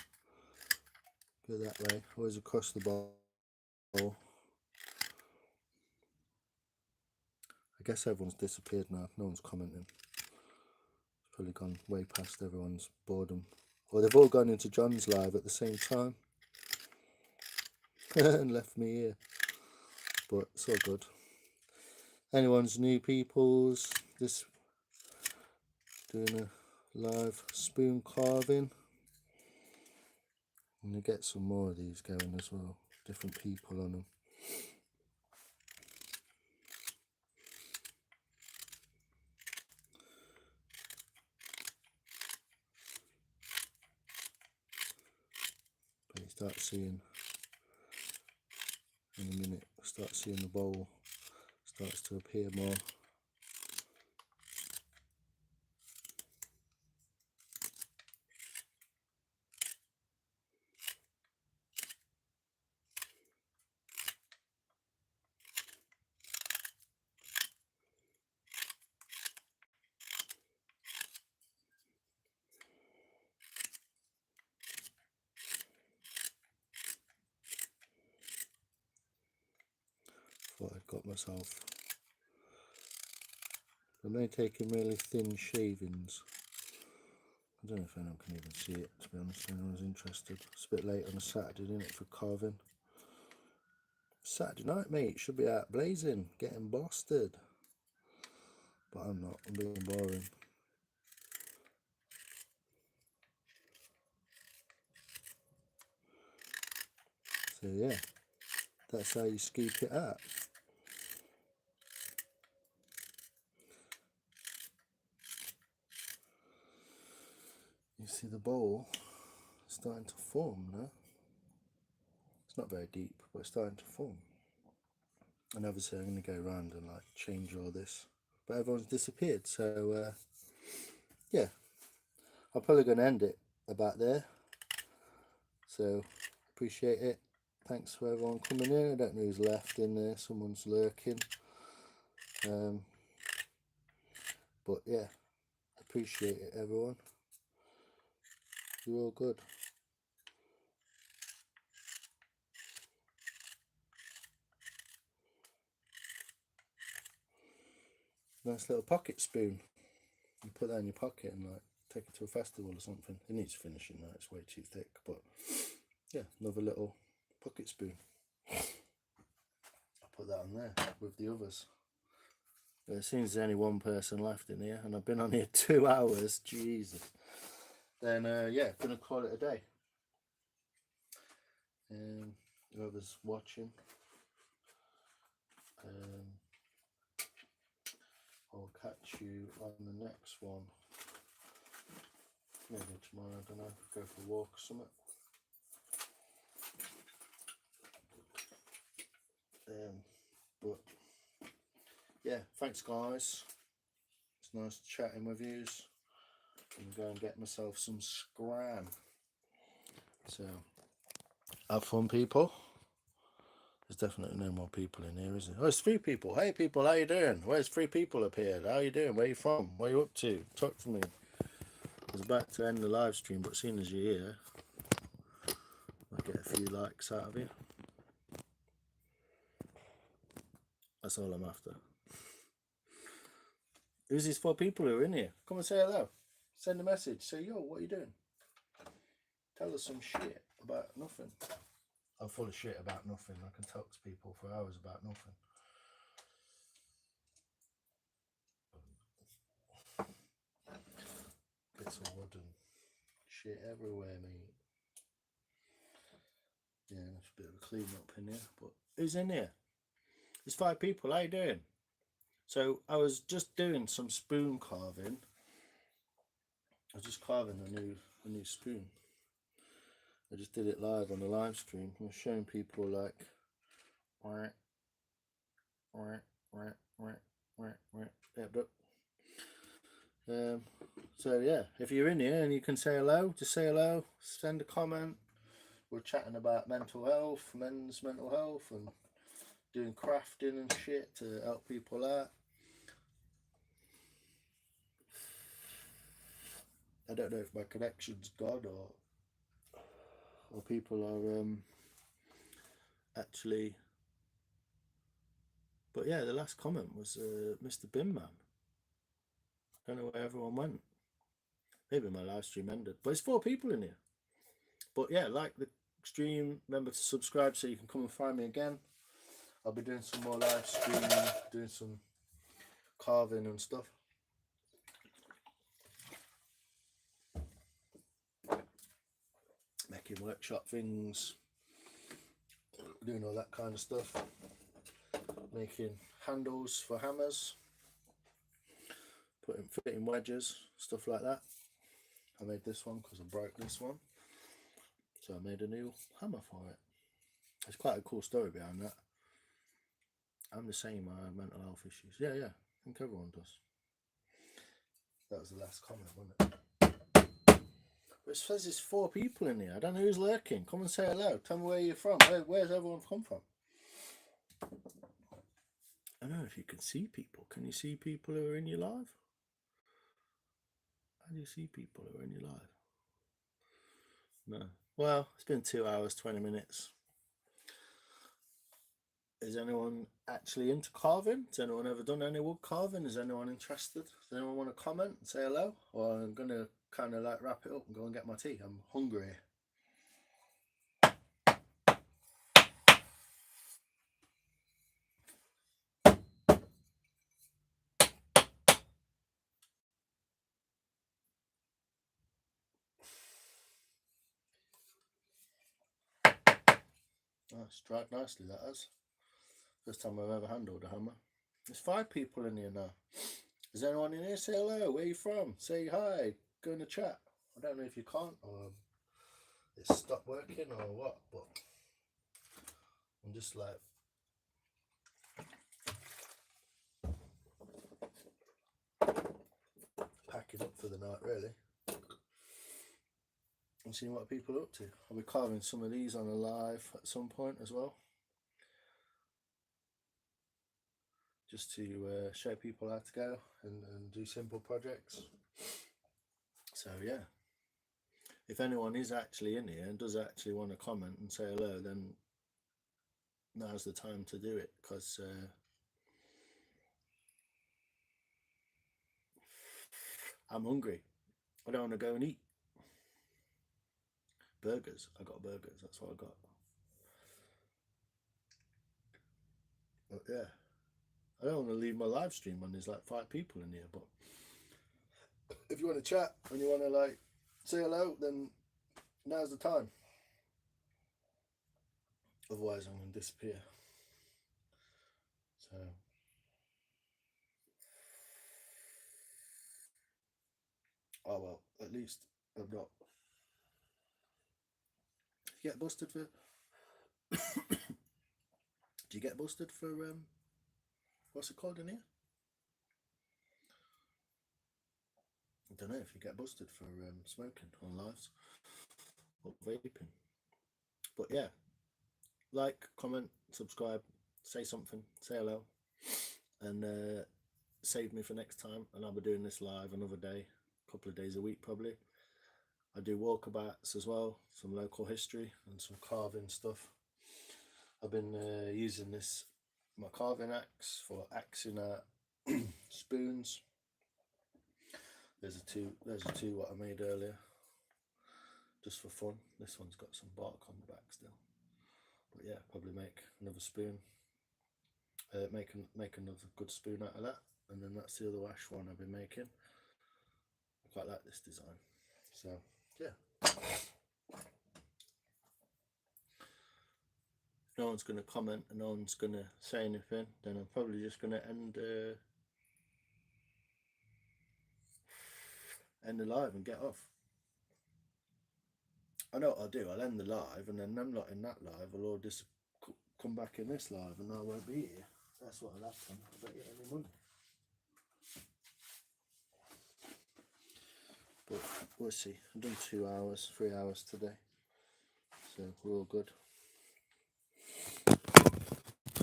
Go that way, always across the bowl. I guess everyone's disappeared now. No one's commenting. It's probably gone way past everyone's boredom. Or they've all gone into John's live at the same time and left me here. But it's all good. Anyone's new peoples, this doing a live spoon carving. I'm going to get some more of these going as well. Different people on them. But you start seeing, in a minute, start seeing the bowl starts to appear more. Thought I'd got myself. I'm only taking really thin shavings. I don't know if anyone can even see it, to be honest, if anyone's interested. It's a bit late on a Saturday, isn't it, for carving? Saturday night, mate, should be out blazing, getting blasted. But I'm not, I'm being boring. So yeah, that's how you scoop it out. You see the bowl starting to form now. It's not very deep, but it's starting to form. And obviously I'm going to go around and like change all this, but everyone's disappeared, so yeah, I'm probably going to end it about there. So appreciate it. Thanks for everyone coming in. I don't know who's left in there, someone's lurking, but yeah, appreciate it everyone. You're all good. Nice little pocket spoon. You put that in your pocket and like take it to a festival or something. It needs finishing now, it's way too thick, but yeah, another little pocket spoon. I'll put that on there with the others. It seems there's only one person left in here, and I've been on here 2 hours. Jesus. Then yeah, gonna call it a day. Whoever's watching, I'll catch you on the next one. Maybe tomorrow, I don't know, go for a walk or something. But yeah, thanks guys. It's nice chatting with yous. I'm going to go and get myself some scran. So, have fun, people. There's definitely no more people in here, is there? Oh, it's 3 people. Hey, people, how you doing? Where's 3 people appeared? How you doing? Where you from? What you up to? Talk to me. I was about to end the live stream, but seeing as you're here, I'll get a few likes out of you. That's all I'm after. Who's these 4 people who are in here? Come and say hello. Send a message. Say, yo, what are you doing? Tell us some shit about nothing. I'm full of shit about nothing. I can talk to people for hours about nothing. Bits of wood and shit everywhere, mate. Yeah, there's a bit of a clean up in here. But who's in here? There's 5 people. How you doing? So I was just doing some spoon carving. I was just carving a new spoon. I just did it live on the live stream. I was showing people like, so yeah, if you're in here and you can say hello, just say hello, send a comment. We're chatting about mental health, men's mental health, and doing crafting and shit to help people out. I don't know if my connection's gone or people are actually, but yeah, the last comment was Mr. Bin Man. Don't know where everyone went. Maybe my live stream ended, but it's 4 people in here. But yeah, like the stream, remember to subscribe so you can come and find me again. I'll be doing some more live streaming, doing some carving and stuff. Making workshop things, doing all that kind of stuff. Making handles for hammers, fitting wedges, stuff like that. I made this one because I broke this one, so I made a new hammer for it. It's quite a cool story behind that. I'm the same, I have mental health issues. Yeah, I think everyone does. That was the last comment, wasn't it? But it says there's 4 people in here. I don't know who's lurking. Come and say hello. Tell me where you're from. Where's everyone come from? I don't know if you can see people. Can you see people who are in your live? How do you see people who are in your live? No. Well, it's been 2 hours, 20 minutes. Is anyone actually into carving? Has anyone ever done any wood carving? Is anyone interested? Does anyone want to comment and say hello? Or I'm going to kind of like wrap it up and go and get my tea. I'm hungry. Nice, dried nicely that has. First time I've ever handled a hammer. There's 5 people in here now. Is anyone in here? Say hello. Where are you from? Say hi. Go in the chat. I don't know if you can't or it's stopped working or what, but I'm just like packing up for the night really. And seeing what people are up to. I'll be carving some of these on a live at some point as well. Just to show people how to go and do simple projects. So yeah, if anyone is actually in here and does actually want to comment and say hello, then now's the time to do it, because I'm hungry. I don't want to go and eat. Burgers. I got burgers. That's what I got. But yeah, I don't want to leave my live stream when there's like 5 people in here, but if you want to chat and you want to like say hello, then now's the time. Otherwise I'm going to disappear. So oh well, at least I've not. You get busted for do you get busted for what's it called in here? I don't know if you get busted for smoking on lives or vaping. But yeah, like, comment, subscribe, say something, say hello, and save me for next time. And I'll be doing this live another day, a couple of days a week probably. I do walkabouts as well, some local history and some carving stuff. I've been using my carving axe for axing out spoons. There's a two what I made earlier, just for fun. This one's got some bark on the back still, but yeah, probably make another spoon. Make another good spoon out of that, and then that's the other ash one I've been making. I quite like this design, so yeah. If no one's going to comment and no one's going to say anything, then I'm probably just going to end the live and get off. I know what I'll do. I'll end the live, and then I'm not in that live. I'll all just come back in this live, and I won't be here. That's what I'll happen. I don't get any money. But we'll see. I've done 2 hours, 3 hours today, so we're all good.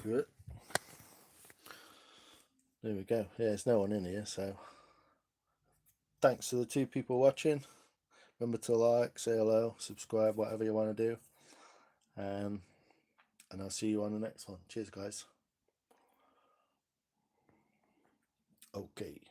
Good. There we go. Yeah, there's no one in here, so thanks to the 2 people watching. Remember to like, say hello, subscribe, whatever you want to do. And I'll see you on the next one. Cheers, guys. Okay.